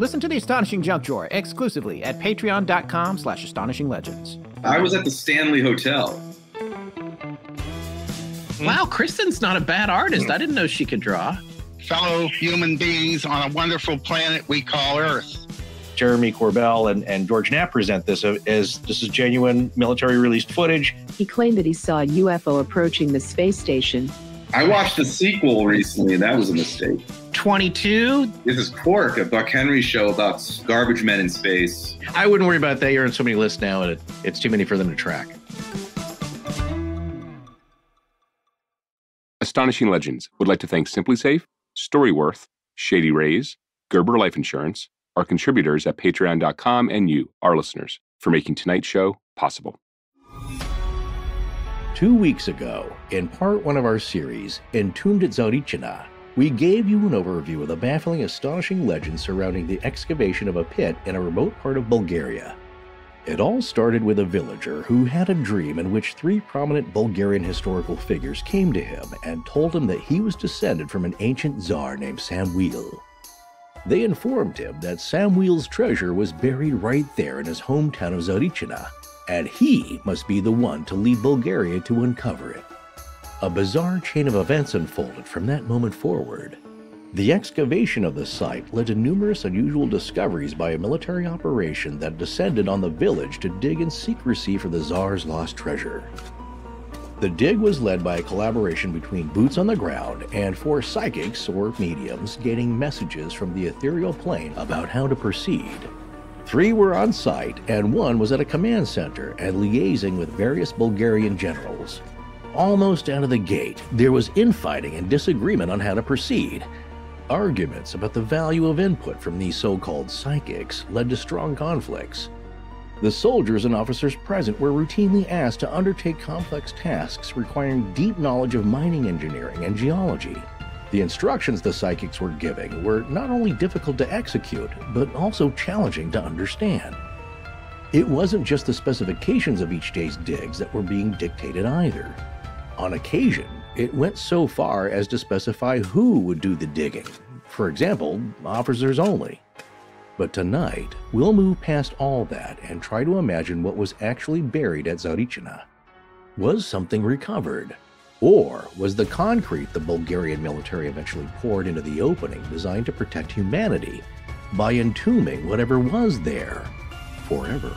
Listen to The Astonishing Junk Drawer exclusively at patreon.com/astonishinglegends. I was at the Stanley Hotel. Wow, Kristen's not a bad artist. I didn't know she could draw. Fellow human beings on a wonderful planet we call Earth. Jeremy Corbell and George Knapp present this as this is genuine military released footage. He claimed that he saw a UFO approaching the space station. I watched the sequel recently, and that was a mistake. 22? This is Quark, a Buck Henry show about garbage men in space. I wouldn't worry about that. You're on so many lists now, and it's too many for them to track. Astonishing Legends would like to thank SimpliSafe, Storyworth, Shady Rays, Gerber Life Insurance, our contributors at patreon.com, and you, our listeners, for making tonight's show possible. 2 weeks ago, in part one of our series, Entombed at Zaurichina, we gave you an overview of the baffling, astonishing legend surrounding the excavation of a pit in a remote part of Bulgaria. It all started with a villager who had a dream in which 3 prominent Bulgarian historical figures came to him and told him that he was descended from an ancient Tsar named Samuil. They informed him that Samuil's treasure was buried right there in his hometown of Zaurichina, and he must be the one to lead Bulgaria to uncover it. A bizarre chain of events unfolded from that moment forward. The excavation of the site led to numerous unusual discoveries by a military operation that descended on the village to dig in secrecy for the Tsar's lost treasure. The dig was led by a collaboration between boots on the ground and 4 psychics or mediums gaining messages from the ethereal plane about how to proceed. 3 were on site and 1 was at a command center and liaising with various Bulgarian generals. Almost out of the gate, there was infighting and disagreement on how to proceed. Arguments about the value of input from these so-called psychics led to strong conflicts. The soldiers and officers present were routinely asked to undertake complex tasks requiring deep knowledge of mining engineering and geology. The instructions the psychics were giving were not only difficult to execute, but also challenging to understand. It wasn't just the specifications of each day's digs that were being dictated either. On occasion, it went so far as to specify who would do the digging. For example, officers only. But tonight, we'll move past all that and try to imagine what was actually buried at Zaurichina. Was something recovered? Or was the concrete the Bulgarian military eventually poured into the opening designed to protect humanity by entombing whatever was there forever?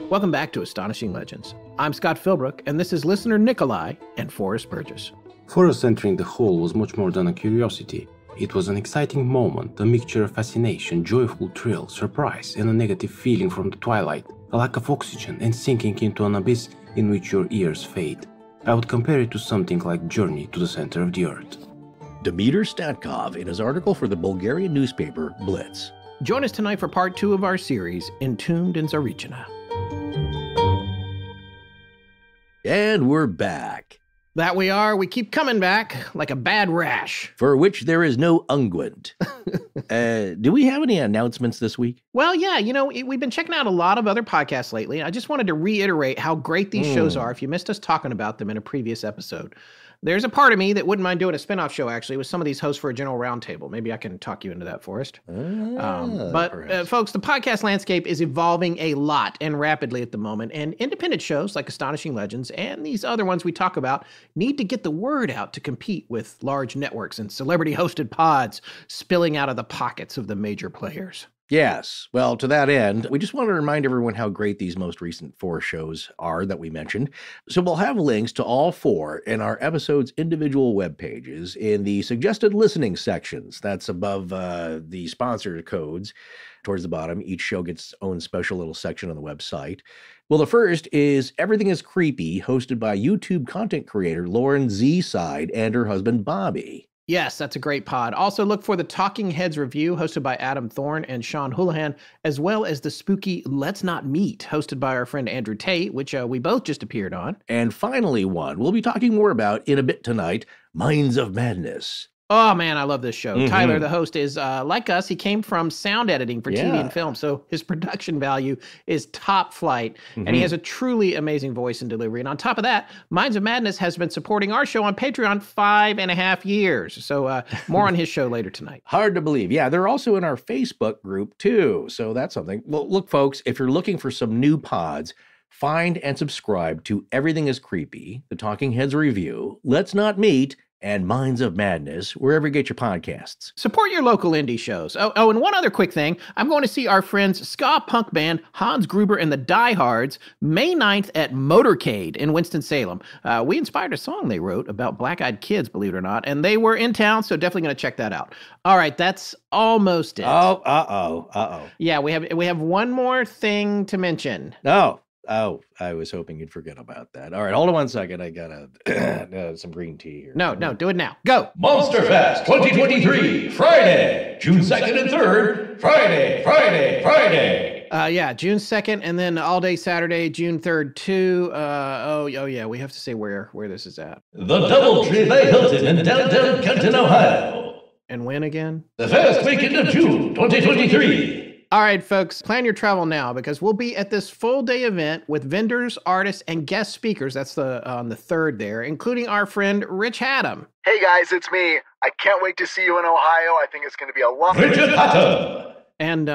Welcome back to Astonishing Legends. I'm Scott Philbrook, and this is listener Nikolai and Forrest Burgess. For us, entering the hall was much more than a curiosity. It was an exciting moment, a mixture of fascination, joyful thrill, surprise, and a negative feeling from the twilight, a lack of oxygen and sinking into an abyss in which your ears fade. I would compare it to something like Journey to the Center of the Earth. Dmitry Statkov in his article for the Bulgarian newspaper Blitz. Join us tonight for part 2 of our series, Entombed in Zaurichina. And we're back. That we are. We keep coming back like a bad rash. For which there is no unguent. Do we have any announcements this week? Well, yeah, we've been checking out a lot of other podcasts lately. I just wanted to reiterate how great these shows are if you missed us talking about them in a previous episode. There's a part of me that wouldn't mind doing a spinoff show, actually, with some of these hosts for a general roundtable. Maybe I can talk you into that, Forrest. But folks, the podcast landscape is evolving a lot and rapidly at the moment, and independent shows like Astonishing Legends and these other ones we talk about need to get the word out to compete with large networks and celebrity-hosted pods spilling out of the pockets of the major players. Yes. Well, to that end, we just want to remind everyone how great these most recent 4 shows are that we mentioned. So we'll have links to all 4 in our episode's individual web pages in the suggested listening sections. That's above the sponsor codes towards the bottom. Each show gets its own special little section on the website. Well, the first is Everything is Creepy, hosted by YouTube content creator Lauren Z. Side and her husband Bobby. Yes, that's a great pod. Also look for the Talking Heads review hosted by Adam Thorne and Sean Houlihan, as well as the spooky Let's Not Meet hosted by our friend Andrew Tate, which we both just appeared on. And finally one we'll be talking more about in a bit tonight, Minds of Madness. Oh, man, I love this show. Tyler, the host, is like us. He came from sound editing for TV and film, so his production value is top flight, and he has a truly amazing voice and delivery. And on top of that, Minds of Madness has been supporting our show on Patreon 5.5 years. So more on his show later tonight. Hard to believe. Yeah, they're also in our Facebook group, too. So that's something. Well, look, folks, if you're looking for some new pods, find and subscribe to Everything is Creepy, the Talking Heads Review, Let's Not Meet, and Minds of Madness, wherever you get your podcasts. Support your local indie shows. Oh, and one other quick thing. I'm going to see our friends ska punk band Hans Gruber and the Diehards May 9th at Motorcade in Winston-Salem. We inspired a song they wrote about black-eyed kids, believe it or not, and they were in town, so definitely going to check that out. All right, that's almost it. Oh. Yeah, we have one more thing to mention. Oh, I was hoping you'd forget about that. All right, hold on 1 second. I got some green tea here. No, do it now. Go. Monster Fest 2023, Friday, June 2nd and 3rd. Friday. Yeah, June 2nd, and then all day Saturday, June 3rd, too. Oh, yeah, we have to say where this is at. The DoubleTree by Hilton in downtown Canton, Ohio. And when again? The first weekend of June 2023. All right, folks, plan your travel now because we'll be at this full-day event with vendors, artists, and guest speakers. That's on the 3rd there, including our friend Rich Haddam. Hey, guys, it's me. I can't wait to see you in Ohio. I think it's going to be a lot. Richard Haddam. And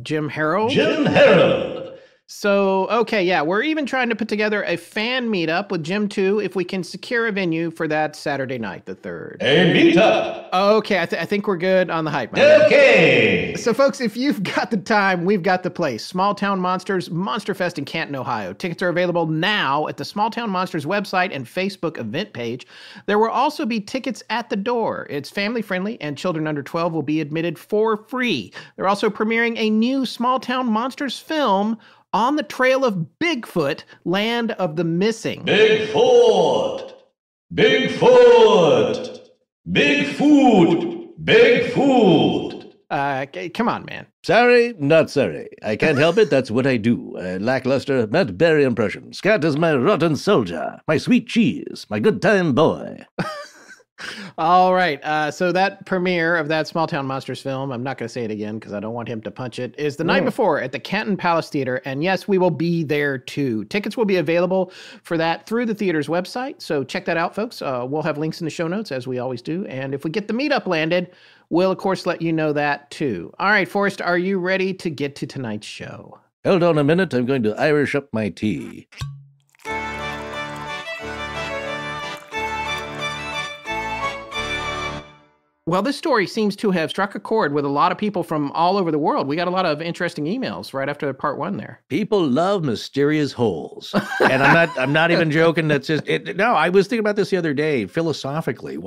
Jim Harold. Jim Harold. So, okay, yeah, we're even trying to put together a fan meetup with Jim, too, if we can secure a venue for that Saturday night, the 3rd. A meetup. Okay, I think we're good on the hype. Okay. So, folks, if you've got the time, we've got the place. Small Town Monsters, Monster Fest in Canton, Ohio. Tickets are available now at the Small Town Monsters website and Facebook event page. There will also be tickets at the door. It's family-friendly, and children under 12 will be admitted for free. They're also premiering a new Small Town Monsters film, On the Trail of Bigfoot, Land of the Missing. Bigfoot. Come on, man. Sorry, not sorry. I can't help it. That's what I do. Lackluster, Matt Berry impression. Scott is my rotten soldier, my sweet cheese, my good time boy. All right. So that premiere of that Small Town Monsters film, I'm not going to say it again because I don't want him to punch it, is the night before at the Canton Palace Theater. And yes, we will be there too. Tickets will be available for that through the theater's website. So check that out, folks. We'll have links in the show notes as we always do. And if we get the meetup landed, we'll, of course, let you know that too. All right, Forrest, are you ready to get to tonight's show? Hold on a minute. I'm going to Irish up my tea. Well, this story seems to have struck a chord with a lot of people from all over the world. We got a lot of interesting emails right after part 1 there. People love mysterious holes. And I'm not even joking. That's just it. No, I was thinking about this the other day. Philosophically,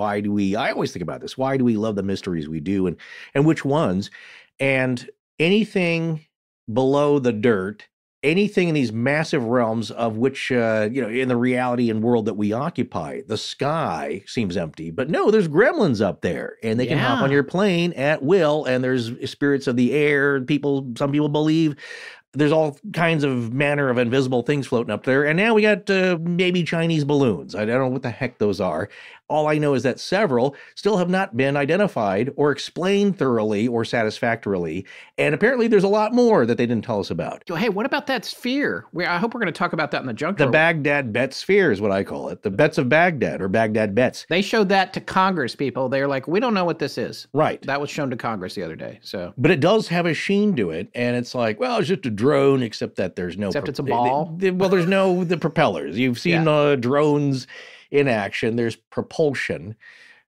I always think about this. Why do we love the mysteries we do and which ones? And anything below the dirt, anything in these massive realms of which, in the reality and world that we occupy, the sky seems empty, but no, there's gremlins up there and they can hop on your plane at will. And there's spirits of the air. Some people believe there's all kinds of manner of invisible things floating up there. And now we got maybe Chinese balloons. I don't know what the heck those are. All I know is that several still have not been identified or explained thoroughly or satisfactorily. And apparently there's a lot more that they didn't tell us about. Hey, what about that sphere? I hope we're going to talk about that in the junk drawer. The Baghdad Bet sphere is what I call it. The Bets of Baghdad, or Baghdad Bets. They showed that to Congress people. They're like, we don't know what this is. Right. That was shown to Congress the other day. So, but it does have a sheen to it. And it's like, well, it's just a drone, except that there's no... Except it's a ball? Well, there's no the propellers. You've seen drones in action. There's propulsion.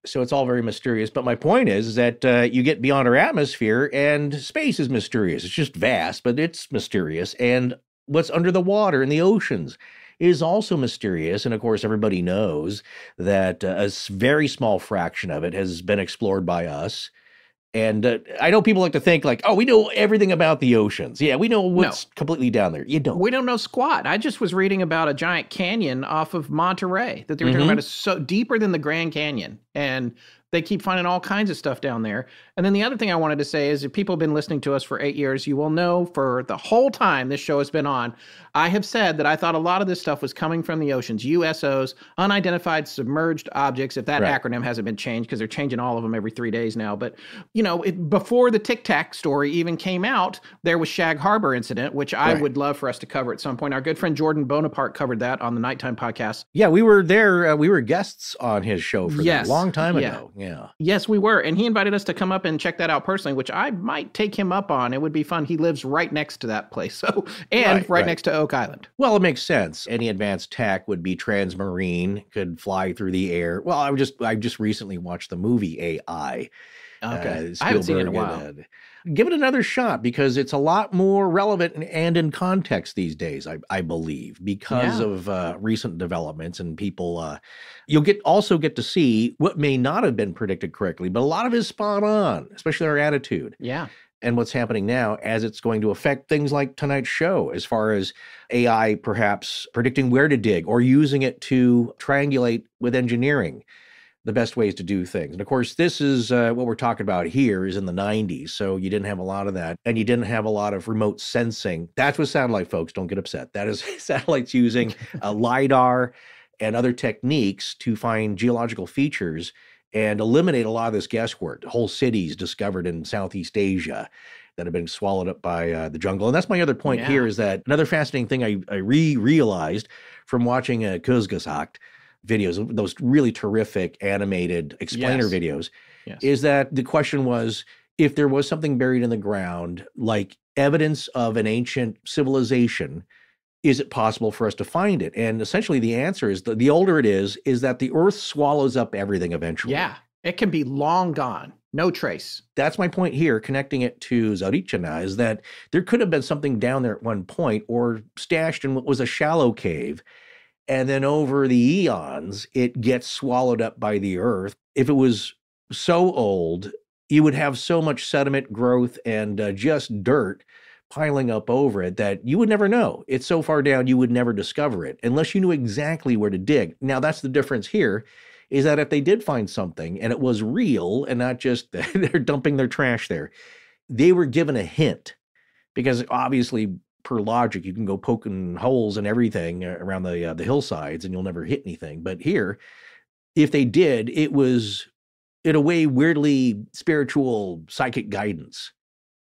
So it's all very mysterious. But my point is that you get beyond our atmosphere and space is mysterious. It's just vast, but it's mysterious. And what's under the water in the oceans is also mysterious. And of course, everybody knows that a very small fraction of it has been explored by us. And I know people like to think like, oh, we know everything about the oceans. Yeah, we know what's completely down there. You don't. We don't know squat. I just was reading about a giant canyon off of Monterey that they were talking about is so deeper than the Grand Canyon And they keep finding all kinds of stuff down there. And then the other thing I wanted to say is if people have been listening to us for 8 years, you will know for the whole time this show has been on, I have said that I thought a lot of this stuff was coming from the oceans, USOs, unidentified submerged objects, if that acronym hasn't been changed, because they're changing all of them every 3 days now. But, you know, before the Tic Tac story even came out, there was Shag Harbor incident, which I would love for us to cover at some point. Our good friend Jordan Bonaparte covered that on the Nighttime podcast. Yeah, we were there. We were guests on his show for that a long time ago. Yeah. Yes, we were. And he invited us to come up and check that out personally, which I might take him up on. It would be fun. He lives right next to that place. So, and right next to Oak Island. Well, it makes sense. Any advanced tech would be transmarine, could fly through the air. Well, I just recently watched the movie AI. Okay. I haven't seen it in a while. Give it another shot because it's a lot more relevant and in context these days, I believe, because of recent developments and people. You'll also get to see what may not have been predicted correctly, but a lot of it is spot on, especially our attitude. Yeah. And what's happening now as it's going to affect things like tonight's show, as far as AI perhaps predicting where to dig or using it to triangulate with engineering the best ways to do things. And of course, this is what we're talking about here is in the 90s. So you didn't have a lot of that. And you didn't have a lot of remote sensing. That's what satellite, folks. Don't get upset. That is satellites using LiDAR and other techniques to find geological features and eliminate a lot of this guesswork. Whole cities discovered in Southeast Asia that have been swallowed up by the jungle. And that's my other point here is that another fascinating thing I realized from watching Kurzgesagt videos, those really terrific animated explainer videos, is that the question was, if there was something buried in the ground, like evidence of an ancient civilization, is it possible for us to find it? And essentially the answer is, the older it is that the earth swallows up everything eventually. Yeah, it can be long gone. No trace. That's my point here, connecting it to Zarichina, is that there could have been something down there at one point or stashed in what was a shallow cave. And then over the eons, it gets swallowed up by the earth. If it was so old, you would have so much sediment growth and just dirt piling up over it that you would never know. It's so far down, you would never discover it unless you knew exactly where to dig. Now, that's the difference here, is that if they did find something and it was real and not just they're dumping their trash there, they were given a hint, because obviously, per logic, you can go poking holes and everything around the hillsides and you'll never hit anything. But here, if they did, it was in a way weirdly spiritual psychic guidance,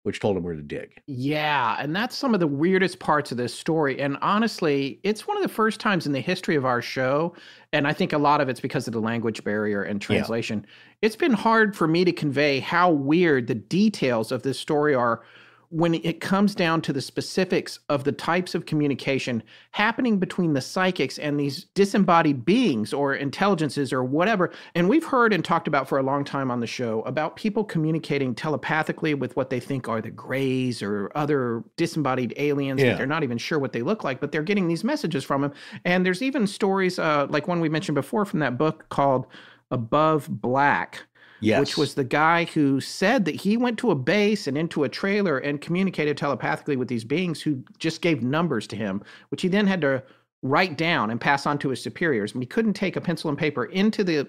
which told them where to dig. Yeah, and that's some of the weirdest parts of this story. And honestly, it's one of the first times in the history of our show, and I think a lot of it's because of the language barrier and translation. It's been hard for me to convey how weird the details of this story are when it comes down to the specifics of the types of communication happening between the psychics and these disembodied beings or intelligences or whatever. And we've heard and talked about for a long time on the show about people communicating telepathically with what they think are the Greys or other disembodied aliens that they're not even sure what they look like, but they're getting these messages from them. And there's even stories like one we mentioned before from that book called Above Black, which was the guy who said that he went to a base and into a trailer and communicated telepathically with these beings who just gave numbers to him, which he then had to write down and pass on to his superiors. And he couldn't take a pencil and paper into the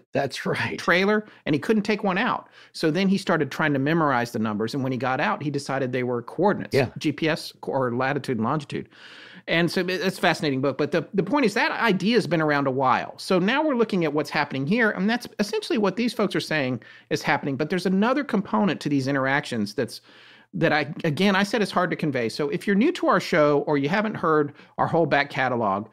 trailer, and he couldn't take one out. So then he started trying to memorize the numbers. And when he got out, he decided they were coordinates, GPS or latitude and longitude. And so it's a fascinating book. But the point is that idea has been around a while. So now we're looking at what's happening here. And that's essentially what these folks are saying is happening. But there's another component to these interactions that I said is hard to convey. So if you're new to our show or you haven't heard our whole back catalog,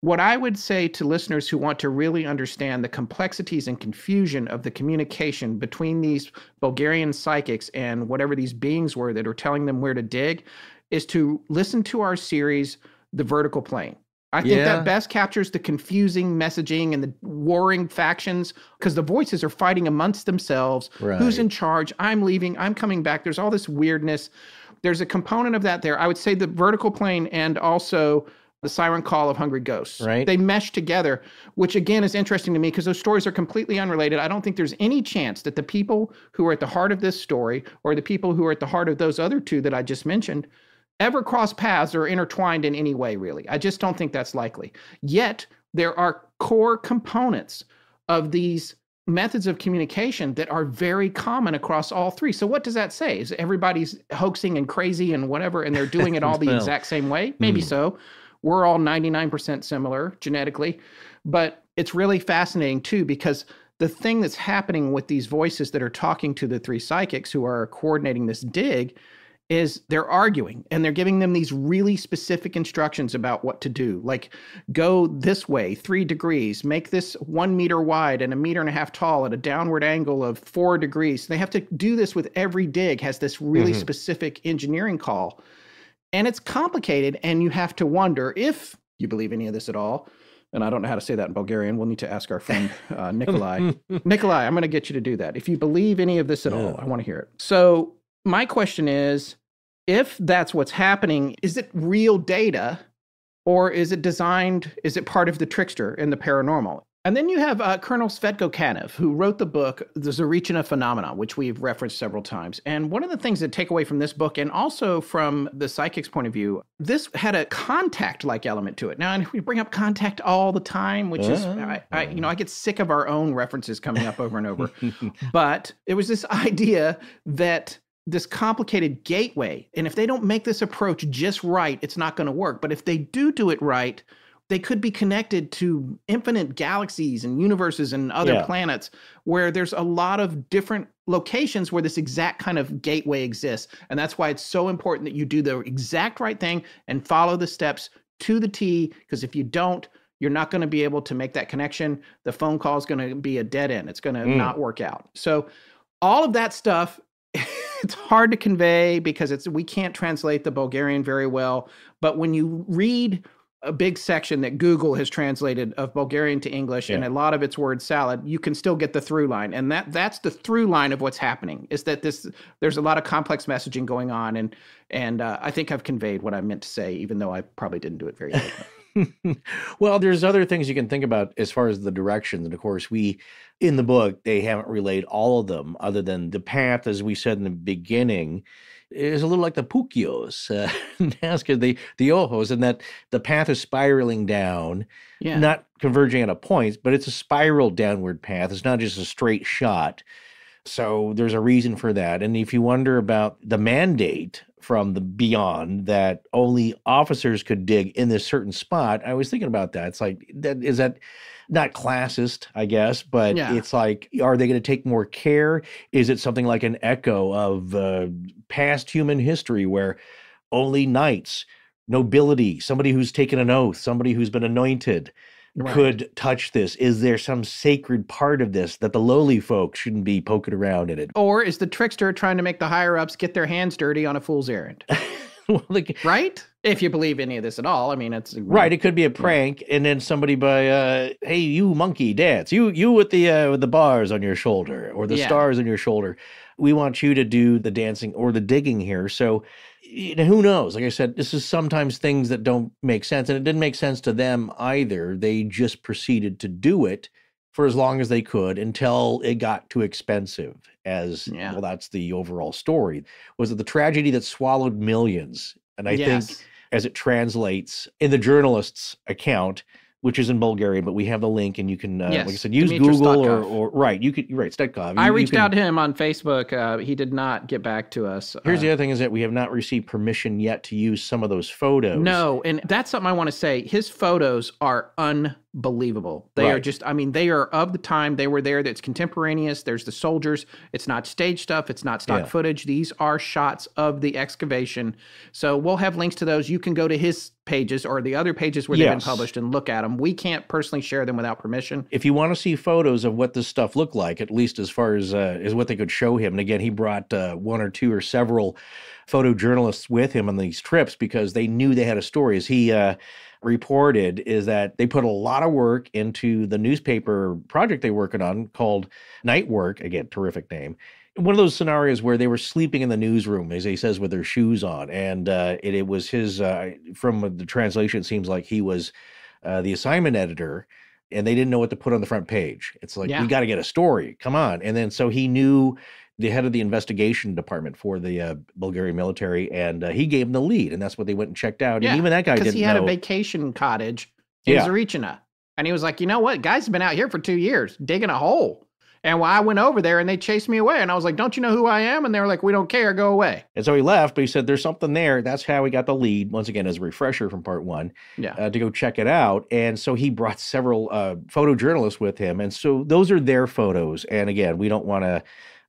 what I would say to listeners who want to really understand the complexities and confusion of the communication between these Bulgarian psychics and whatever these beings were that are telling them where to dig is to listen to our series, The Vertical Plane. I think that best captures the confusing messaging and the warring factions because the voices are fighting amongst themselves. Right. Who's in charge? I'm leaving. I'm coming back. There's all this weirdness. There's a component of that there. I would say The Vertical Plane and also The Siren Call of Hungry Ghosts. Right. They mesh together, which again is interesting to me because those stories are completely unrelated. I don't think there's any chance that the people who are at the heart of this story or the people who are at the heart of those other two that I just mentioned ever cross paths or intertwined in any way, really. I just don't think that's likely. Yet, there are core components of these methods of communication that are very common across all three. So what does that say? Is everybody's hoaxing and crazy and whatever, and they're doing it all the exact same way? Maybe so. We're all 99% similar genetically, but it's really fascinating too, because the thing that's happening with these voices that are talking to the three psychics who are coordinating this dig is they're arguing, and they're giving them these really specific instructions about what to do. Like, go this way, 3 degrees, make this 1 meter wide and 1.5 meters tall at a downward angle of 4 degrees. They have to do this with every dig, has this really specific engineering call. And it's complicated, and you have to wonder if you believe any of this at all. And I don't know how to say that in Bulgarian. We'll need to ask our friend Nikolai. Nikolai, I'm going to get you to do that. If you believe any of this at all, I want to hear it. So my question is, if that's what's happening, is it real data, or is it designed, is it part of the trickster in the paranormal? And then you have Colonel Svetko Kanev, who wrote the book, The Zarichina Phenomena, which we've referenced several times. And one of the things that take away from this book, and also from the psychic's point of view, this had a contact-like element to it. Now, and we bring up contact all the time, which is, I get sick of our own references coming up over and over. But it was this idea that this complicated gateway, and if they don't make this approach just right, it's not going to work. But if they do it right, they could be connected to infinite galaxies and universes and other planets where there's a lot of different locations where this exact kind of gateway exists. And that's why it's so important that you do the exact right thing and follow the steps to the T, because if you don't, you're not going to be able to make that connection. The phone call is going to be a dead end. It's going to not work out. So all of that stuff, it's hard to convey because we can't translate the Bulgarian very well. But when you read a big section that Google has translated of Bulgarian to English, and a lot of it's word salad, you can still get the through line. And that's the through line of what's happening, is that there's a lot of complex messaging going on. And I think I've conveyed what I meant to say, even though I probably didn't do it very well. Well, there's other things you can think about as far as the directions. And of course, in the book, they haven't relayed all of them, other than the path, as we said in the beginning, is a little like the Pukios, Nazca, the Ojos, and that the path is spiraling down, not converging at a point, but it's a spiral downward path. It's not just a straight shot. So there's a reason for that. And if you wonder about the mandate from the beyond that only officers could dig in this certain spot, I was thinking about that. It's like, is that not classist, I guess, but it's like, are they going to take more care? Is it something like an echo of past human history where only knights, nobility, somebody who's taken an oath, somebody who's been anointed could touch this? Is there some sacred part of this that the lowly folk shouldn't be poking around in it? Or is the trickster trying to make the higher-ups get their hands dirty on a fool's errand? Right? If you believe any of this at all. I mean, it's... Right, it could be a prank, and then somebody by, hey, you monkey, dance. You with the bars on your shoulder, or the stars on your shoulder. We want you to do the dancing or the digging here. So, who knows? Like I said, this is sometimes things that don't make sense, and it didn't make sense to them either. They just proceeded to do it for as long as they could until it got too expensive. Well, that's the overall story. Was it the tragedy that swallowed millions? And I think, as it translates in the journalist's account, which is in Bulgarian, but we have the link, and you can, like I said, use Dimitri Google Stotkov. or right. You could, right, Stotkov. I reached out to him on Facebook. He did not get back to us. Here's the other thing, is that we have not received permission yet to use some of those photos. No, and that's something I want to say. His photos are unbelievable. They are just, I mean, they are of the time. They were there. That's contemporaneous. There's the soldiers. It's not stage stuff. It's not stock footage. These are shots of the excavation. So we'll have links to those. You can go to his pages or the other pages where they've been published and look at them. We can't personally share them without permission. If you want to see photos of what this stuff looked like, at least as far as what they could show him, and again, he brought one or two or several photojournalists with him on these trips because they knew they had a story. As he reported, is that they put a lot of work into the newspaper project they're working on called Night Work. Again, terrific name. One of those scenarios where they were sleeping in the newsroom, as he says, with their shoes on. And it was his, from the translation, it seems like he was the assignment editor, and they didn't know what to put on the front page. It's like, we got to get a story. Come on. And then so he knew the head of the investigation department for the Bulgarian military, and he gave him the lead. And that's what they went and checked out. And even that guy didn't know. Because he had a vacation cottage in Zarichina. And he was like, you know what? Guys have been out here for 2 years digging a hole. And I went over there and they chased me away. And I was like, don't you know who I am? And they were like, we don't care. Go away. And so he left, but he said there's something there. That's how he got the lead, once again, as a refresher from part one, to go check it out. And so he brought several photojournalists with him. And so those are their photos. And again, we don't want to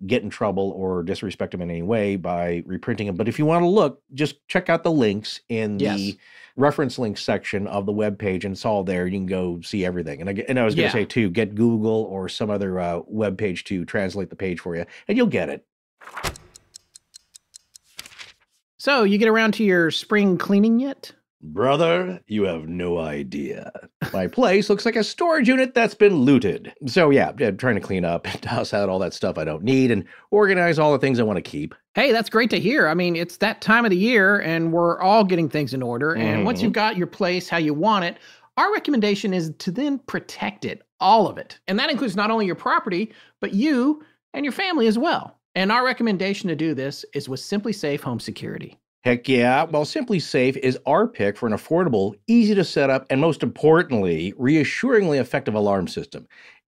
get in trouble or disrespect them in any way by reprinting them. But if you want to look, just check out the links in the reference links section of the webpage, and it's all there. You can go see everything. And I was going to say, too, get Google or some other webpage to translate the page for you, and you'll get it. So, you get around to your spring cleaning yet? Brother, you have no idea. My place looks like a storage unit that's been looted. So yeah, I'm trying to clean up and toss out all that stuff I don't need and organize all the things I want to keep. Hey, that's great to hear. I mean, it's that time of the year and we're all getting things in order. And once you've got your place how you want it, our recommendation is to then protect it, all of it. And that includes not only your property, but you and your family as well. And our recommendation to do this is with SimpliSafe Home Security. Heck yeah. Well, SimpliSafe is our pick for an affordable, easy to set up, and most importantly, reassuringly effective alarm system.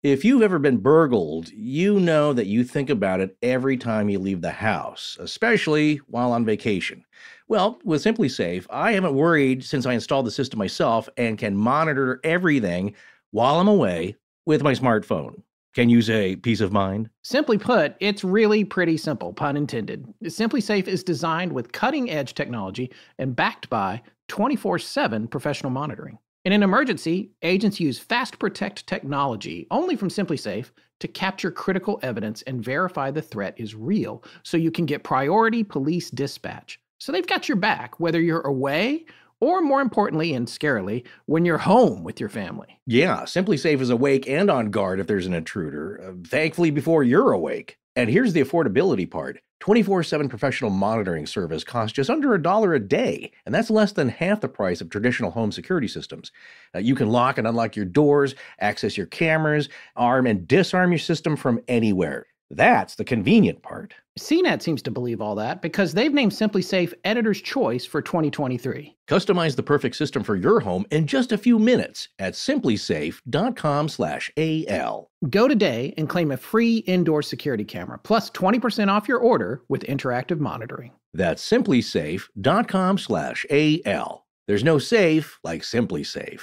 If you've ever been burgled, you know that you think about it every time you leave the house, especially while on vacation. Well, with SimpliSafe, I haven't worried since I installed the system myself and can monitor everything while I'm away with my smartphone. Can you say peace of mind? Simply put, it's really pretty simple, pun intended. SimpliSafe is designed with cutting-edge technology and backed by 24/7 professional monitoring. In an emergency, agents use Fast Protect technology only from SimpliSafe to capture critical evidence and verify the threat is real, so you can get priority police dispatch. So they've got your back, whether you're away or more importantly and scarily, when you're home with your family. Yeah, SimpliSafe is awake and on guard if there's an intruder, thankfully before you're awake. And here's the affordability part. 24/7 professional monitoring service costs just under $1 a day, and that's less than half the price of traditional home security systems. You can lock and unlock your doors, access your cameras, arm and disarm your system from anywhere. That's the convenient part. CNET seems to believe all that because they've named SimpliSafe Editor's Choice for 2023. Customize the perfect system for your home in just a few minutes at simplisafe.com/AL. Go today and claim a free indoor security camera, plus 20% off your order with interactive monitoring. That's simplisafe.com/AL. There's no safe like SimpliSafe.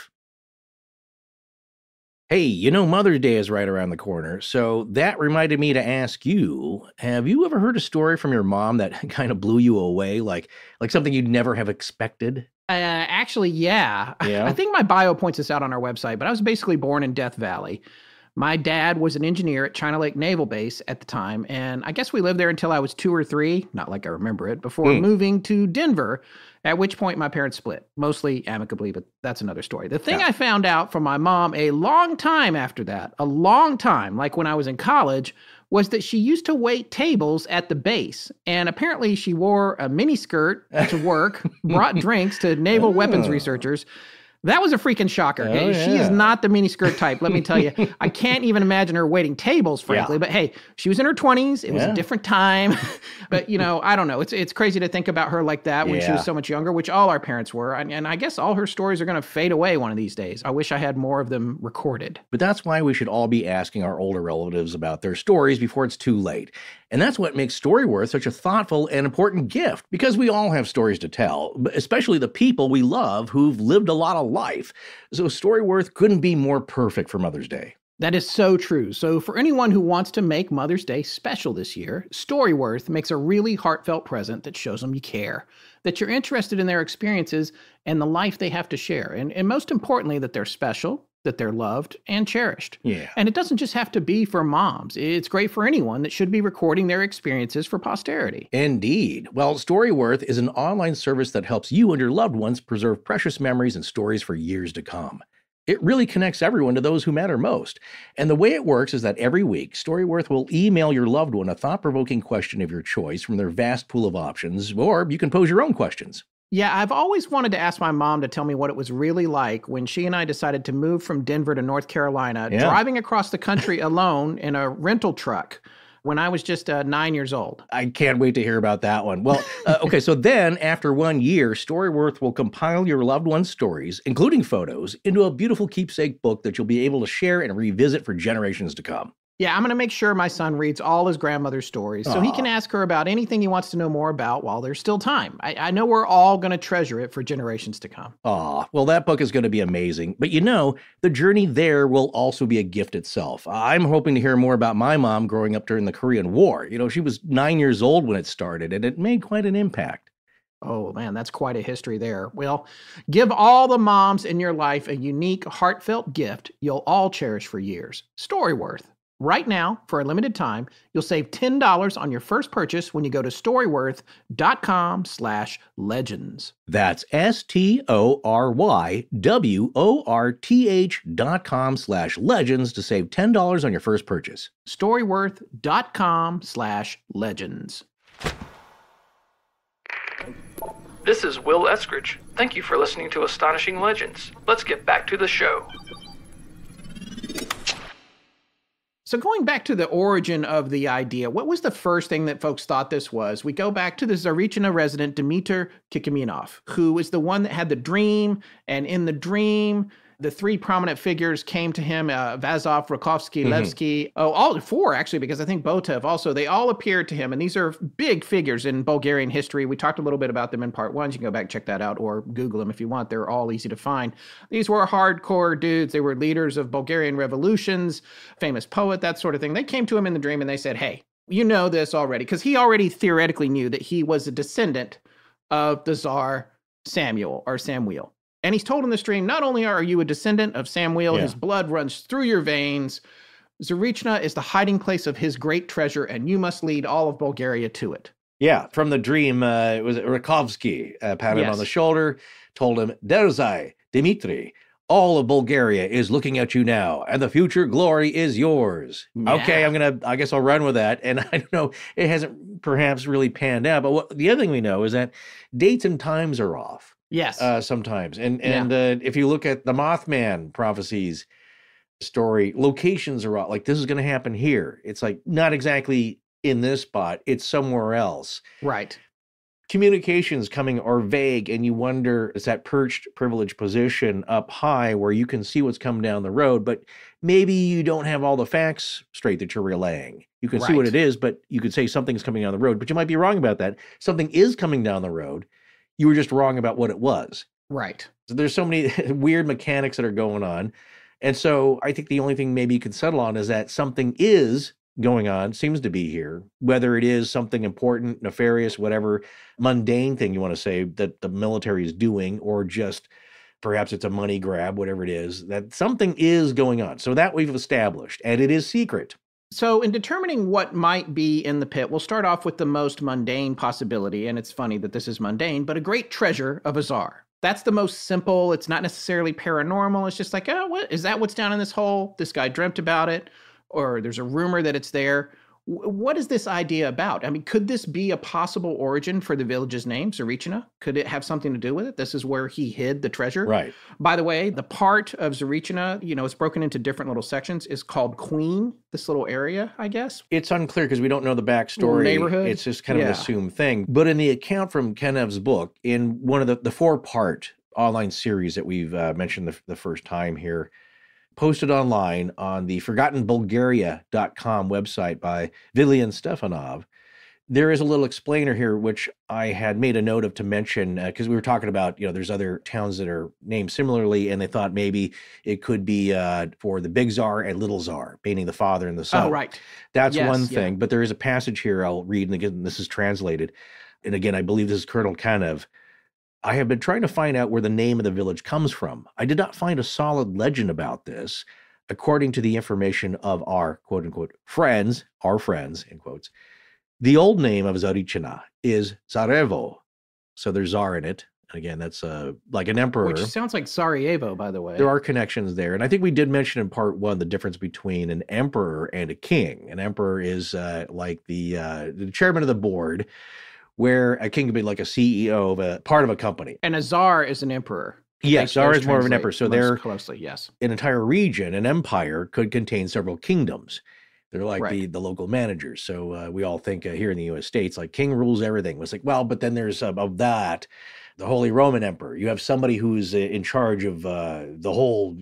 Hey, you know Mother's Day is right around the corner, so that reminded me to ask you, have you ever heard a story from your mom that kind of blew you away, like something you'd never have expected? Actually, yeah. Yeah? I think my bio points this out on our website, but I was basically born in Death Valley. My dad was an engineer at China Lake Naval Base at the time, and I guess we lived there until I was 2 or 3, not like I remember it, before moving to Denver, at which point my parents split, mostly amicably, but that's another story. The thing I found out from my mom a long time after that, a long time, like when I was in college, was that she used to wait tables at the base, and apparently she wore a miniskirt to work, brought drinks to naval weapons researchers. That was a freaking shocker. Okay? She is not the miniskirt type, let me tell you. I can't even imagine her waiting tables, frankly. But hey, she was in her 20s. It was a different time. But, you know, I don't know. It's crazy to think about her like that when she was so much younger, which all our parents were. And I guess all her stories are going to fade away one of these days. I wish I had more of them recorded. But that's why we should all be asking our older relatives about their stories before it's too late. And that's what makes Storyworth such a thoughtful and important gift, because we all have stories to tell, especially the people we love who've lived a lot of life. So Storyworth couldn't be more perfect for Mother's Day. That is so true. So for anyone who wants to make Mother's Day special this year, Storyworth makes a really heartfelt present that shows them you care, that you're interested in their experiences and the life they have to share, and most importantly, that they're special, that they're loved and cherished. Yeah. And it doesn't just have to be for moms. It's great for anyone that should be recording their experiences for posterity. Indeed. Well, Storyworth is an online service that helps you and your loved ones preserve precious memories and stories for years to come. It really connects everyone to those who matter most. And the way it works is that every week, Storyworth will email your loved one a thought-provoking question of your choice from their vast pool of options, or you can pose your own questions. Yeah, I've always wanted to ask my mom to tell me what it was really like when she and I decided to move from Denver to North Carolina, driving across the country alone in a rental truck when I was just 9 years old. I can't wait to hear about that one. Well, okay, so then after 1 year, Storyworth will compile your loved one's stories, including photos, into a beautiful keepsake book that you'll be able to share and revisit for generations to come. Yeah, I'm going to make sure my son reads all his grandmother's stories so he can ask her about anything he wants to know more about while there's still time. I know we're all going to treasure it for generations to come. Well, that book is going to be amazing. But the journey there will also be a gift itself. I'm hoping to hear more about my mom growing up during the Korean War. She was 9 years old when it started, and it made quite an impact. Oh, man, that's quite a history there. Well, give all the moms in your life a unique, heartfelt gift you'll all cherish for years. Storyworth. Right now, for a limited time, you'll save $10 on your first purchase when you go to storyworth.com/legends. That's STORYWORTH.com/legends to save $10 on your first purchase. Storyworth.com/legends. This is Will Eskridge. Thank you for listening to Astonishing Legends. Let's get back to the show. So going back to the origin of the idea, what was the first thing that folks thought this was? We go back to the Tsarichina resident, Dmitry Kikimyanov, who is the one that had the dream, and in the dream, the three prominent figures came to him, Vazov, Rakovsky, Levsky, all four actually, because I think Botev also, they all appeared to him. And these are big figures in Bulgarian history. We talked a little bit about them in part 1. You can go back and check that out or Google them if you want. They're all easy to find. These were hardcore dudes. They were leaders of Bulgarian revolutions, famous poet, that sort of thing. They came to him in the dream and they said, hey, you know this already, because he already theoretically knew that he was a descendant of the Tsar Samuel. And he's told in this dream, not only are you a descendant of Samuel, his blood runs through your veins, Tsarichina is the hiding place of his great treasure, and you must lead all of Bulgaria to it. Yeah, from the dream, it was Rakovsky, patted him on the shoulder, told him, Derzai, Dmitry, all of Bulgaria is looking at you now, and the future glory is yours. Yeah. Okay, I guess I'll run with that. And I don't know, it hasn't perhaps really panned out, but the other thing we know is that dates and times are off. Yes. Sometimes. And if you look at the Mothman prophecies story, locations are all like, this is going to happen here. It's like not exactly in this spot. It's somewhere else. Right. Communications coming are vague, and you wonder, is that perched privileged position up high where you can see what's coming down the road, but maybe you don't have all the facts straight that you're relaying. You can see what it is, but you could say something's coming down the road, but you might be wrong about that. Something is coming down the road. You were just wrong about what it was. Right. So there's so many weird mechanics that are going on. And so I think the only thing maybe you could settle on is that something is going on, seems to be here, whether it is something important, nefarious, whatever mundane thing you want to say that the military is doing, or just perhaps it's a money grab, whatever it is, that something is going on. So that we've established, and it is secret. So in determining what might be in the pit, we'll start off with the most mundane possibility, and it's funny that this is mundane, but a great treasure of a Tsar. That's the most simple. It's not necessarily paranormal. It's just like, oh, what is that? What's down in this hole? This guy dreamt about it, or there's a rumor that it's there. What is this idea about? I mean, could this be a possible origin for the village's name, Tsarichina? Could it have something to do with it? This is where he hid the treasure. Right. By the way, the part of Tsarichina, it's broken into different little sections, is called Queen, this little area, I guess. It's unclear because we don't know the backstory. Neighborhood. It's just kind of an assumed thing. But in the account from Kenev's book, in one of the 4-part online series that we've mentioned the first time here, posted online on the ForgottenBulgaria.com website by Vilian Stefanov, there is a little explainer here, which I had made a note of to mention, because we were talking about, there's other towns that are named similarly, and they thought maybe it could be for the big Tsar and little Tsar, meaning the father and the son. Oh, right. That's one thing. But there is a passage here I'll read, and again, this is translated. And again, I believe this is Colonel Kanev. I have been trying to find out where the name of the village comes from. I did not find a solid legend about this. According to the information of our quote-unquote friends, in quotes, the old name of Tsarichina is Tsarevo. So there's Tsar in it. Again, that's like an emperor. Which sounds like Sarajevo, by the way. There are connections there. And I think we did mention in part 1 the difference between an emperor and a king. An emperor is like the chairman of the board, where a king could be like a CEO of a part of a company. And a Tsar is an emperor. Yes, Tsar is more of an emperor. So they're closely, yes. An entire region, an empire, could contain several kingdoms. They're like the local managers. So we all think here in the U.S. States, like king rules everything. It's like, well, but then there's of that. the Holy Roman Emperor. You have somebody who's in charge of the whole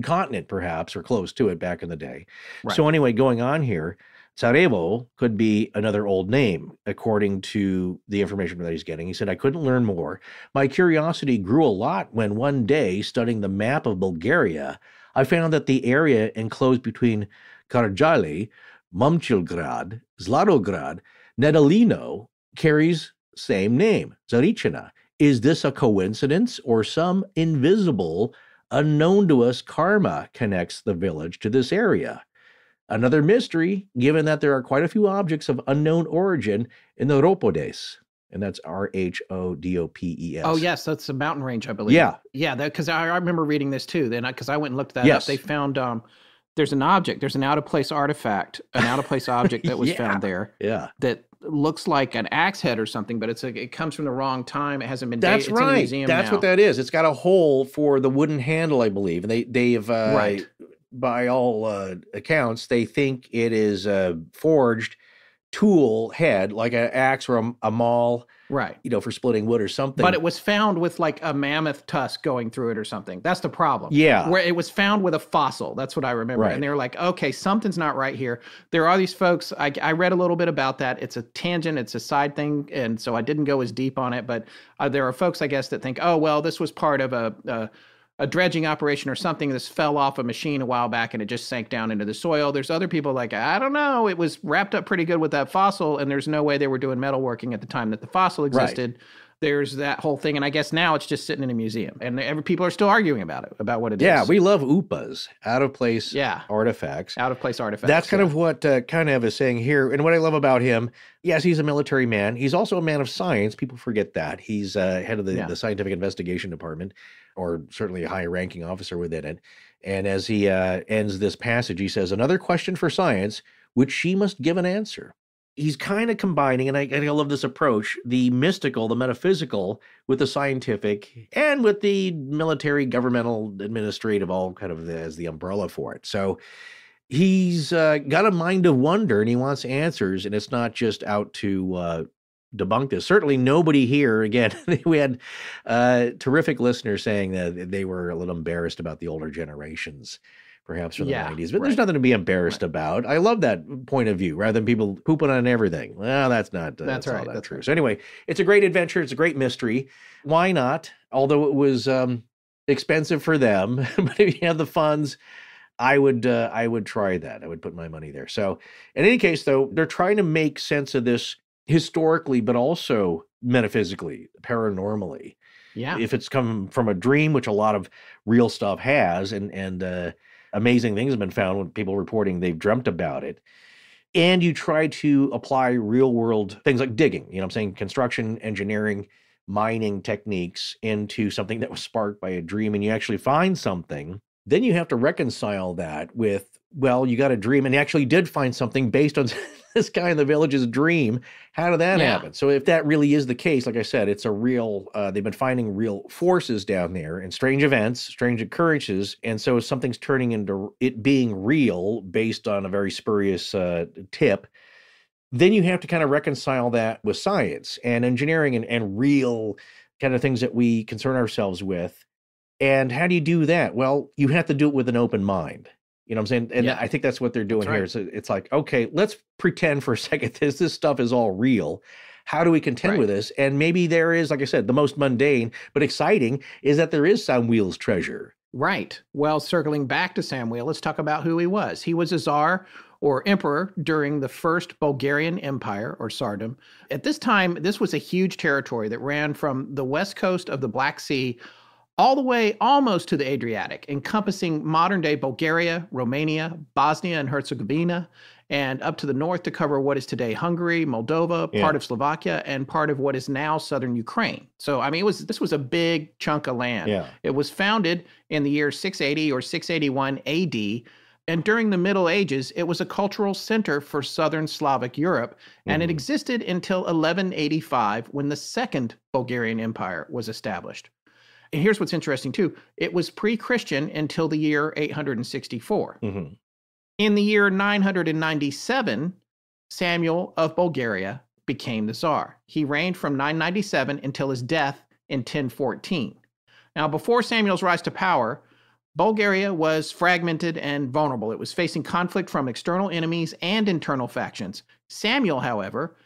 continent, perhaps, or close to it back in the day. Right. So anyway, going on here, Tsarevo could be another old name, according to the information that he's getting. He said, I couldn't learn more. My curiosity grew a lot when one day, studying the map of Bulgaria, I found that the area enclosed between Karjali, Momchilgrad, Zlatograd, Nedolino carries same name, Zarichina. Is this a coincidence or some invisible, unknown to us karma connects the village to this area? Another mystery, given that there are quite a few objects of unknown origin in the Rhopodes, and that's Rhodopes. Oh, yes, that's a mountain range, I believe. Yeah. Yeah, because I remember reading this too. Then because I went and looked that up. They found there's an object, there's an out-of-place artifact, an out-of-place object that was found there. Yeah. That looks like an axe head or something, but it comes from the wrong time. It hasn't been That's dated. right. It's in the museum That's now. what that is. It's got a hole for the wooden handle, I believe. And they've Right. by all accounts, they think it is a forged tool head, like an axe or a maul, Right. for splitting wood or something. But it was found with like a mammoth tusk going through it or something. That's the problem. Yeah. Where it was found with a fossil. That's what I remember. Right. And they were like, okay, something's not right here. There are these folks. I read a little bit about that. It's a tangent. It's a side thing. And so I didn't go as deep on it. But there are folks, I guess, that think, oh, well, this was part of a dredging operation or something. This fell off a machine a while back and it just sank down into the soil. There's other people like, I don't know. It was wrapped up pretty good with that fossil. And there's no way they were doing metalworking at the time that the fossil existed. Right. There's that whole thing. And I guess now it's just sitting in a museum and people are still arguing about it, about what it is. Yeah, we love UPAs, out of place artifacts. Out of place artifacts. That's kind of what Kanev is saying here. And what I love about him, yes, he's a military man. He's also a man of science. People forget that. He's head of the scientific investigation department, or certainly a high-ranking officer within it. And as he ends this passage, he says, another question for science, which she must give an answer. He's kind of combining, and I love this approach, the mystical, the metaphysical, with the scientific, and with the military, governmental, administrative, all kind of as the umbrella for it. So he's got a mind of wonder, and he wants answers, and it's not just out to debunk this. Certainly nobody here, again, we had terrific listeners saying that they were a little embarrassed about the older generations, perhaps from the 90s, but there's nothing to be embarrassed about. I love that point of view, rather than people pooping on everything. Well, that's not that's all that true. So anyway, it's a great adventure. It's a great mystery. Why not? Although it was expensive for them, but if you have the funds, I would try that. I would put my money there. So in any case, though, they're trying to make sense of this historically, but also metaphysically, paranormally. Yeah. If it's come from a dream, which a lot of real stuff has, and amazing things have been found when people reporting they've dreamt about it. And you try to apply real world things like digging, I'm saying construction, engineering, mining techniques into something that was sparked by a dream, and you actually find something, then you have to reconcile that with, well, you got a dream and you actually did find something based on this guy in the village's dream. How did that happen? So if that really is the case, like I said, it's a real, they've been finding real forces down there and strange events, strange occurrences. And so something's turning into it being real based on a very spurious tip. Then you have to kind of reconcile that with science and engineering and real kind of things that we concern ourselves with. And how do you do that? Well, you have to do it with an open mind. You know what I'm saying? And I think that's what they're doing here. So it's like, okay, let's pretend for a second this stuff is all real. How do we contend with this? And maybe there is, like I said, the most mundane but exciting is that there is Samuil's treasure. Right. Well, circling back to Samuil, let's talk about who he was. He was a czar or emperor during the First Bulgarian Empire, or Tsardom. At this time, this was a huge territory that ran from the west coast of the Black Sea all the way almost to the Adriatic, encompassing modern-day Bulgaria, Romania, Bosnia and Herzegovina, and up to the north to cover what is today Hungary, Moldova, part of Slovakia, and part of what is now southern Ukraine. So, I mean, this was a big chunk of land. Yeah. It was founded in the year 680 or 681 AD, and during the Middle Ages, it was a cultural center for southern Slavic Europe, and it existed until 1185 when the Second Bulgarian Empire was established. And here's what's interesting, too. It was pre-Christian until the year 864. In the year 997, Samuil of Bulgaria became the Tsar. He reigned from 997 until his death in 1014. Now, before Samuel's rise to power, Bulgaria was fragmented and vulnerable. It was facing conflict from external enemies and internal factions. Samuel, however,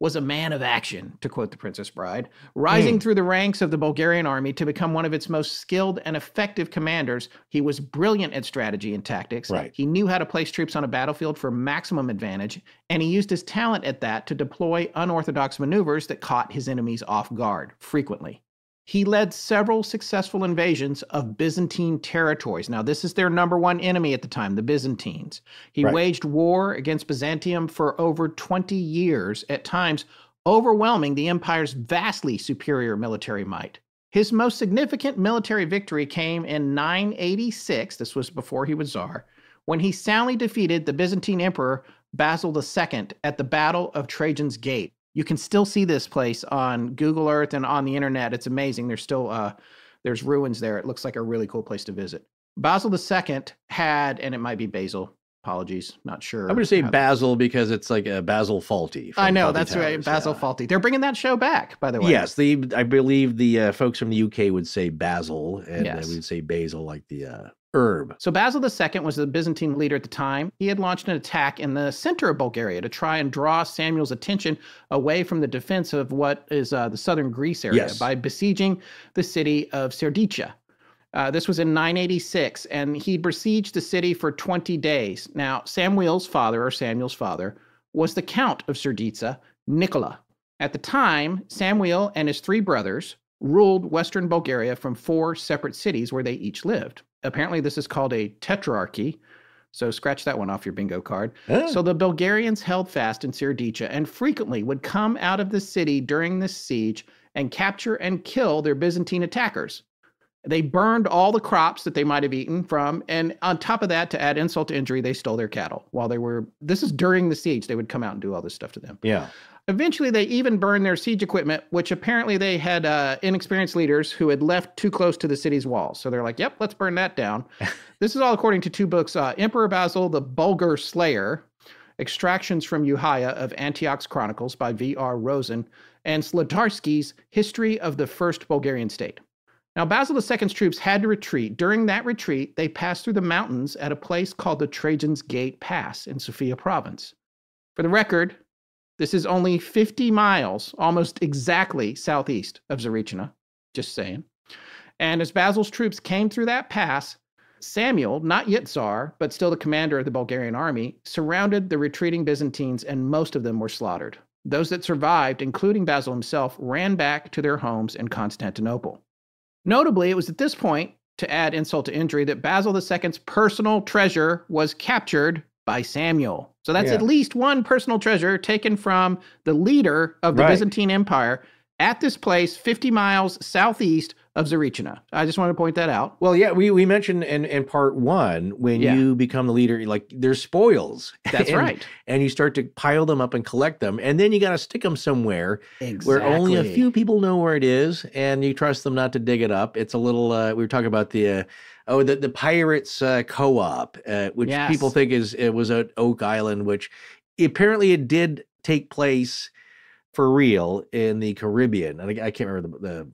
was a man of action, to quote the Princess Bride, rising through the ranks of the Bulgarian army to become one of its most skilled and effective commanders. He was brilliant at strategy and tactics. Right. He knew how to place troops on a battlefield for maximum advantage, and he used his talent at that to deploy unorthodox maneuvers that caught his enemies off guard frequently. He led several successful invasions of Byzantine territories. Now, this is their number one enemy at the time, the Byzantines. He waged war against Byzantium for over 20 years, at times overwhelming the empire's vastly superior military might. His most significant military victory came in 986, this was before he was Tsar, when he soundly defeated the Byzantine emperor Basil II at the Battle of Trajan's Gate. You can still see this place on Google Earth and on the internet. It's amazing. There's still there's ruins there. It looks like a really cool place to visit. Basil II had, and it might be Basil. Apologies, not sure. I'm going to say Basil because it's like a Basil Fawlty. I know, Fawlty that's Towers, right. Basil Fawlty. They're bringing that show back, by the way. Yes, I believe the folks from the UK would say Basil, and we would say basil like the herb. So Basil II was the Byzantine leader at the time. He had launched an attack in the center of Bulgaria to try and draw Samuel's attention away from the defense of what is the southern Greece area by besieging the city of Serdica. This was in 986, and he besieged the city for 20 days. Now, Samuel's father, was the Count of Serdica, Nicola. At the time, Samuel and his 3 brothers ruled western Bulgaria from 4 separate cities where they each lived. Apparently, this is called a tetrarchy, so scratch that one off your bingo card. So the Bulgarians held fast in Serdica and frequently would come out of the city during this siege and capture and kill their Byzantine attackers. They burned all the crops that they might have eaten from, and on top of that, to add insult to injury, they stole their cattle while they were, this is during the siege, they would come out and do all this stuff to them. Yeah. Eventually, they even burned their siege equipment, which apparently they had inexperienced leaders who had left too close to the city's walls. So they're like, yep, let's burn that down. This is all according to 2 books, Emperor Basil, the Bulgar Slayer, Extractions from Euhaya of Antioch's Chronicles by V.R. Rosen, and Sladarsky's History of the First Bulgarian State. Now, Basil II's troops had to retreat. During that retreat, they passed through the mountains at a place called the Trajan's Gate Pass in Sofia province. For the record, this is only 50 miles, almost exactly southeast of Zarichina, just saying. And as Basil's troops came through that pass, Samuel, not yet Tsar, but still the commander of the Bulgarian army, surrounded the retreating Byzantines, and most of them were slaughtered. Those that survived, including Basil himself, ran back to their homes in Constantinople. Notably, it was at this point, to add insult to injury, that Basil II's personal treasure was captured by Samuel. So that's at least one personal treasure taken from the leader of the Byzantine Empire at this place 50 miles southeast of Zarichina. I just want to point that out. Well, yeah, we mentioned in part 1, when you become the leader, like there's spoils. That's right. And you start to pile them up and collect them. And then you got to stick them somewhere where only a few people know where it is. And you trust them not to dig it up. It's a little, we were talking about the Pirates Co-op, which people think it was at Oak Island, which apparently it did take place for real in the Caribbean. And I can't remember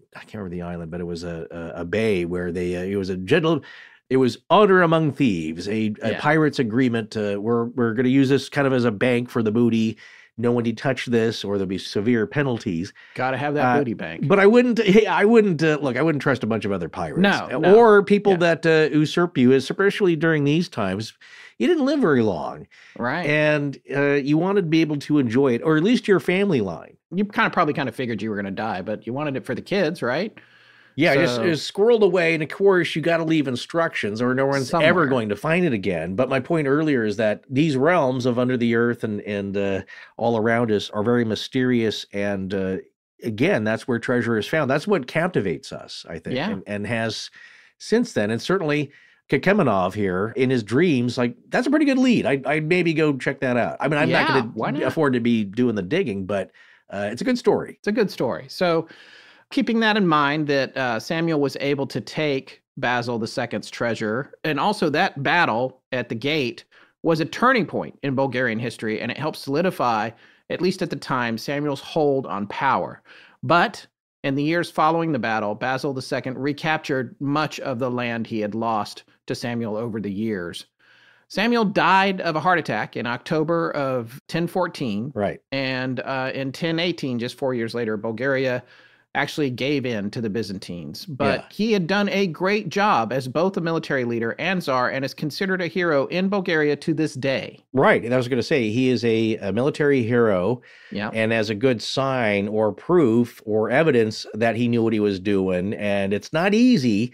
the island, but it was a bay where it was honor among thieves, a pirates agreement. We're going to use this kind of as a bank for the booty. No one to touch this, or there'll be severe penalties. Got to have that booty bank. But I wouldn't trust a bunch of other pirates. No. Or people that usurp you, especially during these times. You didn't live very long. Right. And you wanted to be able to enjoy it, or at least your family line. You probably figured you were going to die, but you wanted it for the kids, right? Yeah, just squirreled away. And of course, you got to leave instructions, or no one's ever going to find it again. But my point earlier is that these realms of under the earth and all around us are very mysterious. And again, that's where treasure is found. That's what captivates us, I think, and has since then. And certainly Kakemenov here in his dreams, like, that's a pretty good lead. I'd maybe go check that out. I mean, I'm not going to afford to be doing the digging, but it's a good story. It's a good story. So keeping that in mind, that Samuel was able to take Basil II's treasure, and also that battle at the gate was a turning point in Bulgarian history, and it helped solidify, at least at the time, Samuel's hold on power. But In the years following the battle, Basil II recaptured much of the land he had lost to Samuel over the years. Samuel died of a heart attack in October of 1014. Right. And in 1018, just 4 years later, Bulgaria actually gave in to the Byzantines. But he had done a great job as both a military leader and czar, and is considered a hero in Bulgaria to this day. Right. And I was going to say, he is a military hero. Yeah. And as a good sign or proof or evidence that he knew what he was doing. And it's not easy.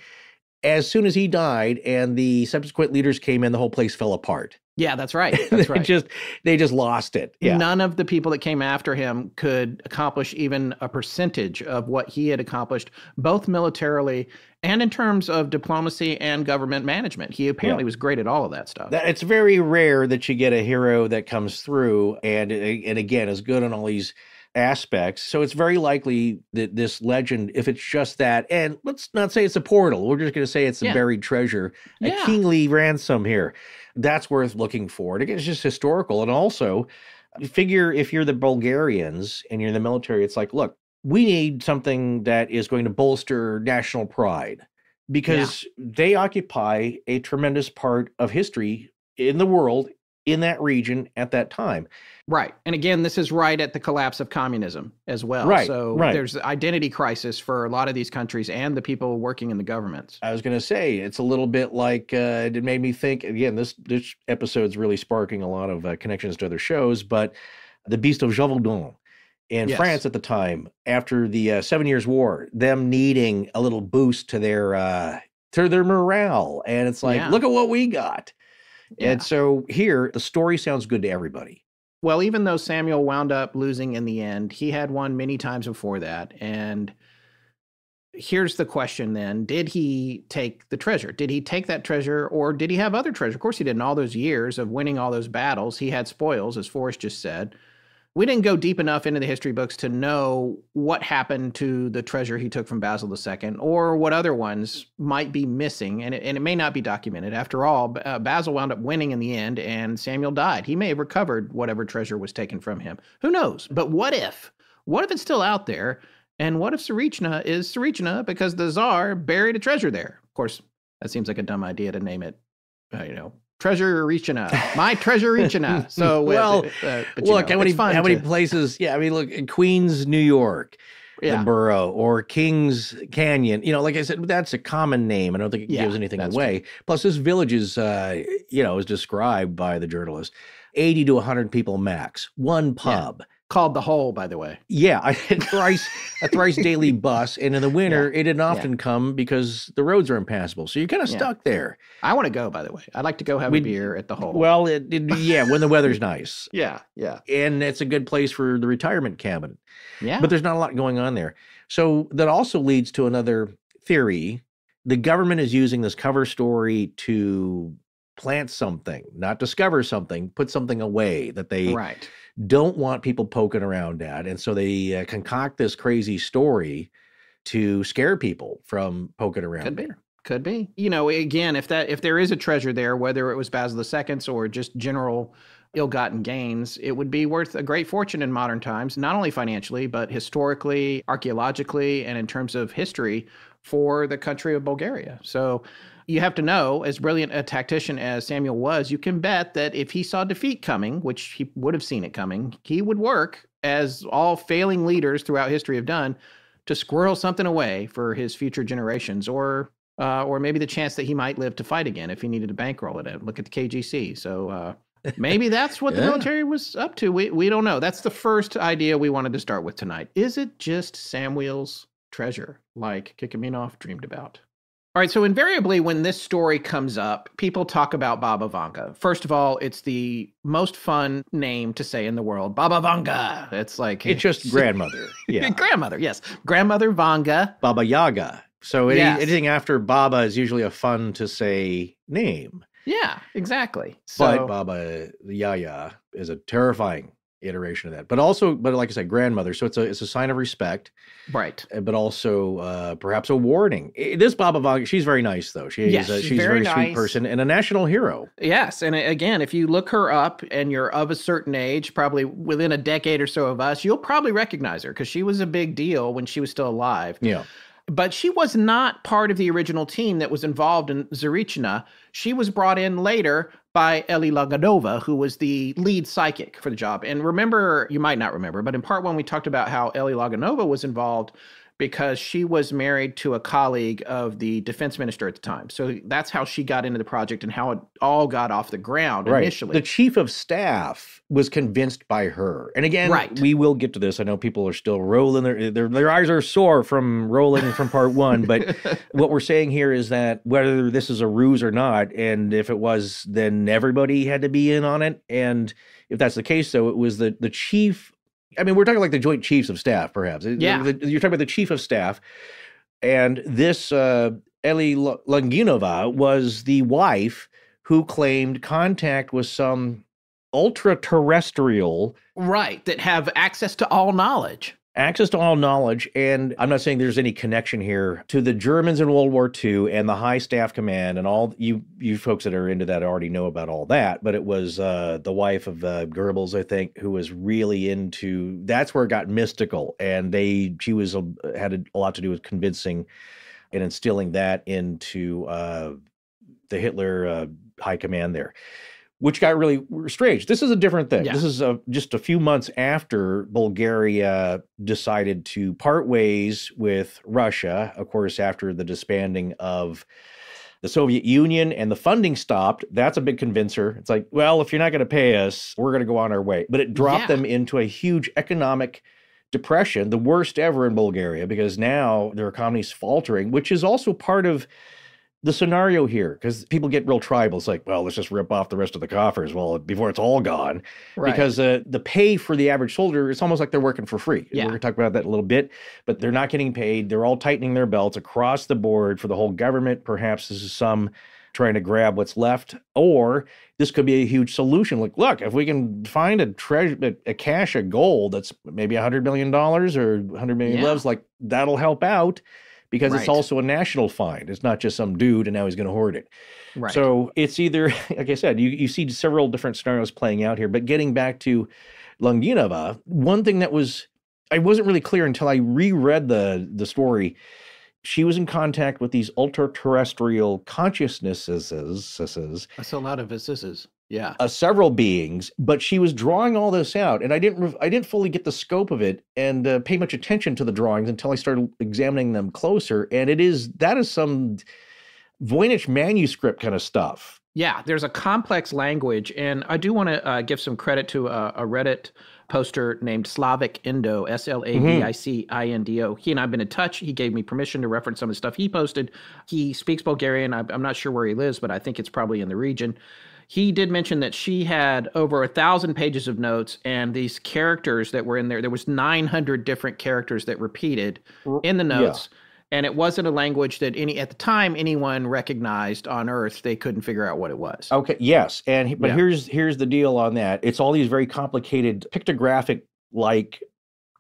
As soon as he died and the subsequent leaders came in, the whole place fell apart. Yeah, that's right. That's right. They just lost it. Yeah. None of the people that came after him could accomplish even a percentage of what he had accomplished, both militarily and in terms of diplomacy and government management. He apparently was great at all of that stuff. It's very rare that you get a hero that comes through and again is good on all these aspects. So it's very likely that this legend, if it's just that, and let's not say it's a portal, we're just going to say it's a buried treasure, a kingly ransom here. That's worth looking for. And again, it's just historical. And also, figure if you're the Bulgarians and you're in the military, it's like, look, we need something that is going to bolster national pride because they occupy a tremendous part of history in the world, in that region at that time. Right. And again, this is right at the collapse of communism as well. Right. So there's an identity crisis for a lot of these countries and the people working in the governments. I was going to say, it's a little bit like, it made me think, again, this episode's really sparking a lot of connections to other shows, but the Beast of Gévaudan in France at the time, after the 7 Years' War, them needing a little boost to their morale. And it's like, look at what we got. Yeah. And so here, the story sounds good to everybody. Well, even though Samuel wound up losing in the end, he had won many times before that. And here's the question then. Did he take the treasure? Did he take that treasure, or did he have other treasure? Of course he did. In all those years of winning all those battles, he had spoils, as Forrest just said. We didn't go deep enough into the history books to know what happened to the treasure he took from Basil II, or what other ones might be missing, and it may not be documented. After all, Basil wound up winning in the end, and Samuel died. He may have recovered whatever treasure was taken from him. Who knows? But what if? What if it's still out there? And what if Tsarichna is Tsarichna because the Tsar buried a treasure there? Of course, that seems like a dumb idea to name it, Treasure-Richina, my Treasure-Richina. So, well, look, how many places? Yeah, I mean, look, Queens, New York, the borough, or Kings Canyon. Like I said, that's a common name. I don't think it gives anything away. True. Plus, this village is, is described by the journalist, 80 to 100 people max, one pub. Yeah. Called The Hole, by the way. Yeah, a thrice daily bus. And in the winter, it didn't often come because the roads are impassable. So you're kind of stuck there. I want to go, by the way. I'd like to go have a beer at The Hole. Well, when the weather's nice. Yeah. And it's a good place for the retirement cabin. Yeah. But there's not a lot going on there. So that also leads to another theory. The government is using this cover story to plant something, not discover something, put something away that they don't want people poking around at. And so they concoct this crazy story to scare people from poking around. Could be. Again, if there is a treasure there, whether it was Basil II's or just general ill-gotten gains, it would be worth a great fortune in modern times, not only financially, but historically, archaeologically, and in terms of history for the country of Bulgaria. So you have to know, as brilliant a tactician as Samuel was, you can bet that if he saw defeat coming, which he would have seen it coming, he would work, as all failing leaders throughout history have done, to squirrel something away for his future generations, or maybe the chance that he might live to fight again if he needed to bankroll it. Look at the KGC. So maybe that's what the military was up to. We don't know. That's the first idea we wanted to start with tonight. Is it just Samuel's treasure, like Kikaminov dreamed about? All right, so invariably when this story comes up, people talk about Baba Vanga. First of all, it's the most fun name to say in the world, Baba Vanga. It's just grandmother. Yeah. Grandmother, yes. Grandmother Vanga. Baba Yaga. So anything after Baba is usually a fun to say name. Yeah, exactly. But Baba Yaya is a terrifying iteration of that. But also, like I said, grandmother. So it's a sign of respect. Right. But also perhaps a warning. This Baba Vanga, she's very nice, though. She's a very nice. Sweet person and a national hero. Yes. And again, if you look her up and you're of a certain age, probably within a decade or so of us, you'll probably recognize her because she was a big deal when she was still alive. Yeah. But she was not part of the original team that was involved in Zarichina. She was brought in later by Eli Laganova, who was the lead psychic for the job. And remember, you might not remember, but in part one, we talked about how Eli Laganova was involved because she was married to a colleague of the defense minister at the time. So that's how she got into the project and how it all got off the ground initially. The chief of staff was convinced by her. And again, we will get to this. I know people are still rolling. Their eyes are sore from rolling from part one. But what we're saying here is that whether this is a ruse or not, and if it was, then everybody had to be in on it. And if that's the case, though, it was the chief. I mean, we're talking like the Joint Chiefs of Staff, perhaps. Yeah. You're talking about the Chief of Staff. And this Eli Laganova was the wife who claimed contact with some ultra-terrestrial. Right, that have access to all knowledge. Access to all knowledge. And I'm not saying there's any connection here to the Germans in World War II and the High Staff Command and all you folks that are into that already know about all that. But it was the wife of Goebbels, I think, who was really into, that's where it got mystical. And she had a lot to do with convincing and instilling that into the Hitler high command there, which got really strange. This is a different thing. Yeah. This is just a few months after Bulgaria decided to part ways with Russia, of course, after the disbanding of the Soviet Union and the funding stopped. That's a big convincer. It's like, well, if you're not going to pay us, we're going to go on our way. But it dropped them into a huge economic depression, the worst ever in Bulgaria, because now their economy's faltering, which is also part of the scenario here, because people get real tribal. It's like, well, let's just rip off the rest of the coffers before it's all gone. Right. Because the pay for the average soldier, it's almost like they're working for free. Yeah. We're going to talk about that in a little bit, but they're not getting paid. They're all tightening their belts across the board for the whole government. Perhaps this is some trying to grab what's left, or this could be a huge solution. Like, look, if we can find a cache of gold that's maybe $100 million or 100 million lives, like that'll help out. Because it's also a national find. It's not just some dude and now he's going to hoard it. Right. So it's either, like I said, you see several different scenarios playing out here. But getting back to Laganova, one thing that I wasn't really clear until I reread the story. She was in contact with these ultra-terrestrial consciousnesses. That's a lot of assesses. Yeah. Several beings, but she was drawing all this out, and I didn't fully get the scope of it and pay much attention to the drawings until I started examining them closer. And that is some Voynich manuscript kind of stuff. Yeah, there's a complex language, and I do want to give some credit to a Reddit poster named Slavic Indo, Slavic-Indo. He and I have been in touch. He gave me permission to reference some of the stuff he posted. He speaks Bulgarian. I'm not sure where he lives, but I think it's probably in the region. He did mention that she had over 1,000 pages of notes, and these characters that were in there was 900 different characters that repeated in the notes. Yeah. And it wasn't a language that at the time anyone recognized on Earth. They couldn't figure out what it was. Okay, yes. But here's the deal on that. It's all these very complicated pictographic like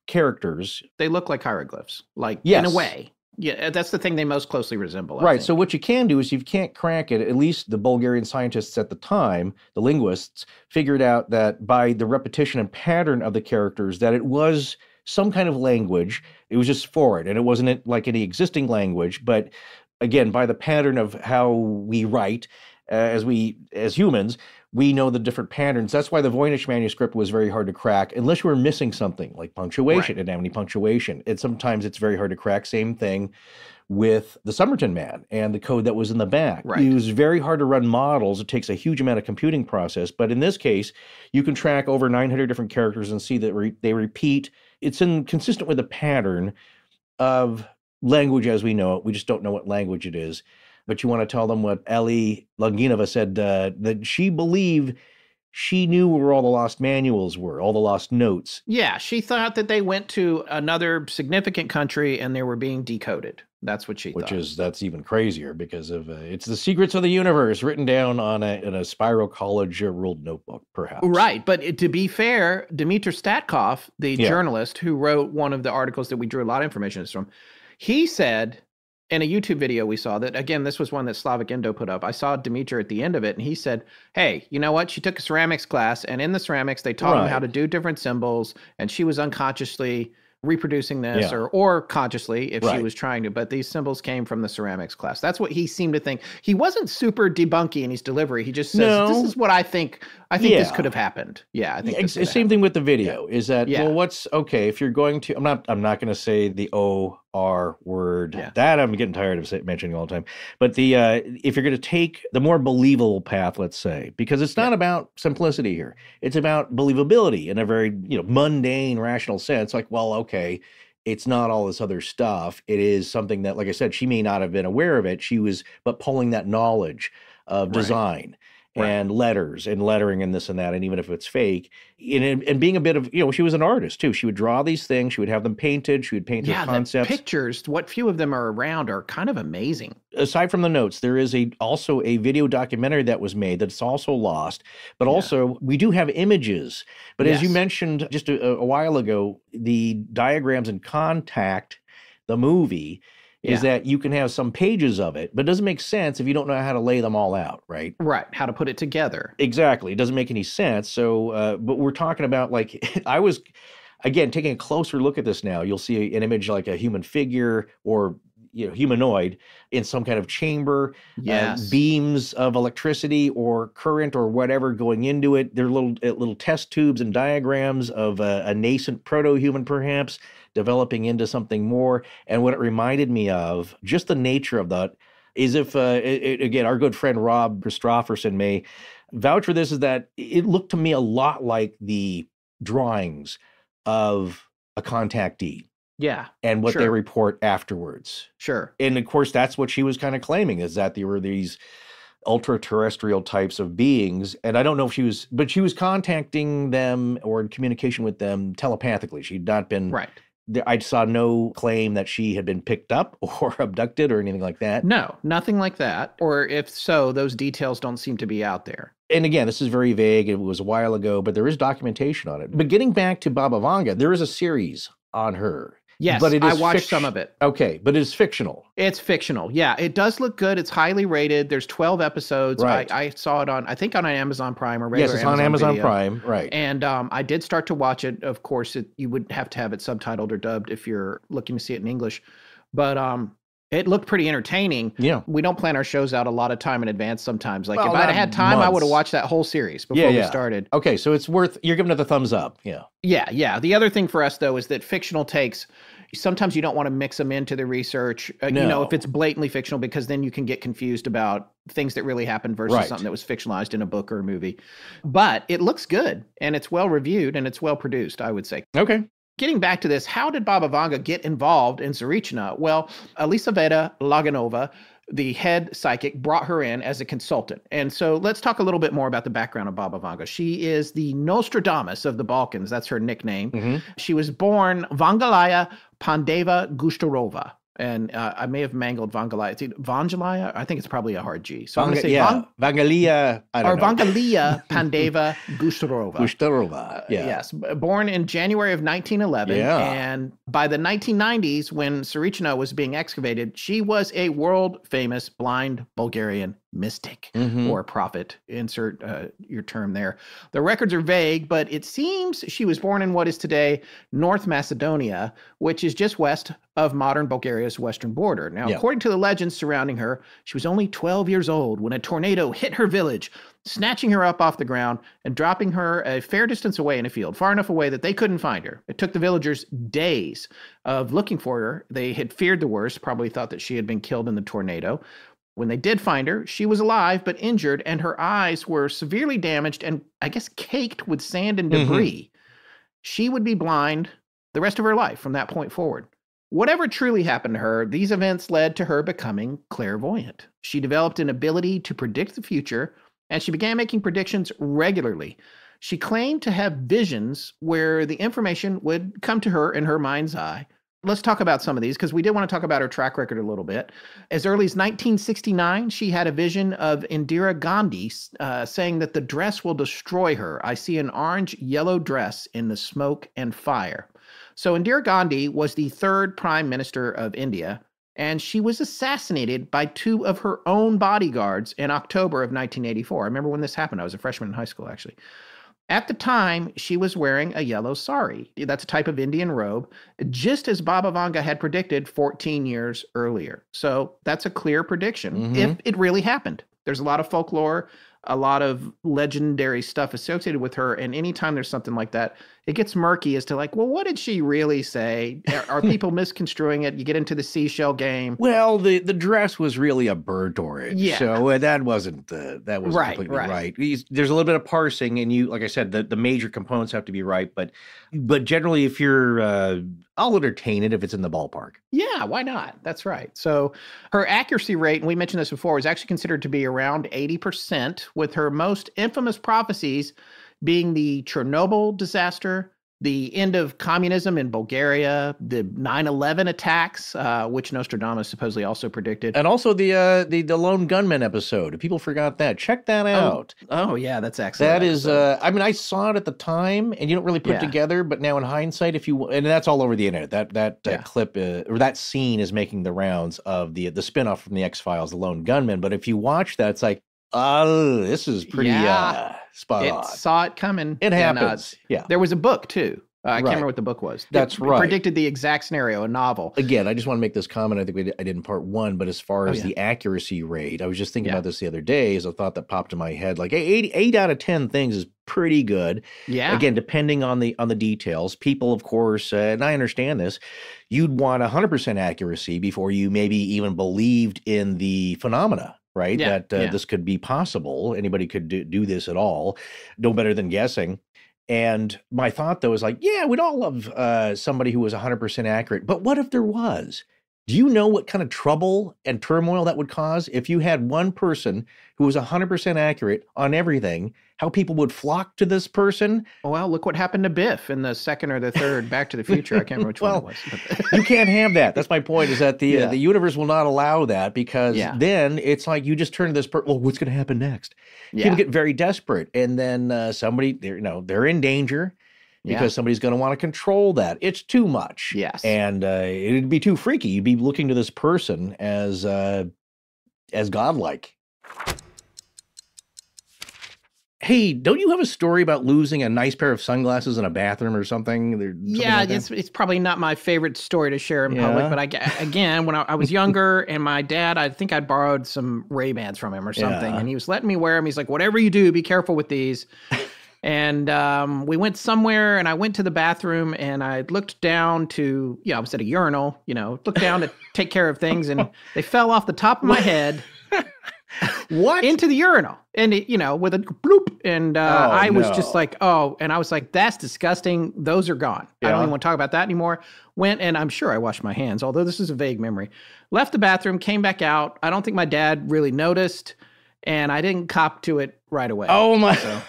characters. They look like hieroglyphs, in a way. Yeah, that's the thing they most closely resemble. I think. So what you can do is, if you can't crack it, at least the Bulgarian scientists at the time, the linguists, figured out that by the repetition and pattern of the characters, that it was some kind of language. It was just foreign, and it wasn't like any existing language. But again, by the pattern of how we write, as humans, we know the different patterns. That's why the Voynich manuscript was very hard to crack, unless you were missing something like punctuation. It didn't have any punctuation. And sometimes it's very hard to crack. Same thing with the Somerton Man and the code that was in the back. Right. It was very hard to run models. It takes a huge amount of computing process. But in this case, you can track over 900 different characters and see that they repeat. It's consistent with the pattern of language as we know it. We just don't know what language it is. But you want to tell them what Eli Laganova said, that she believed she knew where all the lost manuals were, all the lost notes. Yeah, she thought that they went to another significant country and they were being decoded. That's what she thought. That's even crazier because of it's the secrets of the universe written down on in a Spiral College ruled notebook, perhaps. Right. But to be fair, Dmitry Statkov, the journalist who wrote one of the articles that we drew a lot of information from, he said in a YouTube video we saw that, again, this was one that Slavic Indo put up. I saw Dmitry at the end of it, and he said, hey, you know what? She took a ceramics class, and in the ceramics, they taught him how to do different symbols, and she was unconsciously reproducing this or consciously if she was trying to, but these symbols came from the ceramics class. That's what he seemed to think. He wasn't super debunky in his delivery. He just says, this is what I think this could have happened. Yeah, I think it's the same thing with the video is that, well, what's okay if you're going to, I'm not going to say the O-R word that I'm getting tired of mentioning all the time, but the if you're going to take the more believable path, let's say, because it's not about simplicity here, it's about believability in a very mundane, rational sense. Like, well, okay, it's not all this other stuff. It is something that, like I said, she may not have been aware of it. But pulling that knowledge of design and letters and lettering and this and that, and even if it's fake, and being a bit of, she was an artist too. She would draw these things. She would have them painted. She would paint her concepts. The pictures, what few of them are around, are kind of amazing. Aside from the notes, there is also a video documentary that was made that's also lost, but also we do have images. But as you mentioned just a while ago, the diagrams in Contact, the movie, is that you can have some pages of it, but it doesn't make sense if you don't know how to lay them all out, right? Right, how to put it together. Exactly. It doesn't make any sense. So, but we're talking about, like, I was, again, taking a closer look at this now. You'll see an image like a human figure or humanoid in some kind of chamber, beams of electricity or current or whatever going into it. They're little test tubes and diagrams of a nascent proto-human, perhaps, developing into something more. And what it reminded me of, just the nature of that, is if, again, our good friend Rob Christofferson may vouch for this, is that it looked to me a lot like the drawings of a contactee. Yeah. And what they report afterwards. Sure. And of course, that's what she was kind of claiming, is that there were these ultra-terrestrial types of beings. And I don't know if she was contacting them or in communication with them telepathically. She'd not been. Right. I saw no claim that she had been picked up or abducted or anything like that. No, nothing like that. Or if so, those details don't seem to be out there. And again, this is very vague. It was a while ago, but there is documentation on it. But getting back to Baba Vanga, there is a series on her. Yes, but I watched some of it. Okay, but it's fictional. It's fictional. Yeah, it does look good. It's highly rated. There's 12 episodes. Right. I saw it on an Amazon Prime or regular Yes, it's on Amazon Video. Prime, right. And I did start to watch it. Of course, you would have to have it subtitled or dubbed if you're looking to see it in English. But it looked pretty entertaining. Yeah. We don't plan our shows out a lot of time in advance sometimes. Like, well, if I'd had time, months. I would have watched that whole series before we started. Okay, so it's worth, you're giving it the thumbs up. Yeah. Yeah. The other thing for us, though, is that fictional takes, sometimes you don't want to mix them into the research, if it's blatantly fictional, because then you can get confused about things that really happened versus something that was fictionalized in a book or a movie. But it looks good, and it's well reviewed, and it's well produced, I would say. Okay. Getting back to this, how did Baba Vanga get involved in Tsarichina? Well, Elisaveta Laganova, the head psychic, brought her in as a consultant. And so let's talk a little bit more about the background of Baba Vanga. She is the Nostradamus of the Balkans. That's her nickname. Mm-hmm. She was born Vangalaya Pandeva Gustarova. And I may have mangled Vangalaya. It's either Vangalaya. I think it's probably a hard G. So I'm going to say Vangalia. I don't know. Vangalia Pandeva Gustarova. Gustarova. Yeah. Yes. Born in January of 1911. Yeah. And by the 1990s, when Tsarichina was being excavated, she was a world famous blind Bulgarian mystic or prophet. Insert your term there. The records are vague, but it seems she was born in what is today North Macedonia, which is just west of modern Bulgaria's western border. Now, according to the legends surrounding her, she was only 12 years old when a tornado hit her village, snatching her up off the ground and dropping her a fair distance away in a field, far enough away that they couldn't find her. It took the villagers days of looking for her. They had feared the worst, probably thought that she had been killed in the tornado. When they did find her, she was alive but injured, and her eyes were severely damaged and, I guess, caked with sand and debris. She would be blind the rest of her life from that point forward. Whatever truly happened to her, these events led to her becoming clairvoyant. She developed an ability to predict the future, and she began making predictions regularly. She claimed to have visions where the information would come to her in her mind's eye Let's talk about some of these because we did want to talk about her track record a little bit. As early as 1969, she had a vision of Indira Gandhi saying that the dress will destroy her. I see an orange-yellow dress in the smoke and fire. So Indira Gandhi was the third prime minister of India, and she was assassinated by 2 of her own bodyguards in October of 1984. I remember when this happened. I was a freshman in high school, actually. At the time, she was wearing a yellow sari. That's a type of Indian robe, just as Baba Vanga had predicted 14 years earlier. So that's a clear prediction, if it really happened. There's a lot of folklore, a lot of legendary stuff associated with her, and anytime there's something like that, it gets murky as to like, well, what did she really say? Are people misconstruing it? You get into the seashell game. Well, the dress was really a bird orange, so that wasn't completely right. There's a little bit of parsing, and you, like I said, the major components have to be right, but generally, if you're, I'll entertain it if it's in the ballpark. Yeah, why not? That's right. So her accuracy rate, and we mentioned this before, is actually considered to be around 80%, with her most infamous prophecies being the Chernobyl disaster, the end of communism in Bulgaria, the 9/11 attacks, which Nostradamus supposedly also predicted. And also the Lone Gunman episode. If people forgot that, check that out. Oh yeah, that's excellent. That is, I mean, I saw it at the time, and you don't really put it together, but now in hindsight, and that's all over the internet, that clip, or that scene is making the rounds of the spinoff from the X-Files, The Lone Gunman. But if you watch that, it's like, oh, this is pretty spot on. Saw it coming. It happens. There was a book too. I can't remember what the book was. That's right. Predicted the exact scenario, a novel. Again, I just want to make this comment. I think I did in part 1, but as far as the accuracy rate, I was just thinking about this the other day as a thought that popped in my head. Like 8 out of 10 things is pretty good. Yeah. Again, depending on the details. People, of course, and I understand this, you'd want 100% accuracy before you maybe even believed in the phenomena. Right? That this could be possible. Anybody could do this at all. No better than guessing. And my thought, though, is like, yeah, we'd all love somebody who was 100% accurate. But what if there was? Do you know what kind of trouble and turmoil that would cause if you had one person who was 100% accurate on everything? How people would flock to this person? Well, look what happened to Biff in the second or the third Back to the Future. I can't remember which one it was. You can't have that. That's my point, is that the universe will not allow that, because then it's like you just turn to this person, well, what's going to happen next? People get very desperate, and then somebody, they're in danger. Because somebody's going to want to control that. It's too much. Yes. And it'd be too freaky. You'd be looking to this person as godlike. Hey, don't you have a story about losing a nice pair of sunglasses in a bathroom or something? It's probably not my favorite story to share in public, but again, when I was younger, and my dad, I think I'd borrowed some Ray-Bans from him or something, and he was letting me wear them. He's like, whatever you do, be careful with these. And we went somewhere, and I went to the bathroom, and I looked down to, I was at a urinal, looked down to take care of things, and they fell off the top of my head. What? Into the urinal. And, with a bloop. And I was just like, and I was like, that's disgusting. Those are gone. I don't even want to talk about that anymore. Went, and I'm sure I washed my hands, although this is a vague memory. Left the bathroom, came back out. I don't think my dad really noticed, and I didn't cop to it right away. Oh, my.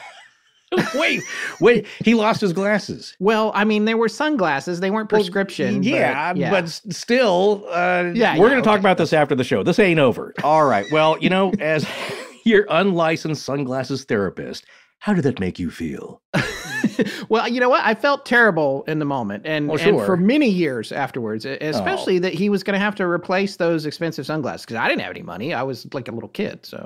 Wait, he lost his glasses. Well, I mean, they were sunglasses. They weren't prescription. But still, we're going to talk about this after the show. This ain't over. All right. Well, as your unlicensed sunglasses therapist, how did that make you feel? Well, you know what? I felt terrible in the moment, and for many years afterwards, especially that he was going to have to replace those expensive sunglasses, because I didn't have any money. I was like a little kid. So,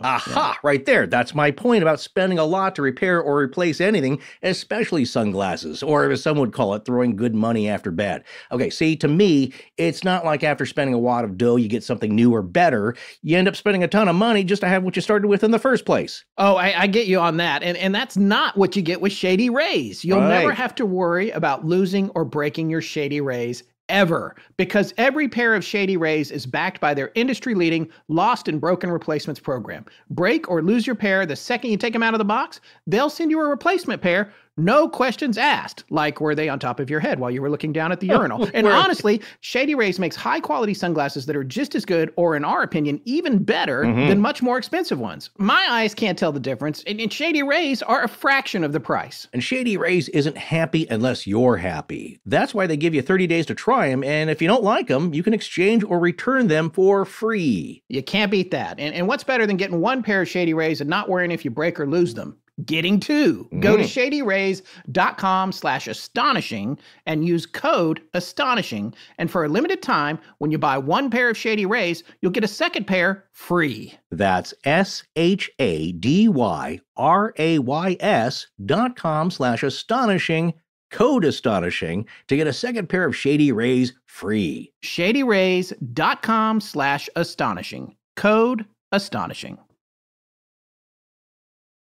right there. That's my point about spending a lot to repair or replace anything, especially sunglasses, or as some would call it, throwing good money after bad. Okay, see, to me, it's not like after spending a wad of dough, you get something new or better. You end up spending a ton of money just to have what you started with in the first place. Oh, I get you on that. And that's not what you get with Shady Rays. You'll never have to worry about losing or breaking your Shady Rays ever, because every pair of Shady Rays is backed by their industry-leading lost and broken replacements program. Break or lose your pair the second you take them out of the box, they'll send you a replacement pair No questions asked, like were they on top of your head while you were looking down at the urinal? And honestly, Shady Rays makes high-quality sunglasses that are just as good, or in our opinion, even better than much more expensive ones. My eyes can't tell the difference, and Shady Rays are a fraction of the price. And Shady Rays isn't happy unless you're happy. That's why they give you 30 days to try them, and if you don't like them, you can exchange or return them for free. You can't beat that. And what's better than getting one pair of Shady Rays and not worrying if you break or lose them? Getting two. Go to shadyrays.com/astonishing and use code ASTONISHING. And for a limited time, when you buy one pair of Shady Rays, you'll get a second pair free. That's SHADYRAYS.com/astonishing, code ASTONISHING, to get a second pair of Shady Rays free. shadyrays.com/astonishing, code ASTONISHING.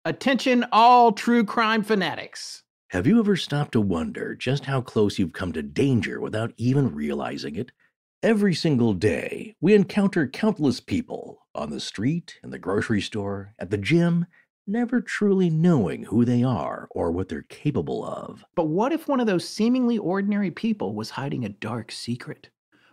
Attention all true crime fanatics. Have you ever stopped to wonder just how close you've come to danger without even realizing it? Every single day, we encounter countless people on the street, in the grocery store, at the gym, never truly knowing who they are or what they're capable of. But what if one of those seemingly ordinary people was hiding a dark secret?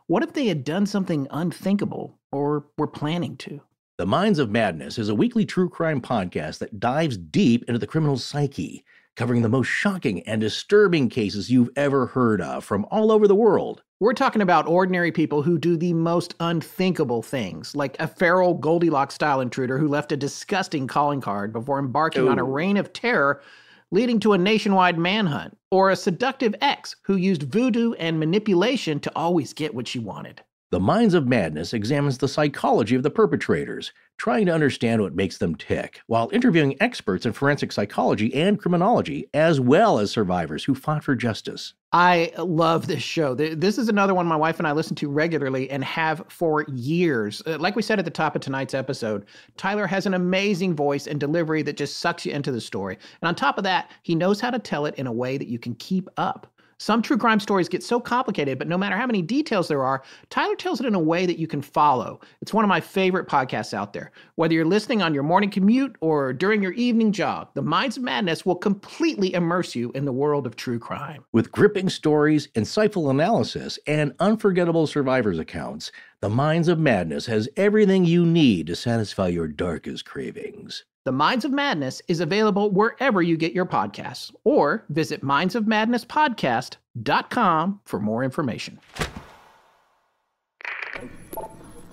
What if they had done something unthinkable or were planning to? The Minds of Madness is a weekly true crime podcast that dives deep into the criminal's psyche, covering the most shocking and disturbing cases you've ever heard of from all over the world. We're talking about ordinary people who do the most unthinkable things, like a feral Goldilocks-style intruder who left a disgusting calling card before embarking on a reign of terror leading to a nationwide manhunt, or a seductive ex who used voodoo and manipulation to always get what she wanted. The Minds of Madness examines the psychology of the perpetrators, trying to understand what makes them tick, while interviewing experts in forensic psychology and criminology, as well as survivors who fought for justice. I love this show. This is another one my wife and I listen to regularly and have for years. Like we said at the top of tonight's episode, Tyler has an amazing voice and delivery that just sucks you into the story. And on top of that, he knows how to tell it in a way that you can keep up. Some true crime stories get so complicated, but no matter how many details there are, Tyler tells it in a way that you can follow. It's one of my favorite podcasts out there. Whether you're listening on your morning commute or during your evening jog, The Minds of Madness will completely immerse you in the world of true crime. With gripping stories, insightful analysis, and unforgettable survivors' accounts, The Minds of Madness has everything you need to satisfy your darkest cravings. The Minds of Madness is available wherever you get your podcasts, or visit mindsofmadnesspodcast.com for more information.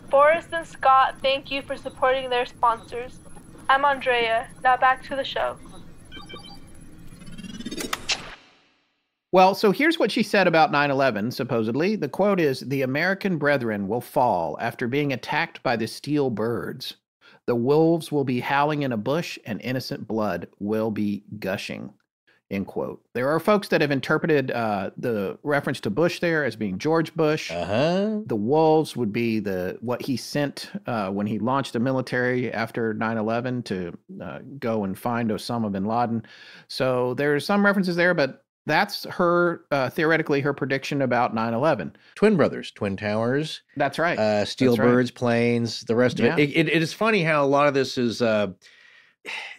Forrest and Scott, thank you for supporting their sponsors. I'm Andrea. Now back to the show. Well, so here's what she said about 9/11, supposedly. The quote is, "The American brethren will fall after being attacked by the steel birds. The wolves will be howling in a bush and innocent blood will be gushing," end quote. There are folks that have interpreted the reference to Bush there as being George Bush. The wolves would be what he sent when he launched the military after 9/11 to go and find Osama bin Laden. So there's some references there, but that's her, theoretically, her prediction about 9/11. Twin brothers, Twin Towers. That's right. Steel birds, planes, the rest of Yeah. it. It is funny how a lot of this is,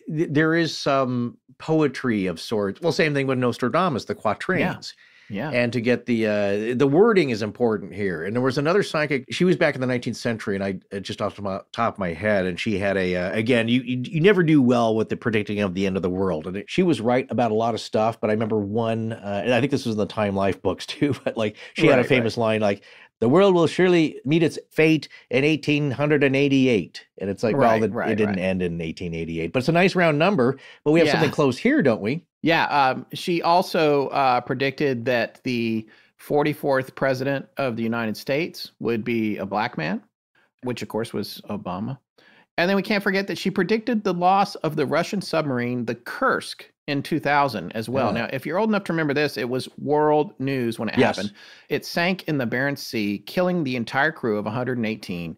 there is some poetry of sorts. Well, same thing with Nostradamus, the quatrains. Yeah. And to get the wording is important here. And there was another psychic, she was back in the 19th century, and I just off the top of my head, and she had again, you never do well with the predicting of the end of the world. And she was right about a lot of stuff, but I remember one, and I think this was in the Time Life books too, but like she had a famous line like, "The world will surely meet its fate in 1888. And it's like, it didn't end in 1888, but it's a nice round number, but we have something close here, don't we? Yeah. She also predicted that the 44th president of the United States would be a black man, which of course was Obama. And then we can't forget that she predicted the loss of the Russian submarine, the Kursk, in 2000 as well. Now, if you're old enough to remember this, it was world news when it happened. It sank in the Barents Sea, killing the entire crew of 118.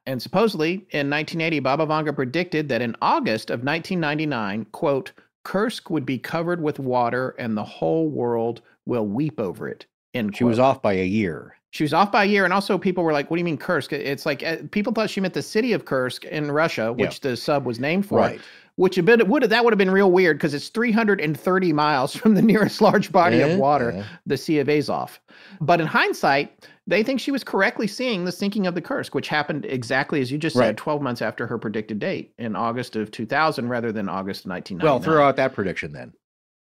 And supposedly, in 1980, Baba Vanga predicted that in August of 1999, quote, "Kursk would be covered with water and the whole world will weep over it," end quote. She was off by a year. She was off by a year, and also people were like, "What do you mean Kursk?" It's like people thought she meant the city of Kursk in Russia, which the sub was named for. Right. which that would have been real weird because it's 330 miles from the nearest large body of water, the Sea of Azov. But in hindsight, they think she was correctly seeing the sinking of the Kursk, which happened exactly as you just said, 12 months after her predicted date in August of 2000 rather than August of 1999. Well, throw out that prediction then.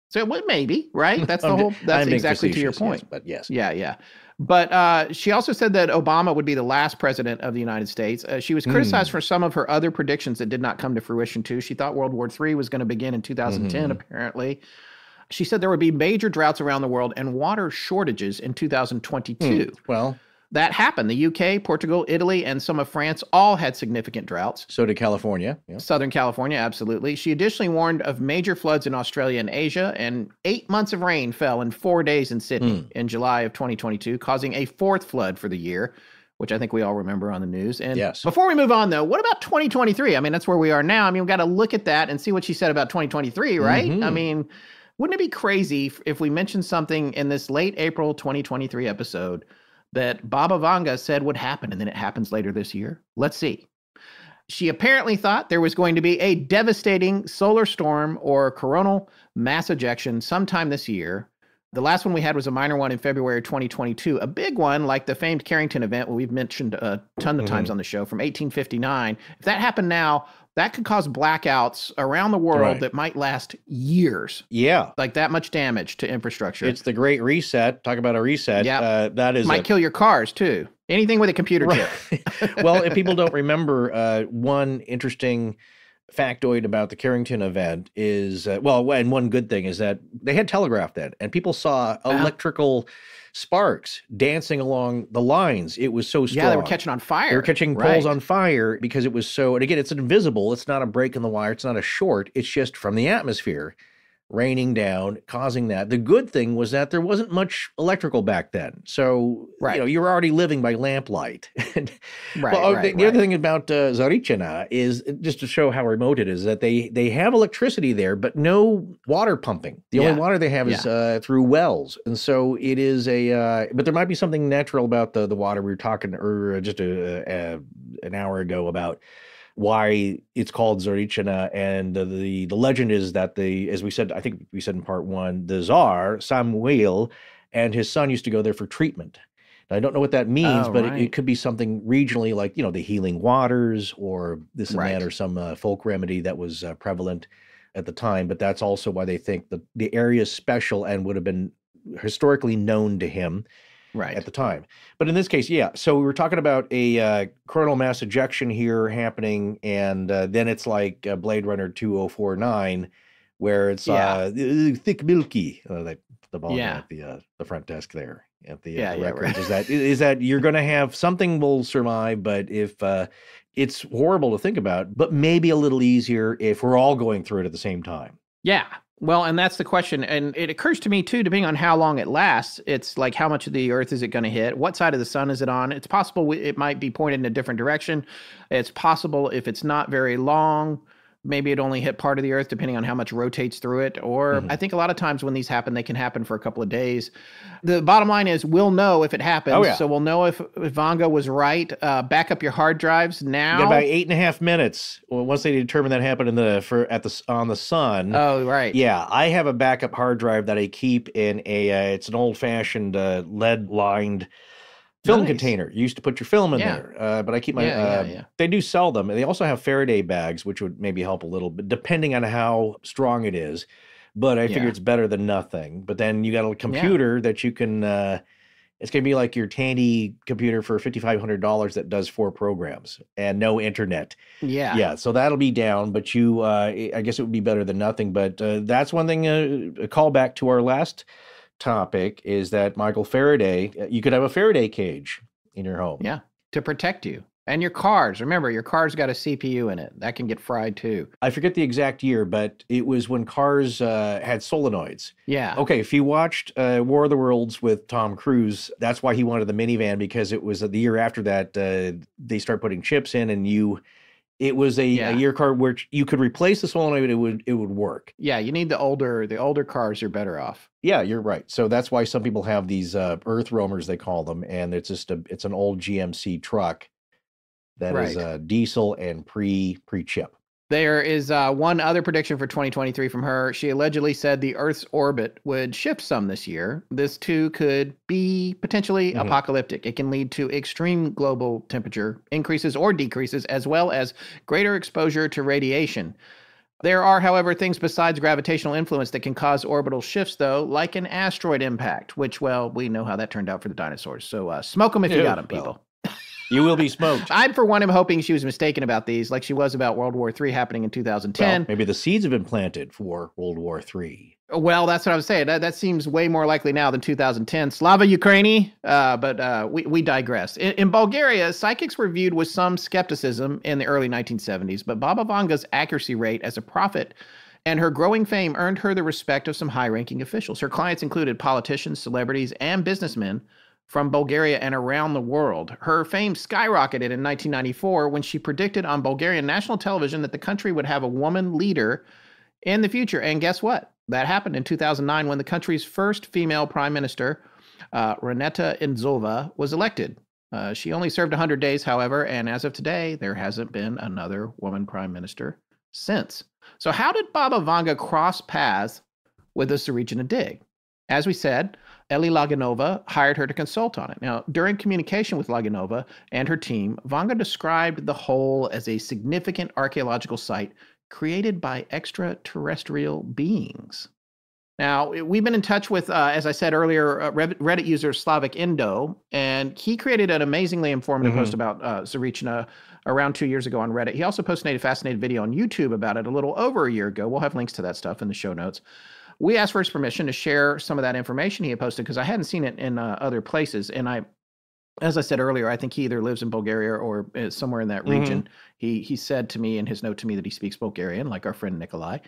So maybe, right? That's the whole, that's exactly to your point. Yes, but yes. Yeah. But she also said that Obama would be the last president of the United States. She was criticized for some of her other predictions that did not come to fruition, too. She thought World War III was going to begin in 2010, apparently. She said there would be major droughts around the world and water shortages in 2022. Well, that happened. The UK, Portugal, Italy, and some of France all had significant droughts. So did California. Yeah. Southern California, absolutely. She additionally warned of major floods in Australia and Asia, and 8 months of rain fell in 4 days in Sydney in July of 2022, causing a fourth flood for the year, which I think we all remember on the news. And before we move on, though, what about 2023? I mean, that's where we are now. I mean, we've got to look at that and see what she said about 2023, right? I mean, wouldn't it be crazy if we mentioned something in this late April 2023 episode that Baba Vanga said would happen, and then it happens later this year? Let's see. She apparently thought there was going to be a devastating solar storm or coronal mass ejection sometime this year. The last one we had was a minor one in February 2022. A big one, like the famed Carrington event, what we've mentioned a ton of times on the show, from 1859. If that happened now, that could cause blackouts around the world that might last years. Yeah. Like that much damage to infrastructure. It's the Great Reset. Talk about a reset. Yeah. That is might kill your cars, too. Anything with a computer chip. Well, if people don't remember, one interesting factoid about the Carrington event is, and one good thing is that they had telegraph then, and people saw electrical sparks dancing along the lines. It was so strong. Yeah, they were catching on fire. They were catching poles on fire because it was so, and again, it's invisible. It's not a break in the wire. It's not a short. It's just from the atmosphere raining down, causing that. The good thing was that there wasn't much electrical back then. So, you were already living by lamplight. The other thing about Zarichina is, just to show how remote it is, that they have electricity there, but no water pumping. The only water they have is through wells. And so it is but there might be something natural about the water. We were talking just an hour ago about why it's called Zarichina, and the legend is that as we said, I think we said in part one, the Tsar Samuel and his son used to go there for treatment. Now, I don't know what that means, but it could be something regionally, like the healing waters or this and that, or some folk remedy that was prevalent at the time. But that's also why they think the area is special and would have been historically known to him at the time. But in this case, so we were talking about a coronal mass ejection here happening, and then it's like Blade Runner 2049, where it's thick milky, the ball at the front desk there at the records. Is that you're going to have something will survive, but if it's horrible to think about, but maybe a little easier if we're all going through it at the same time. Yeah. Well, and that's the question. And it occurs to me, too, depending on how long it lasts, it's like how much of the Earth is it going to hit? What side of the sun is it on? It's possible it might be pointed in a different direction. It's possible if it's not very long, maybe it only hit part of the Earth, depending on how much rotates through it. Or I think a lot of times when these happen, they can happen for a couple of days. The bottom line is we'll know if it happens. So we'll know if Vanga was right. Back up your hard drives now. You got about 8.5 minutes. Well, once they determine that happened on the sun. Oh, right. Yeah, I have a backup hard drive that I keep in it's an old-fashioned lead-lined film container. You used to put your film in there, but I keep my, they do sell them. And they also have Faraday bags, which would maybe help a little bit, depending on how strong it is. But I figure it's better than nothing. But then you got a computer that you can, it's going to be like your Tandy computer for $5,500 that does 4 programs and no internet. Yeah, so that'll be down, but I guess it would be better than nothing. But that's one thing, a callback to our last topic is that Michael Faraday, you could have a Faraday cage in your home. Yeah, to protect you. And your cars. Remember, your car's got a CPU in it. That can get fried too. I forget the exact year, but it was when cars had solenoids. Yeah. Okay, if you watched War of the Worlds with Tom Cruise, that's why he wanted the minivan, because it was the year after that they start putting chips in, and it was a year car where you could replace the solenoid, it would work. Yeah, you need the older cars are better off. Yeah, you're right. So that's why some people have these Earth Roamers, they call them, and it's just it's an old GMC truck that is diesel and pre-chip. There is one other prediction for 2023 from her. She allegedly said the Earth's orbit would shift some this year. This too could be potentially apocalyptic. It can lead to extreme global temperature increases or decreases, as well as greater exposure to radiation. There are, however, things besides gravitational influence that can cause orbital shifts, though, like an asteroid impact, which, well, we know how that turned out for the dinosaurs. So smoke them if you got them, people. You will be smoked. I, for one, am hoping she was mistaken about these, like she was about World War III happening in 2010. Well, maybe the seeds have been planted for World War III. Well, that's what I was saying. That seems way more likely now than 2010. Slava Ukraini, but we digress. In Bulgaria, psychics were viewed with some skepticism in the early 1970s, but Baba Vanga's accuracy rate as a prophet and her growing fame earned her the respect of some high-ranking officials. Her clients included politicians, celebrities, and businessmen from Bulgaria and around the world. Her fame skyrocketed in 1994 when she predicted on Bulgarian national television that the country would have a woman leader in the future. And guess what? That happened in 2009 when the country's first female prime minister, Reneta Indzhova, was elected. She only served 100 days, however, and as of today, there hasn't been another woman prime minister since. So how did Baba Vanga cross paths with the Tsarichina dig? As we said, Eli Laganova hired her to consult on it. Now, during communication with Laganova and her team, Vanga described the hole as a significant archaeological site created by extraterrestrial beings. Now, we've been in touch with, as I said earlier, Reddit user Slavic Indo, and he created an amazingly informative post about Tsarichina around 2 years ago on Reddit. He also posted a fascinating video on YouTube about it a little over a year ago. We'll have links to that stuff in the show notes. We asked for his permission to share some of that information he had posted because I hadn't seen it in other places. And as I said earlier, I think he either lives in Bulgaria or is somewhere in that region. He said to me in his note to me that he speaks Bulgarian, like our friend Nikolai.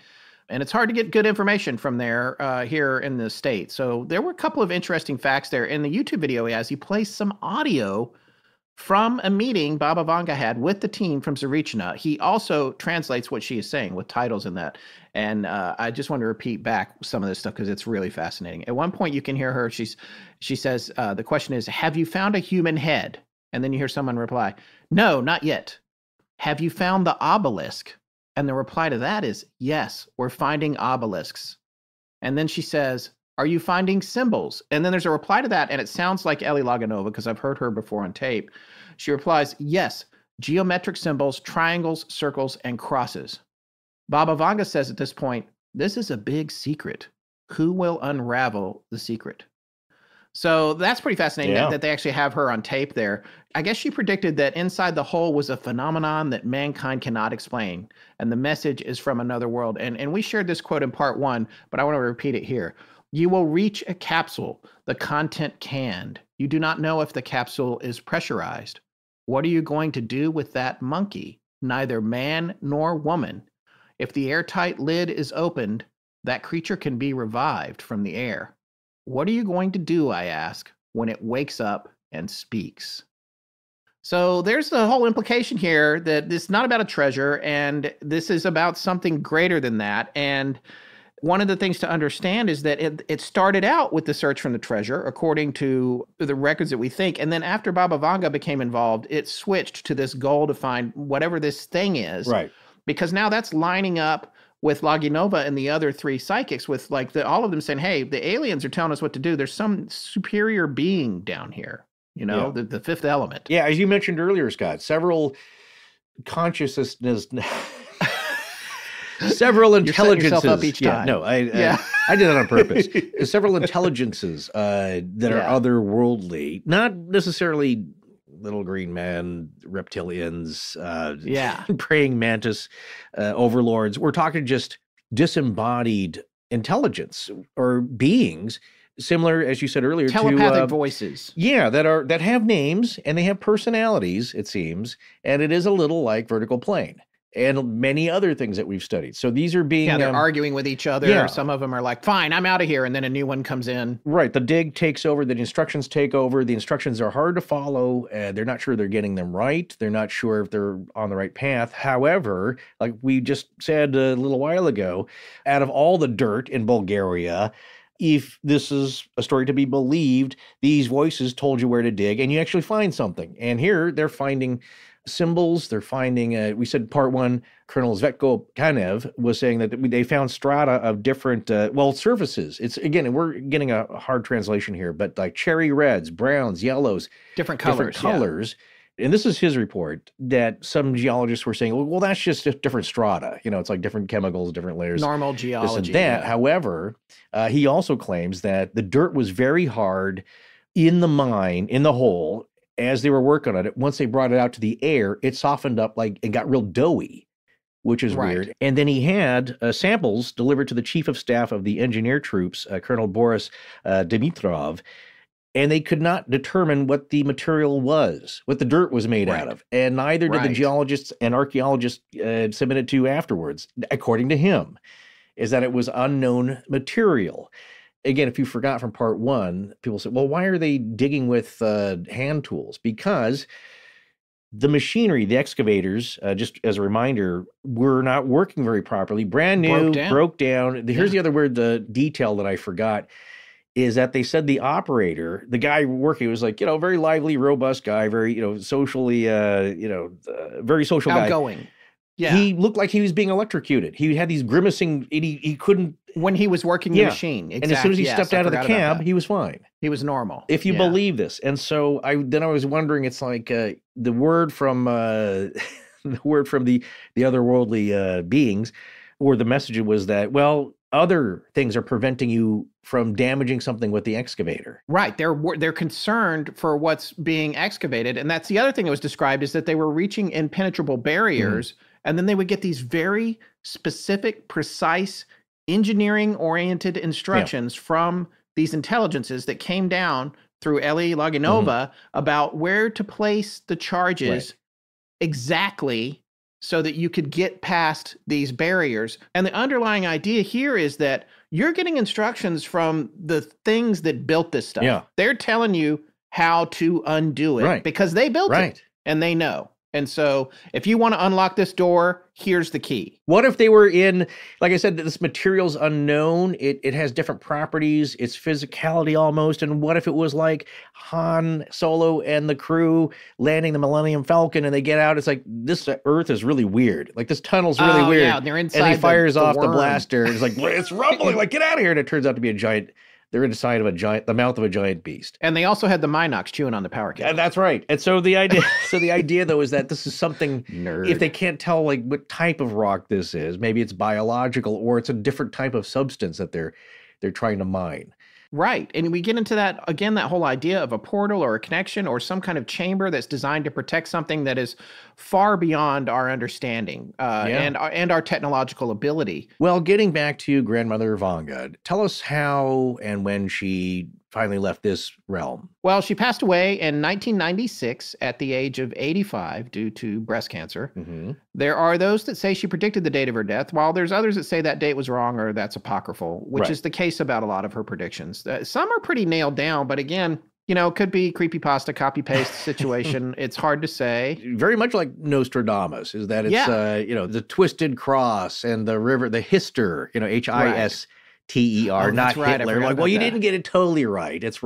And it's hard to get good information from there here in the States. So there were a couple of interesting facts there. In the YouTube video he placed some audio from a meeting Baba Vanga had with the team from Tsarichina. He also translates what she is saying with titles in that. And I just want to repeat back some of this stuff because it's really fascinating. At one point, you can hear her. She says, the question is, have you found a human head? And then you hear someone reply, no, not yet. Have you found the obelisk? And the reply to that is, yes, we're finding obelisks. And then she says, are you finding symbols? And then there's a reply to that, and it sounds like Eli Laganova because I've heard her before on tape. She replies, yes, geometric symbols, triangles, circles, and crosses. Baba Vanga says at this point, this is a big secret. Who will unravel the secret? So that's pretty fascinating that they actually have her on tape there. I guess she predicted that inside the hole was a phenomenon that mankind cannot explain, and the message is from another world. And we shared this quote in part 1, but I want to repeat it here. You will reach a capsule, the content canned. You do not know if the capsule is pressurized. What are you going to do with that monkey? Neither man nor woman. If the airtight lid is opened, that creature can be revived from the air. What are you going to do, I ask, when it wakes up and speaks? So there's the whole implication here that this is not about a treasure, and this is about something greater than that. And one of the things to understand is that it started out with the search for the treasure, according to the records that we think. And then after Baba Vanga became involved, it switched to this goal to find whatever this thing is. Right. Because now that's lining up with Laganova and the other 3 psychics with all of them saying, hey, the aliens are telling us what to do. There's some superior being down here, the fifth element. Yeah, as you mentioned earlier, Scott, several consciousness... Several intelligences. You're setting yourself up each time. I did that on purpose. Several intelligences that are otherworldly, not necessarily little green man, reptilians, praying mantis overlords. We're talking just disembodied intelligence or beings, similar, as you said earlier, telepathic voices. Yeah, that have names and they have personalities, it seems, and it is a little like Vertical Plane. And many other things that we've studied. So these are being... Yeah, they're arguing with each other. Yeah. Some of them are like, fine, I'm out of here. And then a new one comes in. Right. The dig takes over. The instructions take over. The instructions are hard to follow. They're not sure they're getting them right. They're not sure if they're on the right path. However, like we just said a little while ago, out of all the dirt in Bulgaria, if this is a story to be believed, these voices told you where to dig and you actually find something. And here they're finding symbols. They're finding, we said part one, Colonel Zvetko Kanev was saying that they found strata of different, surfaces. It's, again, we're getting a hard translation here, but like cherry reds, browns, yellows. Different colors. And this is his report that some geologists were saying, well, that's just different strata. It's like different chemicals, different layers. Normal geology. This and that. Yeah. However, he also claims that the dirt was very hard in the mine, in the hole, as they were working on it. Once they brought it out to the air, it softened up and got real doughy, which is weird. And then he had samples delivered to the chief of staff of the engineer troops, Colonel Boris Dimitrov, and they could not determine what the material was, what the dirt was made out of. And neither did the geologists and archaeologists submitted to afterwards, according to him, is that it was unknown material. Again, if you forgot from part one, people say, well, why are they digging with hand tools? Because the machinery, the excavators, just as a reminder, were not working very properly. Brand new, broke down. Here's the other word, the detail that I forgot, is that they said the operator, the guy working, was like, very lively, robust guy, very, socially, very social guy. Outgoing. Yeah. He looked like he was being electrocuted. He had these grimacing, he couldn't. When he was working the machine. Exactly. And as soon as he stepped out of the cab, he was fine. He was normal. If you believe this. And so I was wondering, it's like the word from the otherworldly beings, or the message was that, well, other things are preventing you from damaging something with the excavator. Right. They're concerned for what's being excavated. And that's the other thing that was described, is that they were reaching impenetrable barriers, and then they would get these very specific, precise, engineering-oriented instructions from these intelligences that came down through Eli Laginova about where to place the charges exactly, so that you could get past these barriers. And the underlying idea here is that you're getting instructions from the things that built this stuff. Yeah. They're telling you how to undo it because they built it and they know. And so if you want to unlock this door, here's the key. What if they were in, like I said, this material's unknown. It has different properties. It's physicality almost. And what if it was like Han Solo and the crew landing the Millennium Falcon, and they get out? It's like, this Earth is really weird. Like, this tunnel's really weird. Yeah, they're inside. And he fires off the worm. Blaster. It's like, it's rumbling. Like, get out of here. And it turns out to be a giant. They're inside of the mouth of a giant beast. And they also had the Minox chewing on the power cable. That's right. And so the idea, though, is that this is something, if they can't tell like what type of rock this is, maybe it's biological, or it's a different type of substance that they're trying to mine. Right. And we get into that, again, that whole idea of a portal or a connection or some kind of chamber that's designed to protect something that is far beyond our understanding and our technological ability. Well, getting back to Grandmother Vanga, tell us how and when she finally left this realm. Well, she passed away in 1996 at the age of 85 due to breast cancer. There are those that say she predicted the date of her death, while there's others that say that date was wrong or that's apocryphal, which is the case about a lot of her predictions. Some are pretty nailed down, but again, it could be creepypasta, copy-paste situation. It's hard to say. Very much like Nostradamus, is that it's, the twisted cross and the river, the Hister, Hister. Not Hitler. Like, well, you didn't get it totally right. It's,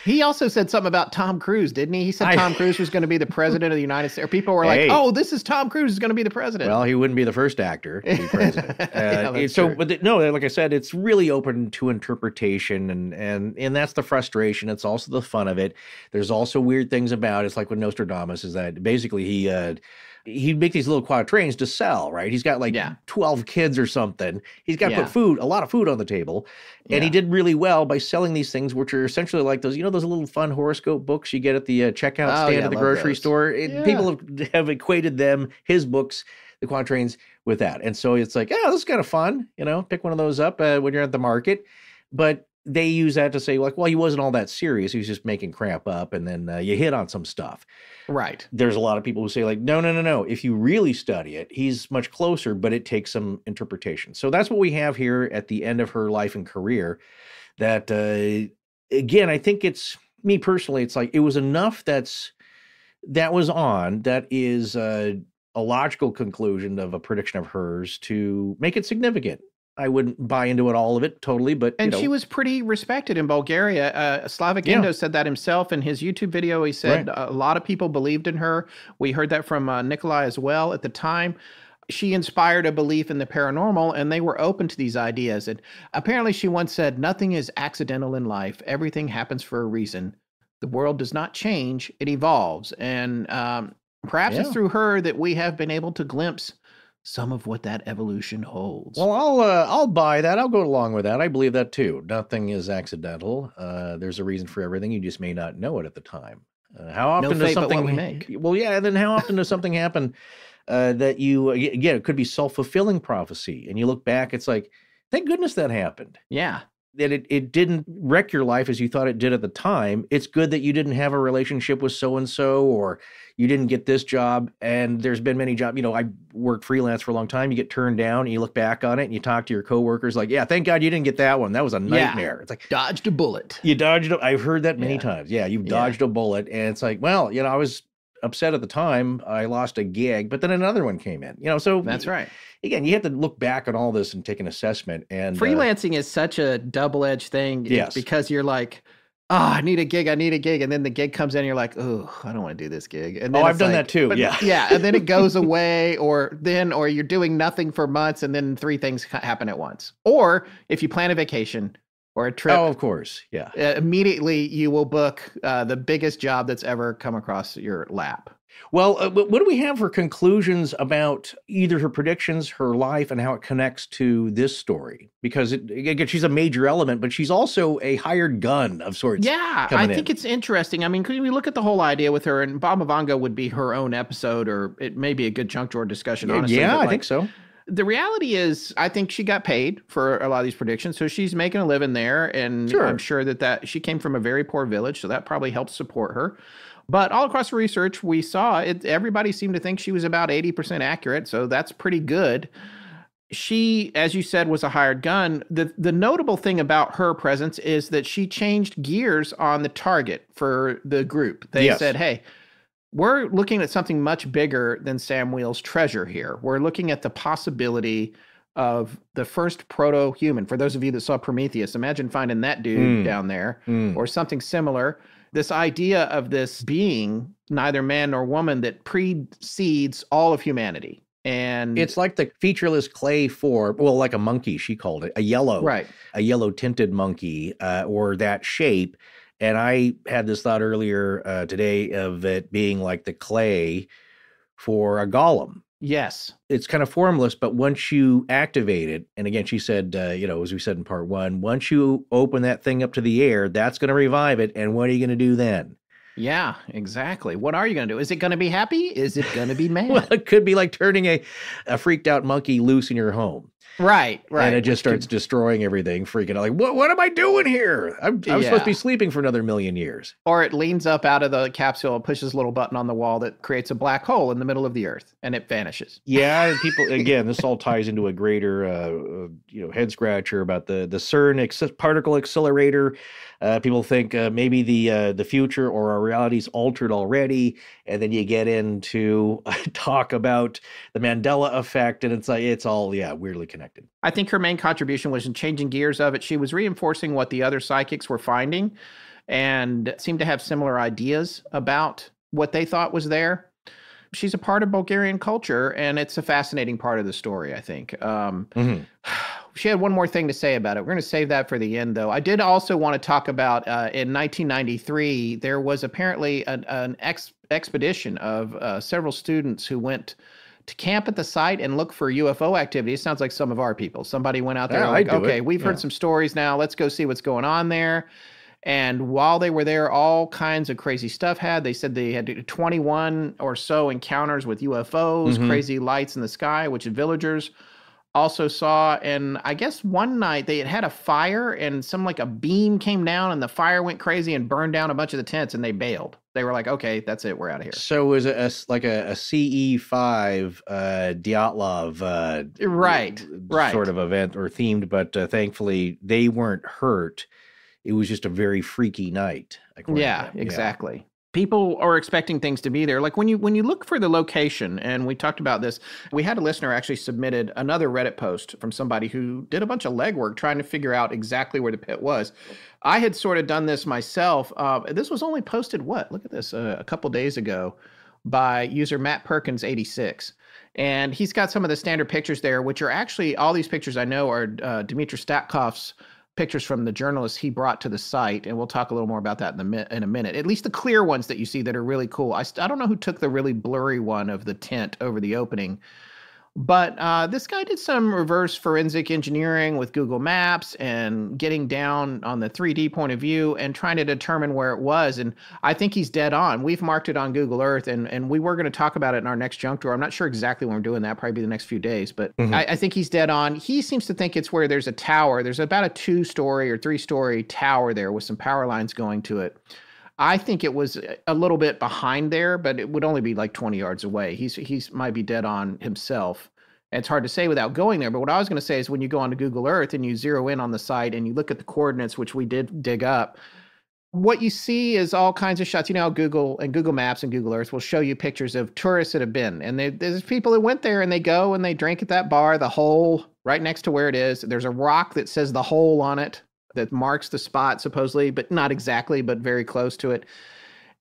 He also said something about Tom Cruise, didn't he? He said Tom Cruise was going to be the president of the United States. People were like, oh, this is Tom Cruise is going to be the president. Well, he wouldn't be the first actor to be president. Like I said, it's really open to interpretation, and that's the frustration. It's also the fun of it. There's also weird things about it. It's like with Nostradamus, is that basically he'd make these little quatrains to sell, right? He's got 12 kids or something. He's got to put a lot of food on the table. And he did really well by selling these things, which are essentially like those, those little fun horoscope books you get at the checkout stand at the grocery store. People have equated his books, the quatrains, with that. And so it's like, this is kind of fun, pick one of those up when you're at the market. But they use that to say, like, well, he wasn't all that serious. He was just making crap up, and then you hit on some stuff. Right. There's a lot of people who say, like, no. If you really study it, he's much closer, but it takes some interpretation. So that's what we have here at the end of her life and career. That, again, I think it's, me personally, it's like, it was enough that was on, that is a logical conclusion of a prediction of hers to make it significant. I wouldn't buy into it, all of it, totally, but And she was pretty respected in Bulgaria. Slavik Indo said that himself in his YouTube video. He said a lot of people believed in her. We heard that from Nikolai as well at the time. She inspired a belief in the paranormal, and they were open to these ideas. And apparently she once said, "Nothing is accidental in life. Everything happens for a reason. The world does not change, it evolves." And perhaps it's through her that we have been able to glimpse some of what that evolution holds. Well, I'll buy that. I'll go along with that. I believe that too. Nothing is accidental. There's a reason for everything. You just may not know it at the time. How often does something but what we make? Well, yeah. And then how often does something happen that you again? It could be self-fulfilling prophecy, and you look back, it's like, thank goodness that happened. Yeah. That it didn't wreck your life as you thought it did at the time. It's good that you didn't have a relationship with so-and-so, or you didn't get this job. And there's been many jobs, I worked freelance for a long time. You get turned down and you look back on it and you talk to your coworkers like, yeah, thank God you didn't get that one. That was a nightmare. It's like, dodged a bullet. You dodged I've heard that many times. Yeah, you've dodged a bullet. And it's like, well, I was upset at the time. I lost a gig, but then another one came in, so that's right. Again, you have to look back on all this and take an assessment. And freelancing is such a double-edged thing. Yes. Because you're like, I need a gig. And then the gig comes in and you're like, oh, I don't want to do this gig. And then I've done that too. Yeah. Yeah. And then it goes away or you're doing nothing for months and then 3 things happen at once. Or if you plan a vacation or a trip. Oh, of course. Yeah. Immediately you will book the biggest job that's ever come across your lap. Well, what do we have for conclusions about either her predictions, her life, and how it connects to this story? Because again, she's a major element, but she's also a hired gun of sorts. Yeah, I think it's interesting. I mean, could we look at the whole idea with her, and Baba Vanga would be her own episode, or it may be a good junk drawer discussion, honestly. Yeah, I think so. The reality is, I think she got paid for a lot of these predictions, so she's making a living there, and I'm sure that she came from a very poor village, so that probably helped support her. But all across the research, we saw everybody seemed to think she was about 80% accurate, so that's pretty good. She, as you said, was a hired gun. The notable thing about her presence is that she changed gears on the target for the group. They said, hey, we're looking at something much bigger than Sam Wheel's treasure here. We're looking at the possibility of the first proto-human. For those of you that saw Prometheus, imagine finding that dude down there or something similar. This idea of this being, neither man nor woman, that precedes all of humanity. And it's like the featureless clay form, well, like a monkey, she called it, a yellow tinted monkey, or that shape. And I had this thought earlier today of it being like the clay for a golem. Yes. It's kind of formless, but once you activate it, and again, she said, as we said in part 1, once you open that thing up to the air, that's going to revive it. And what are you going to do then? Yeah, exactly. What are you going to do? Is it going to be happy? Is it going to be mad? Well, it could be like turning a freaked out monkey loose in your home. Right. And it just starts destroying everything, freaking out. Like, what am I doing here? I'm supposed to be sleeping for another million years. Or it leans up out of the capsule and pushes a little button on the wall that creates a black hole in the middle of the earth, and it vanishes. Yeah, people, again, this all ties into a greater, head scratcher about the CERN particle accelerator. People think maybe the future or our reality's altered already, and then you get into talk about the Mandela effect, and it's all weirdly connected. I think her main contribution was in changing gears of it. She was reinforcing what the other psychics were finding, and seemed to have similar ideas about what they thought was there. She's a part of Bulgarian culture, and it's a fascinating part of the story, I think. She had one more thing to say about it. We're going to save that for the end, though. I did also want to talk about, in 1993, there was apparently an expedition of several students who went to camp at the site and look for UFO activity. It sounds like some of our people. Somebody went out there we've heard some stories now. Let's go see what's going on there. And while they were there, all kinds of crazy stuff they said they had 21 or so encounters with UFOs, crazy lights in the sky, which villagers also saw. And I guess one night they had a fire and a beam came down and the fire went crazy and burned down a bunch of the tents, and they bailed. They were like, okay, that's it. We're out of here. So it was a CE5 Dyatlov right sort of event or themed, but thankfully they weren't hurt. It was just a very freaky night. Yeah, exactly. People are expecting things to be there. Like when you look for the location, and we talked about this, we had a listener actually submitted another Reddit post from somebody who did a bunch of legwork trying to figure out exactly where the pit was. I had sort of done this myself. This was only posted, look at this, a couple days ago by user Matt Perkins 86. And he's got some of the standard pictures there, which are actually, all these pictures I know are Dmitry Statkov's pictures from the journalists he brought to the site, and we'll talk a little more about that in a minute. At least the clear ones that you see that are really cool. I don't know who took the really blurry one of the tent over the opening, but this guy did some reverse forensic engineering with Google Maps and getting down on the 3D point of view and trying to determine where it was. And I think he's dead on. We've marked it on Google Earth, and we were going to talk about it in our next junk drawer. I'm not sure exactly when we're doing that, probably the next few days, but I think he's dead on. He seems to think it's where there's a tower. There's about a 2-story or 3-story tower there with some power lines going to it. I think it was a little bit behind there, but it would only be like 20 yards away. He's might be dead on himself. It's hard to say without going there. But what I was going to say is when you go onto Google Earth and you zero in on the site and you look at the coordinates, which we did dig up, what you see is all kinds of shots. You know, Google Maps and Google Earth will show you pictures of tourists that have been. And there's people that went there and they go and they drink at that bar, the hole right next to where it is. There's a rock that says the hole on it that marks the spot supposedly, but not exactly, but very close to it.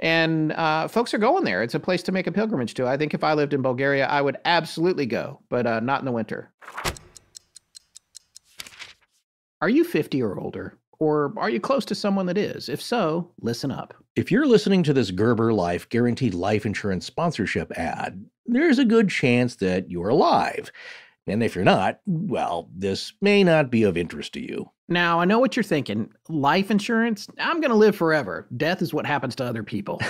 And folks are going there. It's a place to make a pilgrimage to. I think if I lived in Bulgaria, I would absolutely go, but not in the winter. Are you 50 or older? Or are you close to someone that is? If so, listen up. If you're listening to this Gerber Life Guaranteed Life Insurance sponsorship ad, there's a good chance that you're alive. And if you're not, well, this may not be of interest to you. Now, I know what you're thinking. Life insurance? I'm going to live forever. Death is what happens to other people.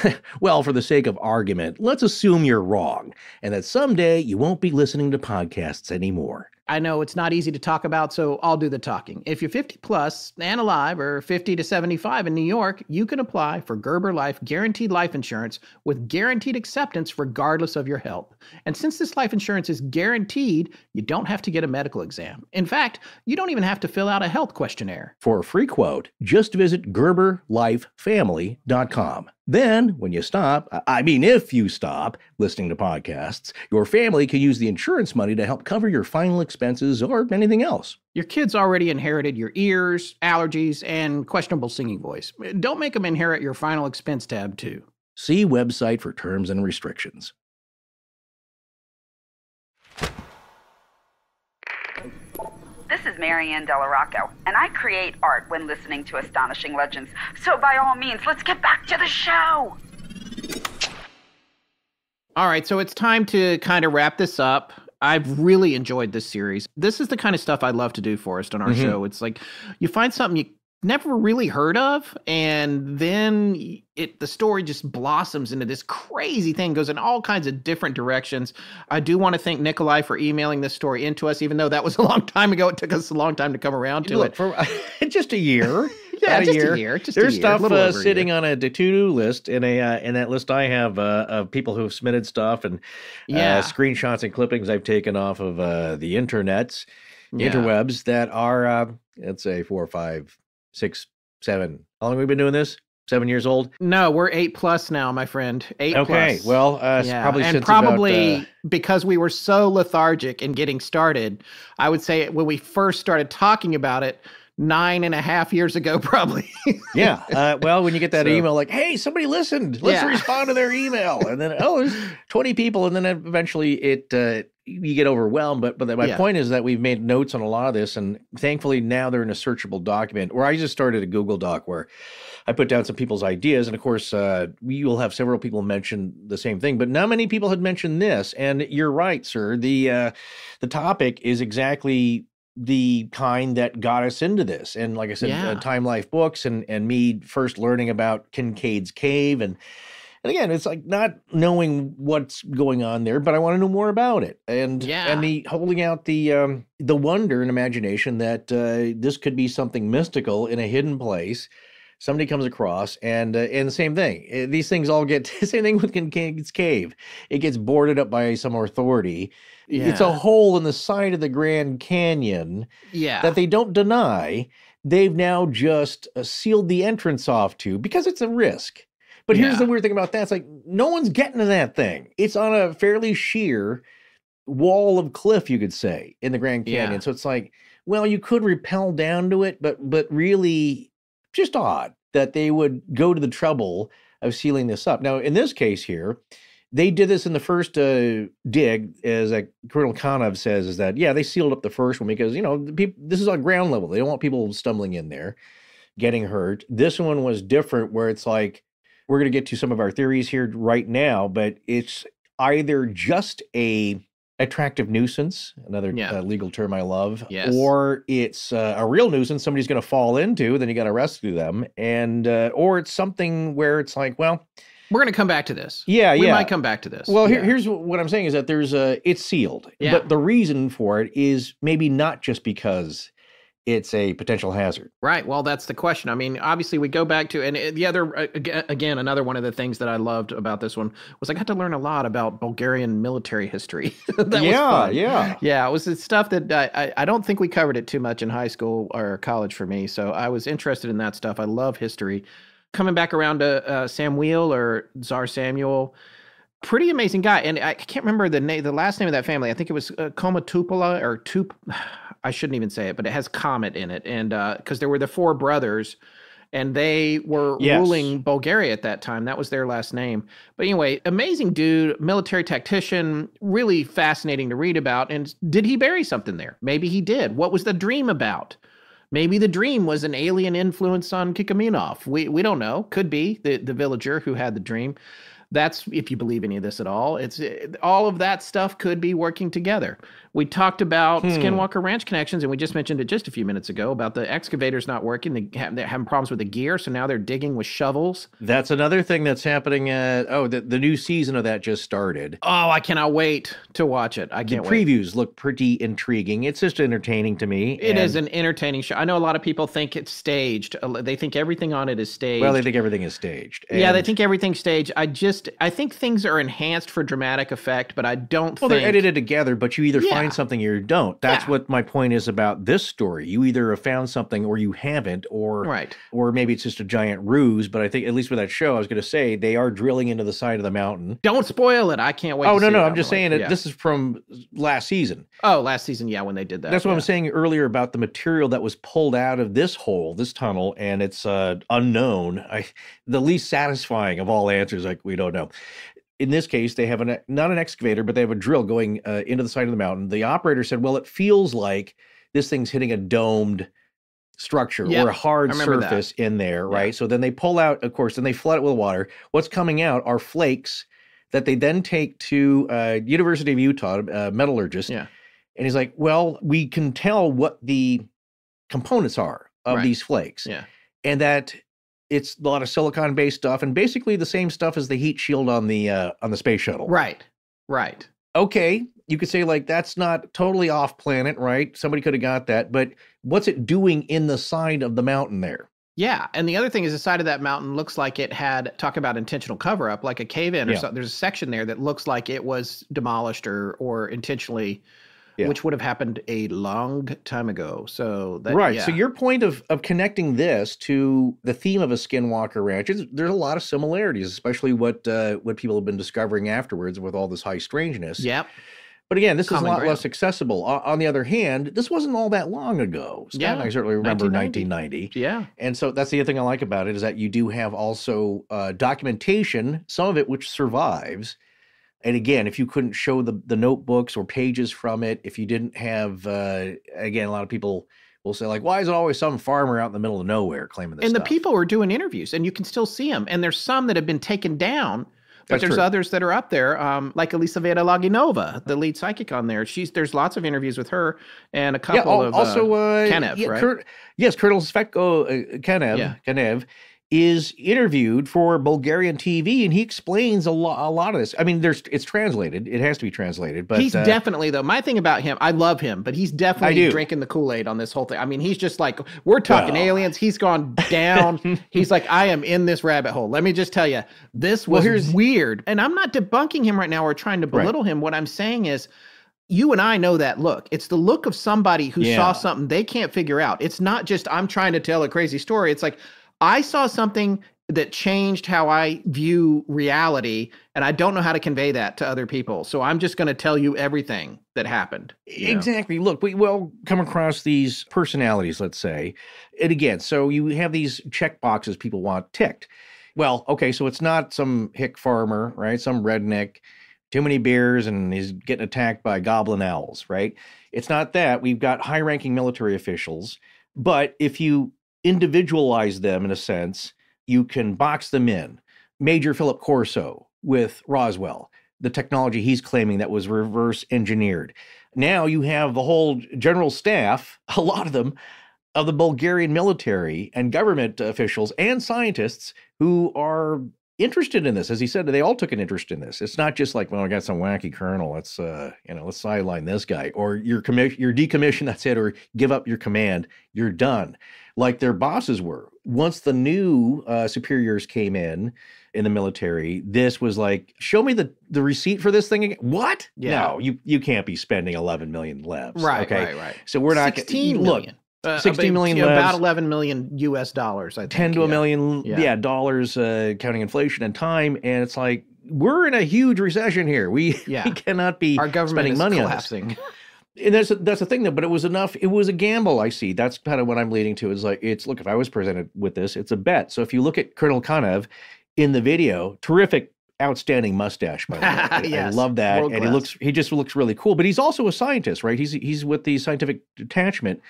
Well, for the sake of argument, let's assume you're wrong and that someday you won't be listening to podcasts anymore. I know it's not easy to talk about, so I'll do the talking. If you're 50 plus and alive, or 50 to 75 in New York, you can apply for Gerber Life Guaranteed Life Insurance with guaranteed acceptance regardless of your health. And since this life insurance is guaranteed, you don't have to get a medical exam. In fact, you don't even have to fill out a health questionnaire. For a free quote, just visit GerberLifeFamily.com. Then, when you stop, if you stop listening to podcasts, your family can use the insurance money to help cover your final expenses or anything else. Your kids already inherited your ears, allergies, and questionable singing voice. Don't make them inherit your final expense tab, too. See website for terms and restrictions. This is Marianne Delarocco, and I create art when listening to Astonishing Legends. So by all means, let's get back to the show! All right, so it's time to kind of wrap this up. I've really enjoyed this series. This is the kind of stuff I love to do, Forrest, on our show. It's like you find something you never really heard of, and then the story just blossoms into this crazy thing, goes in all kinds of different directions. I do want to thank Nikolai for emailing this story into us, even though that was a long time ago. It took us a long time to come around to it. For just a year. Yeah, just a year. There's stuff sitting on a to-do list in that list I have of people who have submitted stuff and screenshots and clippings I've taken off of the interwebs that are, let's say 4, 5, 6, 7. How long have we been doing this? 7 years old? No, we're 8+ now, my friend. 8+. Okay, well, probably because we were so lethargic in getting started, I would say when we first started talking about it, 9.5 years ago, probably. Well, when you get that email like, hey, somebody listened, let's respond to their email. And then, there's 20 people. And then eventually you get overwhelmed. But my point is that we've made notes on a lot of this. And thankfully now they're in a searchable document where I just started a Google Doc where I put down some people's ideas. And of course, we will have several people mention the same thing, but not many people had mentioned this. And you're right, sir. The topic is exactly the kind that got us into this. And like I said, Time Life Books and me first learning about Kincaid's Cave. And again, it's like not knowing what's going on there, but I want to know more about it. And the holding out the wonder and imagination that this could be something mystical in a hidden place somebody comes across, and the same thing. These things all get same thing with Kincaid's Cave. It gets boarded up by some authority. Yeah. It's a hole in the side of the Grand Canyon that they don't deny. They've now just sealed the entrance off to because it's a risk. But here's the weird thing about that. It's like, no one's getting to that thing. It's on a fairly sheer wall of cliff, you could say, in the Grand Canyon. Yeah. So it's like, well, you could rappel down to it, but really just odd that they would go to the trouble of sealing this up. Now, in this case here, they did this in the first dig, as Colonel Kanev says, is that, yeah, they sealed up the first one because, this is on ground level. They don't want people stumbling in there, getting hurt. This one was different where it's like, we're going to get to some of our theories here right now, but it's either just a attractive nuisance, another legal term I love, or it's a real nuisance somebody's going to fall into, then you got to rescue them, and or it's something where it's like, well, we're going to come back to this. We might come back to this. Well, here's what I'm saying is that there's it's sealed, but the reason for it is maybe not just because it's a potential hazard. Right. Well, that's the question. I mean, obviously we go back to, and the other, again, another one of the things that I loved about this one was I got to learn a lot about Bulgarian military history. That was fun. Yeah. It was the stuff that I don't think we covered it too much in high school or college for me. So I was interested in that stuff. I love history. Coming back around to Samuel or Tsar Samuel, pretty amazing guy. And I can't remember the last name of that family. I think it was Komatupola or I shouldn't even say it, but it has Comet in it. And because there were the four brothers and they were ruling Bulgaria at that time. That was their last name. But anyway, amazing dude, military tactician, really fascinating to read about. And did he bury something there? Maybe he did. What was the dream about? Maybe the dream was an alien influence on Kikaminov. We don't know. Could be the villager who had the dream. That's if you believe any of this at all. It's all of that stuff could be working together. We talked about Skinwalker Ranch connections, and we just mentioned it just a few minutes ago about the excavators not working. They're having problems with the gear, so now they're digging with shovels. That's another thing that's happening. The new season of that just started. Oh, I cannot wait to watch it. I can't wait. The previews look pretty intriguing. It's just entertaining to me. It is an entertaining show. I know a lot of people think it's staged. They think everything on it is staged. Well, they think everything is staged. Yeah, they think everything's staged. I think things are enhanced for dramatic effect, but I don't think... Well, they're edited together, but you either find something or you don't. That's what my point is about this story. You either have found something or you haven't, or maybe it's just a giant ruse, but I think, at least with that show, I was going to say, they are drilling into the side of the mountain. Don't spoil it. I can't wait to see no, it. I'm just saying that this is from last season. Oh, last season, when they did that. That's what I'm saying earlier about the material that was pulled out of this hole, this tunnel, and it's unknown. The least satisfying of all answers, we don't know. In this case, they have not an excavator, but they have a drill going into the side of the mountain. The operator said, well, it feels like this thing's hitting a domed structure or a hard surface in there, right? So then they pull out, of course, and they flood it with water. What's coming out are flakes that they then take to University of Utah, metallurgist. Yeah. And he's like, well, we can tell what the components are of these flakes. Yeah. And that it's a lot of silicon-based stuff, and basically the same stuff as the heat shield on the space shuttle. Right. Okay, you could say that's not totally off planet, right? Somebody could have got that, but what's it doing in the side of the mountain there? Yeah, and the other thing is the side of that mountain looks like it had, talk about intentional cover-up, like a cave-in or something. There's a section there that looks like it was demolished or intentionally... Yeah. Which would have happened a long time ago. So So your point of connecting this to the theme of a Skinwalker Ranch, there's a lot of similarities, especially what people have been discovering afterwards with all this high strangeness. Yep. But again, this is a lot less accessible. On the other hand, this wasn't all that long ago. Scott and I certainly remember 1990. Yeah. And so that's the other thing I like about it is that you do have also documentation, some of it which survives. And again, if you couldn't show the notebooks or pages from it, if you didn't have, again, a lot of people will say, why is it always some farmer out in the middle of nowhere claiming this stuff? And the people are doing interviews, and you can still see them. And there's some that have been taken down, but there's others that are up there, like Elisaveta Laginova, the lead psychic on there. There's lots of interviews with her and a couple of Kanev, right? Colonel Svetko Kanev is interviewed for Bulgarian TV, and he explains a lot of this. I mean, it's translated. It has to be translated. But he's definitely, though, my thing about him, I love him, but he's definitely drinking the Kool-Aid on this whole thing. I mean, he's just like, we're talking aliens. He's gone down. He's like, I am in this rabbit hole. Let me just tell you, this was weird. And I'm not debunking him right now or trying to belittle him. What I'm saying is, you and I know that look. It's the look of somebody who saw something they can't figure out. It's not just, I'm trying to tell a crazy story. It's like, I saw something that changed how I view reality, and I don't know how to convey that to other people. So I'm just going to tell you everything that happened. Exactly. Look, we will come across these personalities, let's say. And again, so you have these check boxes people want ticked. Well, okay, so it's not some hick farmer, right? Some redneck, too many beers, and he's getting attacked by goblin owls, right? It's not that. We've got high-ranking military officials, but if you individualize them in a sense, you can box them in. Major Philip Corso with Roswell, the technology he's claiming that was reverse engineered. Now you have the whole general staff, a lot of them, of the Bulgarian military and government officials and scientists who are interested in this. As he said, they all took an interest in this. It's not just like, well, I got some wacky colonel. Let's let's sideline this guy, or you're decommissioned. That's it, or give up your command. You're done, like their bosses were. Once the new superiors came in the military, this was like, show me the receipt for this thing again. What? Yeah. No, you can't be spending 11 million levs. Right, okay? right. So we're not 16 look. million. 16 million levs, about 11 million US dollars, I think. 10 to a million dollars, counting inflation and time. And it's like, we're in a huge recession here. We cannot be Our government spending money collapsing. on this. And that's the thing, though. But it was enough. It was a gamble, I see. That's kind of what I'm leading to. Is like, look, if I was presented with this, it's a bet. So if you look at Colonel Kanev in the video, terrific, outstanding mustache, by the way. Yes, I love that. world And class. he just looks really cool. But he's also a scientist, right? He's with the scientific detachment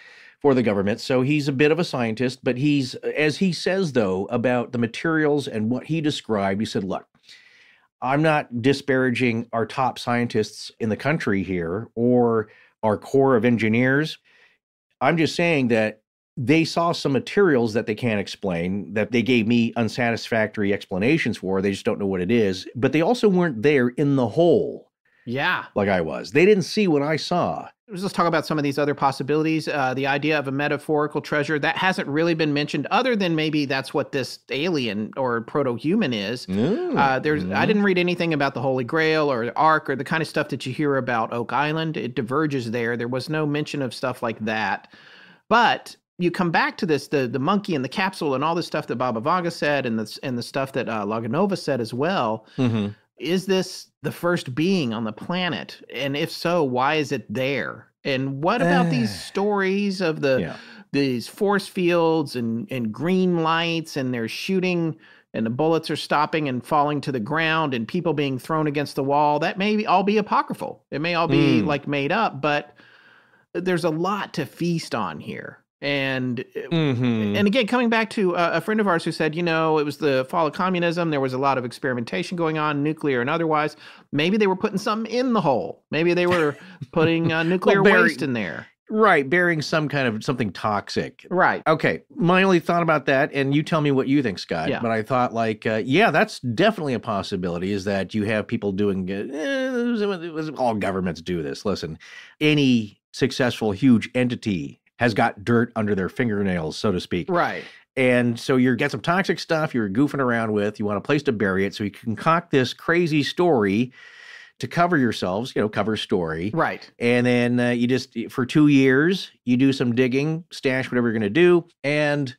for the government. So he's a bit of a scientist, but he's, as he says, though, about the materials and what he described, he said, look, I'm not disparaging our top scientists in the country here or our core of engineers. I'm just saying that they saw some materials that they can't explain, that they gave me unsatisfactory explanations for. They just don't know what it is. But they also weren't there in the hole. Yeah. Like I was. They didn't see what I saw. Let's talk about some of these other possibilities. The idea of a metaphorical treasure, that hasn't really been mentioned, other than maybe that's what this alien or proto-human is. I didn't read anything about the Holy Grail or the Ark or the kind of stuff that you hear about Oak Island. It diverges there. There was no mention of stuff like that. But you come back to this, the monkey and the capsule and all the stuff that Baba Vanga said and the stuff that Laganova said as well. Mm-hmm. Is this the first being on the planet? And if so, why is it there? And what about these stories of these force fields and green lights, and they're shooting and the bullets are stopping and falling to the ground and people being thrown against the wall? That may all be apocryphal. It may all be like made up, but there's a lot to feast on here. And and again, coming back to a friend of ours who said, it was the fall of communism. There was a lot of experimentation going on, nuclear and otherwise. Maybe they were putting something in the hole. Maybe they were putting nuclear waste in there. Right, bearing some kind of something toxic. Right. Okay, my only thought about that, and you tell me what you think, Scott, but I thought that's definitely a possibility, is that you have people doing, all governments do this. Listen, any successful huge entity has got dirt under their fingernails, so to speak. Right. And so you get some toxic stuff you're goofing around with. You want a place to bury it. So you concoct this crazy story to cover yourselves, cover story. Right. And then you just, for 2 years, you do some digging, stash whatever you're going to do, and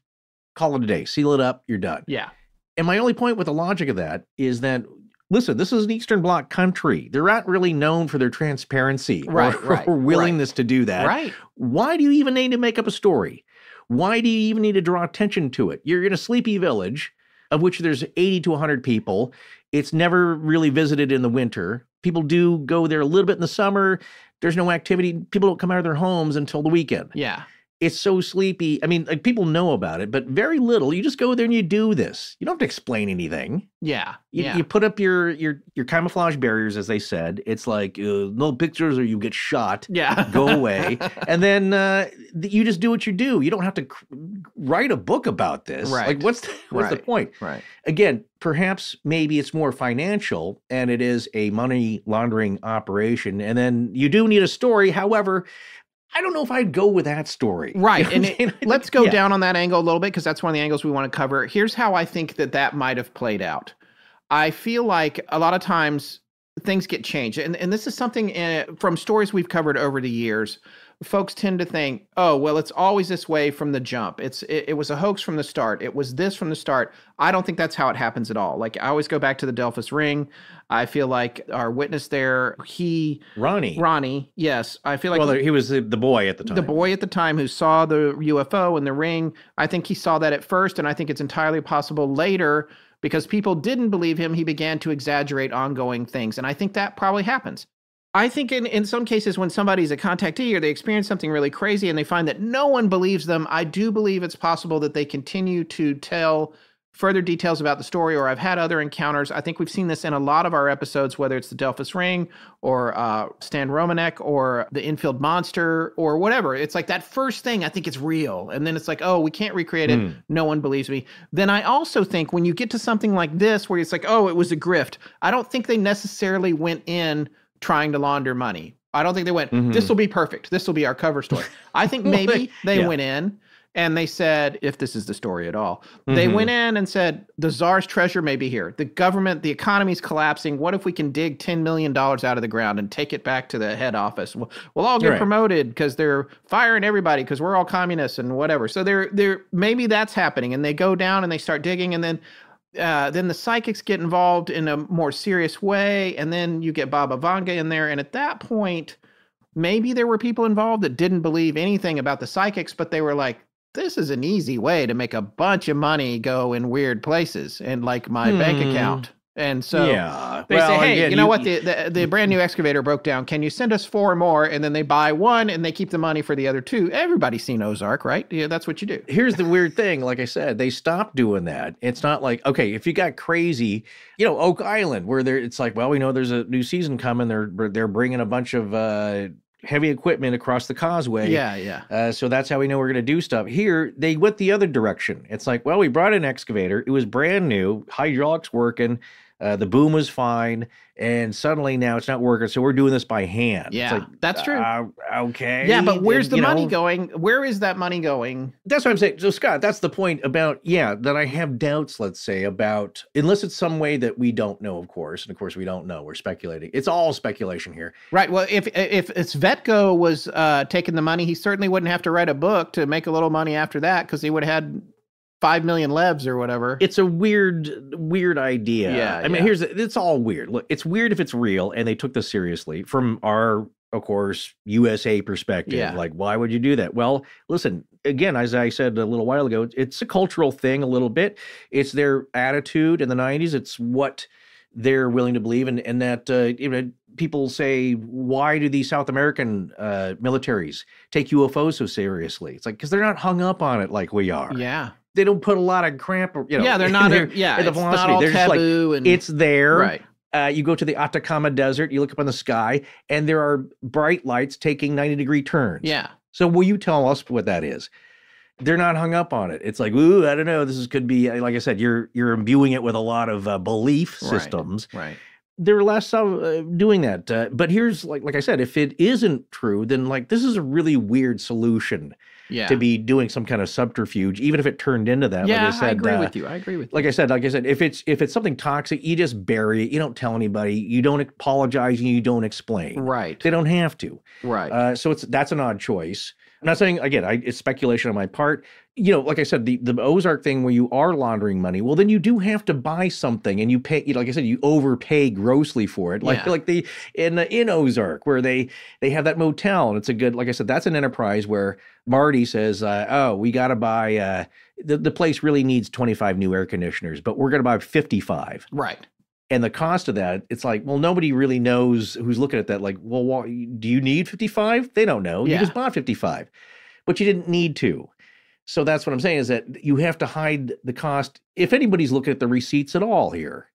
call it a day. Seal it up. You're done. Yeah. And my only point with the logic of that is that, listen, this is an Eastern Bloc country. They're not really known for their transparency or willingness to do that. Right. Why do you even need to make up a story? Why do you even need to draw attention to it? You're in a sleepy village of which there's 80 to 100 people. It's never really visited in the winter. People do go there a little bit in the summer. There's no activity. People don't come out of their homes until the weekend. Yeah. It's so sleepy. I mean, people know about it, but very little. You just go there and you do this. You don't have to explain anything. Yeah. You put up your camouflage barriers, as they said. It's like, no pictures or you get shot. Yeah. Go away. And then you just do what you do. You don't have to write a book about this. Right. Like, what's the point? Right. Again, perhaps maybe it's more financial and it is a money laundering operation. And then you do need a story. However, I don't know if I'd go with that story. Right. And let's go down on that angle a little bit, because that's one of the angles we want to cover. Here's how I think that might have played out. I feel like a lot of times things get changed. And this is something from stories we've covered over the years. folks tend to think, oh, well, it's always this way from the jump. It was a hoax from the start. It was this from the start. I don't think that's how it happens at all. Like, I always go back to the Delphus Ring. I feel like our witness there, Ronnie, yes. I feel like he was the boy at the time. The boy at the time who saw the UFO and the ring. I think he saw that at first, and I think it's entirely possible later, because people didn't believe him, he began to exaggerate ongoing things. And I think that probably happens. I think in some cases when somebody's a contactee or they experience something really crazy and they find that no one believes them, I do believe it's possible that they continue to tell further details about the story, or I've had other encounters. I think we've seen this in a lot of our episodes, whether it's the Delphus Ring or Stan Romanek or the Infield Monster or whatever. It's like that first thing, I think it's real. And then it's like, oh, we can't recreate it. No one believes me. Then I also think when you get to something like this, where it's like, oh, it was a grift, I don't think they necessarily went in trying to launder money. I don't think they went, this will be perfect. This will be our cover story. I think maybe they went in and they said, if this is the story at all, they went in and said, the Tsar's treasure may be here. The government, the economy's collapsing. What if we can dig $10 million out of the ground and take it back to the head office? We'll all get promoted because they're firing everybody because we're all communists and whatever. So they're maybe that's happening. And they go down and they start digging, and then the psychics get involved in a more serious way, and then you get Baba Vanga in there, and at that point, maybe there were people involved that didn't believe anything about the psychics, but they were like, this is an easy way to make a bunch of money go in weird places, and like my bank account. And so they say, hey, again, you know what? The brand new excavator broke down. Can you send us 4 more? And then they buy one and they keep the money for the other 2. Everybody's seen Ozark, right? Yeah, that's what you do. Here's the weird thing. Like I said, they stopped doing that. It's not like, okay, if you got crazy, Oak Island, where it's like, well, we know there's a new season coming. They're bringing a bunch of heavy equipment across the causeway. Yeah. So that's how we know we're going to do stuff. Here, they went the other direction. It's like, well, we brought an excavator. It was brand new. Hydraulics working. The boom was fine, and suddenly now it's not working, so we're doing this by hand. Yeah, it's like, that's true. Okay. Yeah, but where's the money going? Where is that money going? That's what I'm saying. So, Scott, that's the point about, that I have doubts, let's say, about, unless it's some way that we don't know, of course, and of course we don't know. We're speculating. It's all speculation here. Right. Well, if Svetko was taking the money, he certainly wouldn't have to write a book to make a little money after that, because he would have had 5 million levs or whatever. It's a weird idea. Yeah. I mean, it's all weird. Look, it's weird if it's real and they took this seriously from our, of course, USA perspective. Yeah. Like, why would you do that? Well, listen, again, as I said a little while ago, it's a cultural thing a little bit. It's their attitude in the 90s. It's what they're willing to believe. And that, people say, why do these South American militaries take UFOs so seriously? It's like, because they're not hung up on it like we are. Yeah. They don't put a lot of cramp, Yeah, they're not. In the it's velocity. not all they're taboo. just like, it's there. Right. You go to the Atacama Desert, you look up in the sky, and there are bright lights taking 90-degree turns. Yeah. So will you tell us what that is? They're not hung up on it. It's like, ooh, I don't know. Could be, like I said, you're imbuing it with a lot of belief systems. Right. They're less doing that. But here's, like I said, if it isn't true, then this is a really weird solution. Yeah. To be doing some kind of subterfuge, even if it turned into that. Yeah, like I said, I agree with you. Like I said, if it's something toxic, you just bury it. You don't tell anybody. You don't apologize. And you don't explain. Right. They don't have to. Right. So that's an odd choice. I'm not saying, again, it's speculation on my part. Like I said, the Ozark thing where you are laundering money, well, then you do have to buy something, and you pay, like I said, you overpay grossly for it. Like in Ozark, where they have that motel, and it's a good, like I said, that's an enterprise where Marty says, we got to buy, the place really needs 25 new air conditioners, but we're going to buy 55. Right. And the cost of that, it's like, well, nobody really knows who's looking at that. Like, well, do you need 55? They don't know. Yeah. You just bought 55, but you didn't need to. So that's what I'm saying, is that you have to hide the cost. If anybody's looking at the receipts at all here,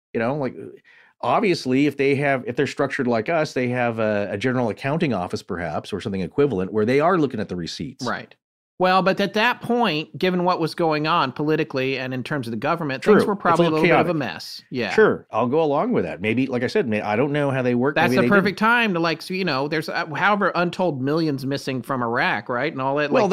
obviously if they're structured like us, they have a general accounting office perhaps, or something equivalent, where they are looking at the receipts. Right. Well, but at that point, given what was going on politically and in terms of the government, things were probably a little bit of a mess. Yeah. Sure. I'll go along with that. Maybe, like I said, I don't know how they work. That's the perfect time to, there's however untold millions missing from Iraq, right? And all that. Well,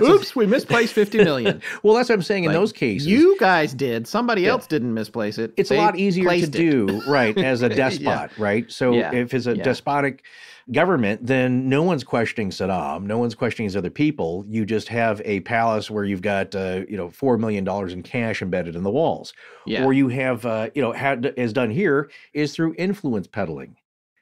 oops, we misplaced 50 million. Well, that's what I'm saying in those cases. You guys did. Somebody else didn't misplace it. It's a lot easier to do, right, as a despot, right? So if it's a despotic government, then no one's questioning Saddam. No one's questioning his other people. You just have a palace where you've got, $4 million in cash embedded in the walls. Yeah. Or you have, as done here, is through influence peddling.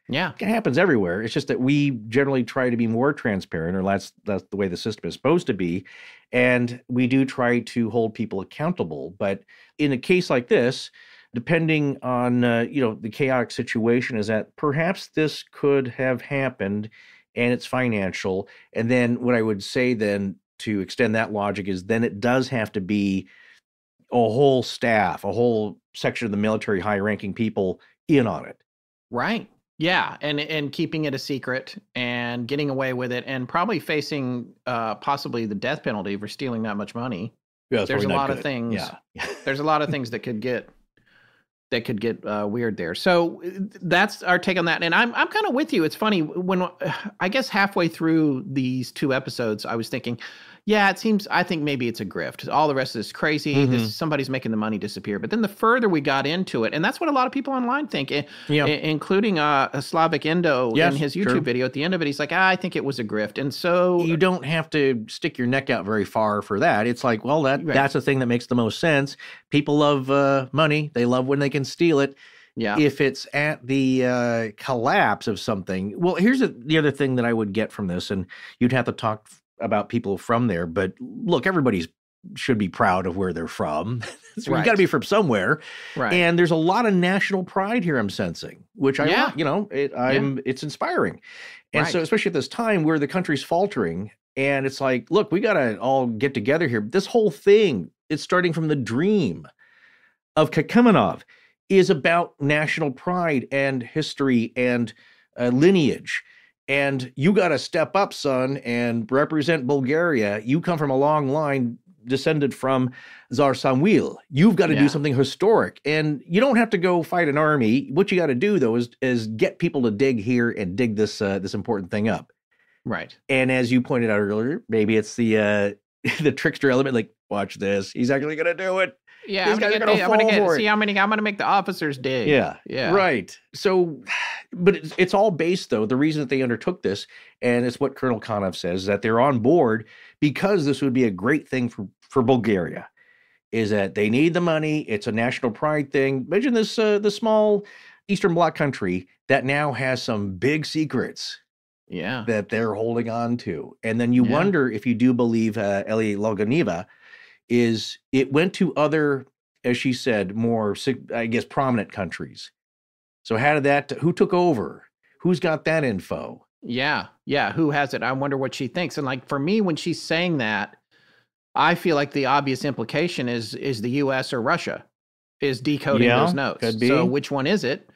Yeah. It happens everywhere. It's just that we generally try to be more transparent, or that's the way the system is supposed to be. And we do try to hold people accountable. But in a case like this, depending on, the chaotic situation, is that perhaps this could have happened and it's financial. And then what I would say then to extend that logic is then it does have to be a whole staff, a whole section of the military, high-ranking people in on it. Right. Yeah, and keeping it a secret and getting away with it, and probably facing possibly the death penalty for stealing that much money. Yeah, there's a lot of good. things. Yeah. There's a lot of things that could get weird there. So that's our take on that. And I'm kind of with you. It's funny when I guess halfway through these 2 episodes, I was thinking, yeah, I think maybe it's a grift. All the rest of this is crazy. Somebody's making the money disappear. But then the further we got into it, and that's what a lot of people online think, including Slavic Indo in his YouTube video. At the end of it, he's like, I think it was a grift. And so you don't have to stick your neck out very far for that. It's like, well, that's the thing that makes the most sense. People love money. They love when they can steal it. Yeah. If it's at the collapse of something. Well, here's the other thing that I would get from this, and you'd have to talk about people from there. But look, everybody should be proud of where they're from. So you got to be from somewhere. Right. And there's a lot of national pride here I'm sensing, which it's inspiring. And so especially at this time where the country's faltering, and it's like, look, we got to all get together here. This whole thing, it's starting from the dream of Kakiminov, is about national pride and history and lineage. And you got to step up, son, and represent Bulgaria. You come from a long line descended from Tsar Samuil. You've got to do something historic. And you don't have to go fight an army. What you got to do, though, is get people to dig here and dig this important thing up. Right. And as you pointed out earlier, maybe it's the trickster element. Like, watch this. He's actually going to do it. Yeah, I'm gonna make the officers dig. Yeah. Right. So, but it's all based, though. The reason that they undertook this, and it's what Colonel Konev says, that they're on board because this would be a great thing for Bulgaria, is that they need the money. It's a national pride thing. Imagine this, the small Eastern Bloc country that now has some big secrets. Yeah. That they're holding on to. And then you wonder if you do believe Elia Loganeva, is it went to other, as she said, more, I guess, prominent countries. So who took over? Who's got that info? Yeah. Who has it? I wonder what she thinks. And like, for me, when she's saying that, I feel like the obvious implication is the US or Russia is decoding those notes. Could be. So which one is it?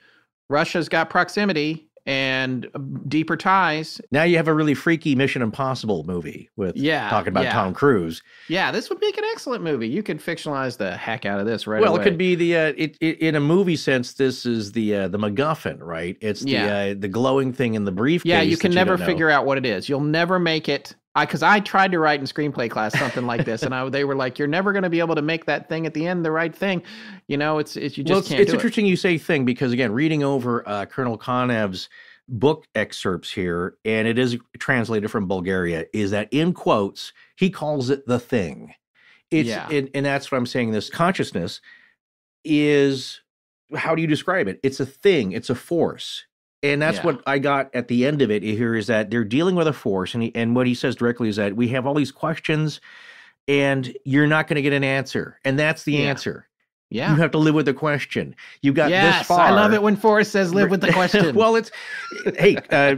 Russia's got proximity and deeper ties. Now you have a really freaky Mission Impossible movie with talking about Tom Cruise. Yeah, this would make an excellent movie. You could fictionalize the heck out of this away. Well, it could be in a movie sense. This is the MacGuffin, right? It's the glowing thing in the briefcase. Yeah, you can never figure out what it is. You'll never make it. Because I tried to write in screenplay class something like this, and they were like, "You're never going to be able to make that thing at the end the right thing." You know, you just can't. It's interesting you say "thing" because again, reading over Colonel Konev's book excerpts here, and it is translated from Bulgaria, is that in quotes he calls it the thing. And that's what I'm saying. This consciousness is, how do you describe it? It's a thing. It's a force. And that's what I got at the end of it here, is that they're dealing with a force. And what he says directly is that we have all these questions and you're not going to get an answer. And that's the answer. Yeah. You have to live with the question. You got this far. I love it when Forrest says live with the question. Well,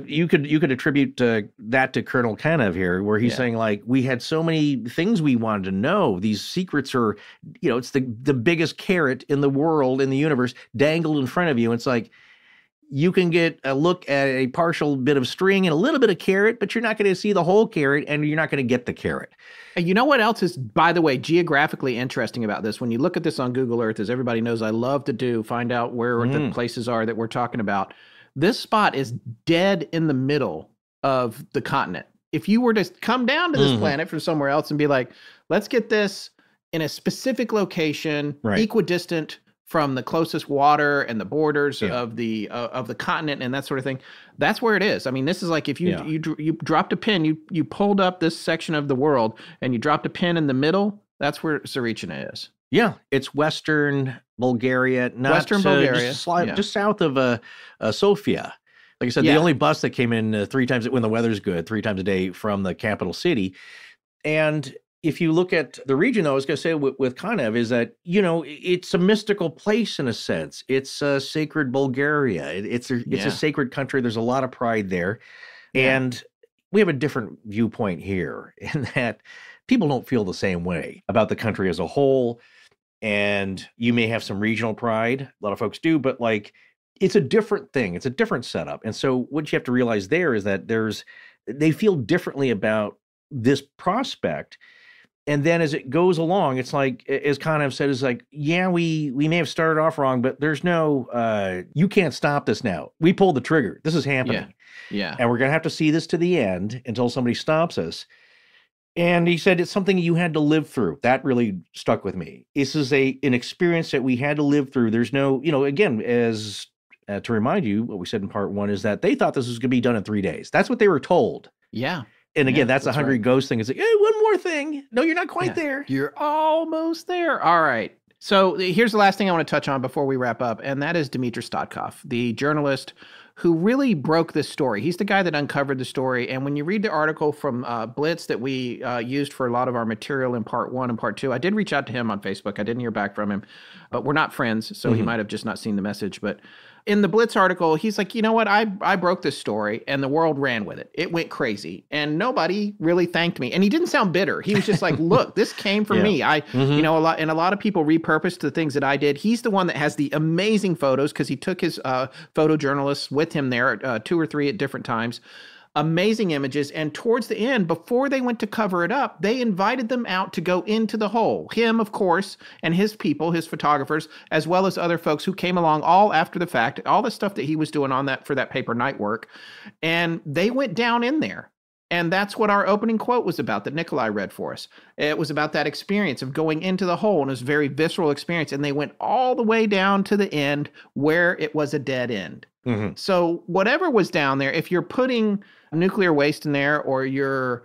you could attribute that to Colonel Konev here, where he's saying, like, we had so many things we wanted to know. These secrets are, it's the biggest carrot in the world, in the universe, dangled in front of you. It's like, you can get a look at a partial bit of string and a little bit of carrot, but you're not going to see the whole carrot, and you're not going to get the carrot. And you know what else is, by the way, geographically interesting about this? When you look at this on Google Earth, as everybody knows I love to do, find out where the places are that we're talking about. This spot is dead in the middle of the continent. If you were to come down to this planet from somewhere else and be like, let's get this in a specific location, equidistant from the closest water and the borders of the continent and that sort of thing. That's where it is. I mean, this is like if you dropped a pin, you pulled up this section of the world and you dropped a pin in the middle. That's where Tsarichina is. Yeah, it's Western Bulgaria, just south of Sofia. Like I said, the only bus that came in 3 times when the weather's good, 3 times a day from the capital city. And if you look at the region, though, I was going to say with Kanev is that, it's a mystical place in a sense. It's a sacred Bulgaria. It's a sacred country. There's a lot of pride there. Yeah. And we have a different viewpoint here in that people don't feel the same way about the country as a whole. And you may have some regional pride. A lot of folks do, but it's a different thing. It's a different setup. And so what you have to realize there is that they feel differently about this prospect. And then as it goes along, it's like, as Kanev said, is like, we may have started off wrong, but there's no, you can't stop this now. We pulled the trigger. This is happening. Yeah. And we're going to have to see this to the end until somebody stops us. And he said, it's something you had to live through. That really stuck with me. This is an experience that we had to live through. There's no, again, as to remind you, what we said in part 1 is that they thought this was going to be done in 3 days. That's what they were told. Yeah. And again, that's a Hungry Ghost thing. It's like, hey, one more thing. No, you're not quite there. You're almost there. All right. So here's the last thing I want to touch on before we wrap up, and that is Dmitry Stotkov, the journalist who really broke this story. He's the guy that uncovered the story. And when you read the article from Blitz that we used for a lot of our material in part 1 and part 2, I did reach out to him on Facebook. I didn't hear back from him, but we're not friends, so he might have just not seen the message. But in the Blitz article, he's like, you know what? I broke this story and the world ran with it. It went crazy and nobody really thanked me. And he didn't sound bitter. He was just like, look, this came from me. A lot of people repurposed the things that I did. He's the one that has the amazing photos because he took his photojournalists with him there 2 or 3 at different times. Amazing images. And towards the end, before they went to cover it up, they invited them out to go into the hole. Him, of course, and his people, his photographers, as well as other folks who came along all after the fact, all the stuff that he was doing on that for that paper night work. And they went down in there. And that's what our opening quote was about that Nikolai read for us. It was about that experience of going into the hole, and it was a very visceral experience. And they went all the way down to the end where it was a dead end. Mm-hmm. So whatever was down there, if you're putting nuclear waste in there or you're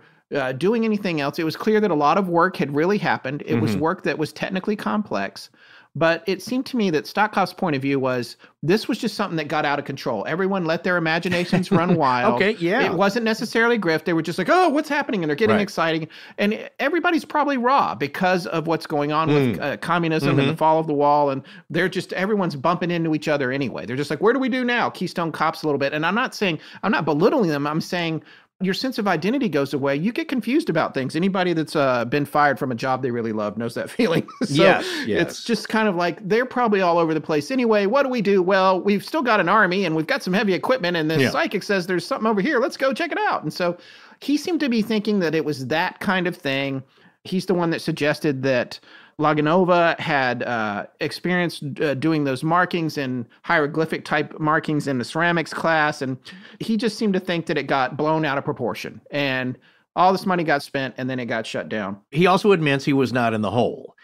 doing anything else, it was clear that a lot of work had really happened. It was work that was technically complex. But it seemed to me that Stotkov's point of view was this was just something that got out of control. Everyone let their imaginations run wild. Okay, yeah. It wasn't necessarily grift. They were just like, oh, what's happening? And they're getting exciting. And everybody's probably raw because of what's going on with communism and the fall of the wall. And they're just, everyone's bumping into each other anyway. They're just like, where do we do now? Keystone Cops a little bit. And I'm not belittling them. I'm saying your sense of identity goes away. You get confused about things. Anybody that's been fired from a job they really love knows that feeling. So it's just kind of like they're probably all over the place anyway. What do we do? Well, we've still got an army and we've got some heavy equipment and the psychic says there's something over here. Let's go check it out. And so he seemed to be thinking that it was that kind of thing. He's the one that suggested that Laganova had experienced doing those markings and hieroglyphic type markings in the ceramics class. And he just seemed to think that it got blown out of proportion and all this money got spent and then it got shut down. He also admits he was not in the hole.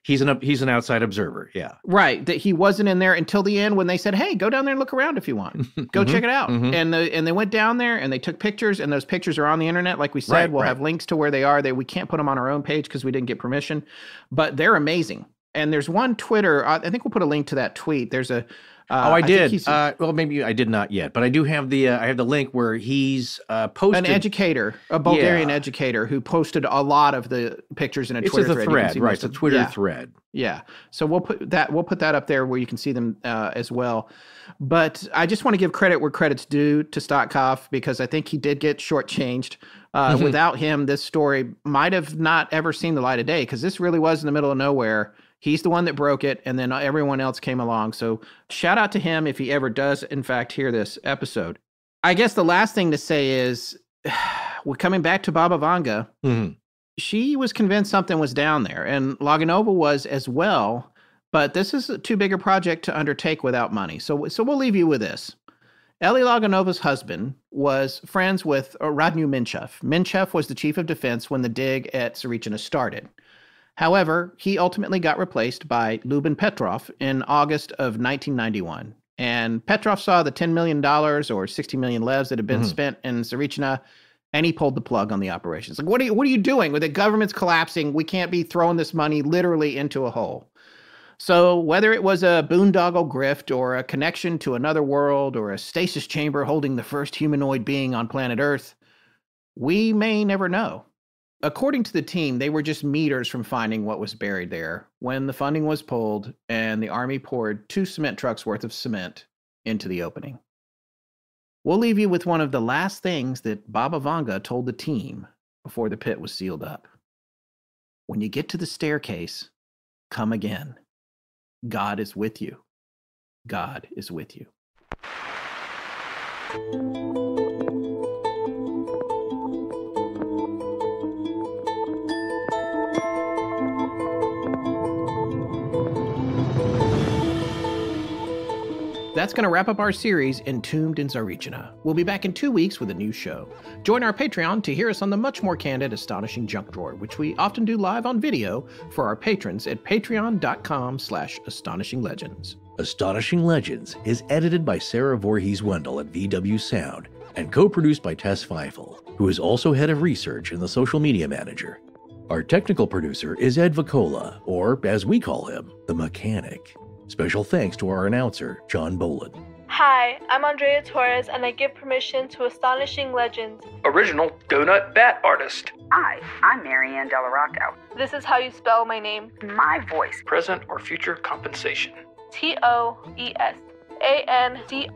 He's an outside observer. Yeah. Right. That he wasn't in there until the end when they said, hey, go down there and look around if you want. Go check it out. And they went down there and they took pictures and those pictures are on the internet. Like we said, we'll have links to where they are. We can't put them on our own page because we didn't get permission, but they're amazing. And there's one Twitter, I think we'll put a link to that tweet. There's a, I did. Well, maybe I did not yet, but I do have I have the link where he's posted. An educator, a Bulgarian educator who posted a lot of the pictures in a Twitter thread. Right? It's a Twitter thread. Yeah. So we'll put that up there where you can see them as well. But I just want to give credit where credit's due to Stotkov because I think he did get shortchanged. Without him, this story might have not ever seen the light of day because this really was in the middle of nowhere. He's the one that broke it, and then everyone else came along. So shout out to him if he ever does, in fact, hear this episode. I guess the last thing to say is, we're coming back to Baba Vanga. She was convinced something was down there, and Laganova was as well. But this is too big a project to undertake without money. So we'll leave you with this. Eli Laganova's husband was friends with Radnyu Minchev. Minchev was the chief of defense when the dig at Tsarichina started. However, he ultimately got replaced by Lubin Petrov in August of 1991. And Petrov saw the $10 million or 60 million levs that had been spent in Tsarichina, and he pulled the plug on the operations. Like, what are you doing? With the government's collapsing, we can't be throwing this money literally into a hole. So whether it was a boondoggle grift or a connection to another world or a stasis chamber holding the first humanoid being on planet Earth, we may never know. According to the team, they were just meters from finding what was buried there when the funding was pulled and the Army poured 2 cement trucks worth of cement into the opening. We'll leave you with one of the last things that Baba Vanga told the team before the pit was sealed up. When you get to the staircase, come again. God is with you. God is with you. That's going to wrap up our series, Entombed in Tsarichina. We'll be back in 2 weeks with a new show. Join our Patreon to hear us on the much more candid Astonishing Junk Drawer, which we often do live on video for our patrons at patreon.com/astonishinglegends. Astonishing Legends is edited by Sarah Voorhees-Wendell at VW Sound and co-produced by Tess Feifel, who is also head of research and the social media manager. Our technical producer is Ed Vicola, or as we call him, the Mechanic. Special thanks to our announcer, John Boland. Hi, I'm Andrea Torres, and I give permission to Astonishing Legends. Original Donut Bat Artist. Hi, I'm Marianne Delarocco. This is how you spell my name. My voice. Present or future compensation. TOESANDEAT.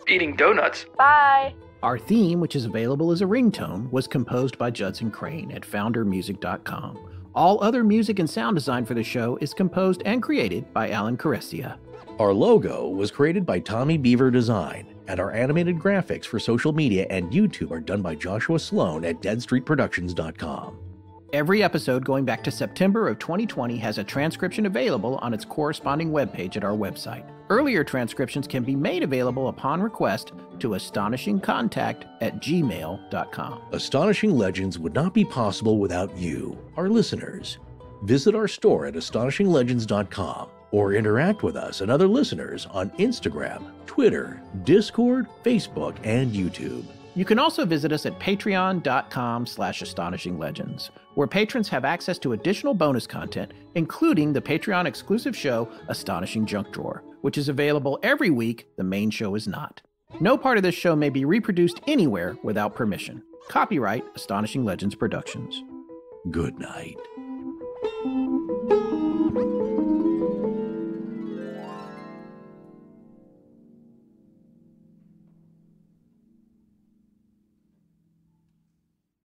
Eating donuts. Bye. Our theme, which is available as a ringtone, was composed by Judson Crane at foundermusic.com. All other music and sound design for the show is composed and created by Alan Carestia. Our logo was created by Tommy Beaver Design, and our animated graphics for social media and YouTube are done by Joshua Sloan at deadstreetproductions.com. Every episode going back to September of 2020 has a transcription available on its corresponding webpage at our website. Earlier transcriptions can be made available upon request to astonishingcontact@gmail.com. Astonishing Legends would not be possible without you, our listeners. Visit our store at astonishinglegends.com or interact with us and other listeners on Instagram, Twitter, Discord, Facebook, and YouTube. You can also visit us at patreon.com/astonishinglegends, where patrons have access to additional bonus content, including the Patreon exclusive show, Astonishing Junk Drawer, which is available every week. The main show is not. No part of this show may be reproduced anywhere without permission. Copyright Astonishing Legends Productions. Good night.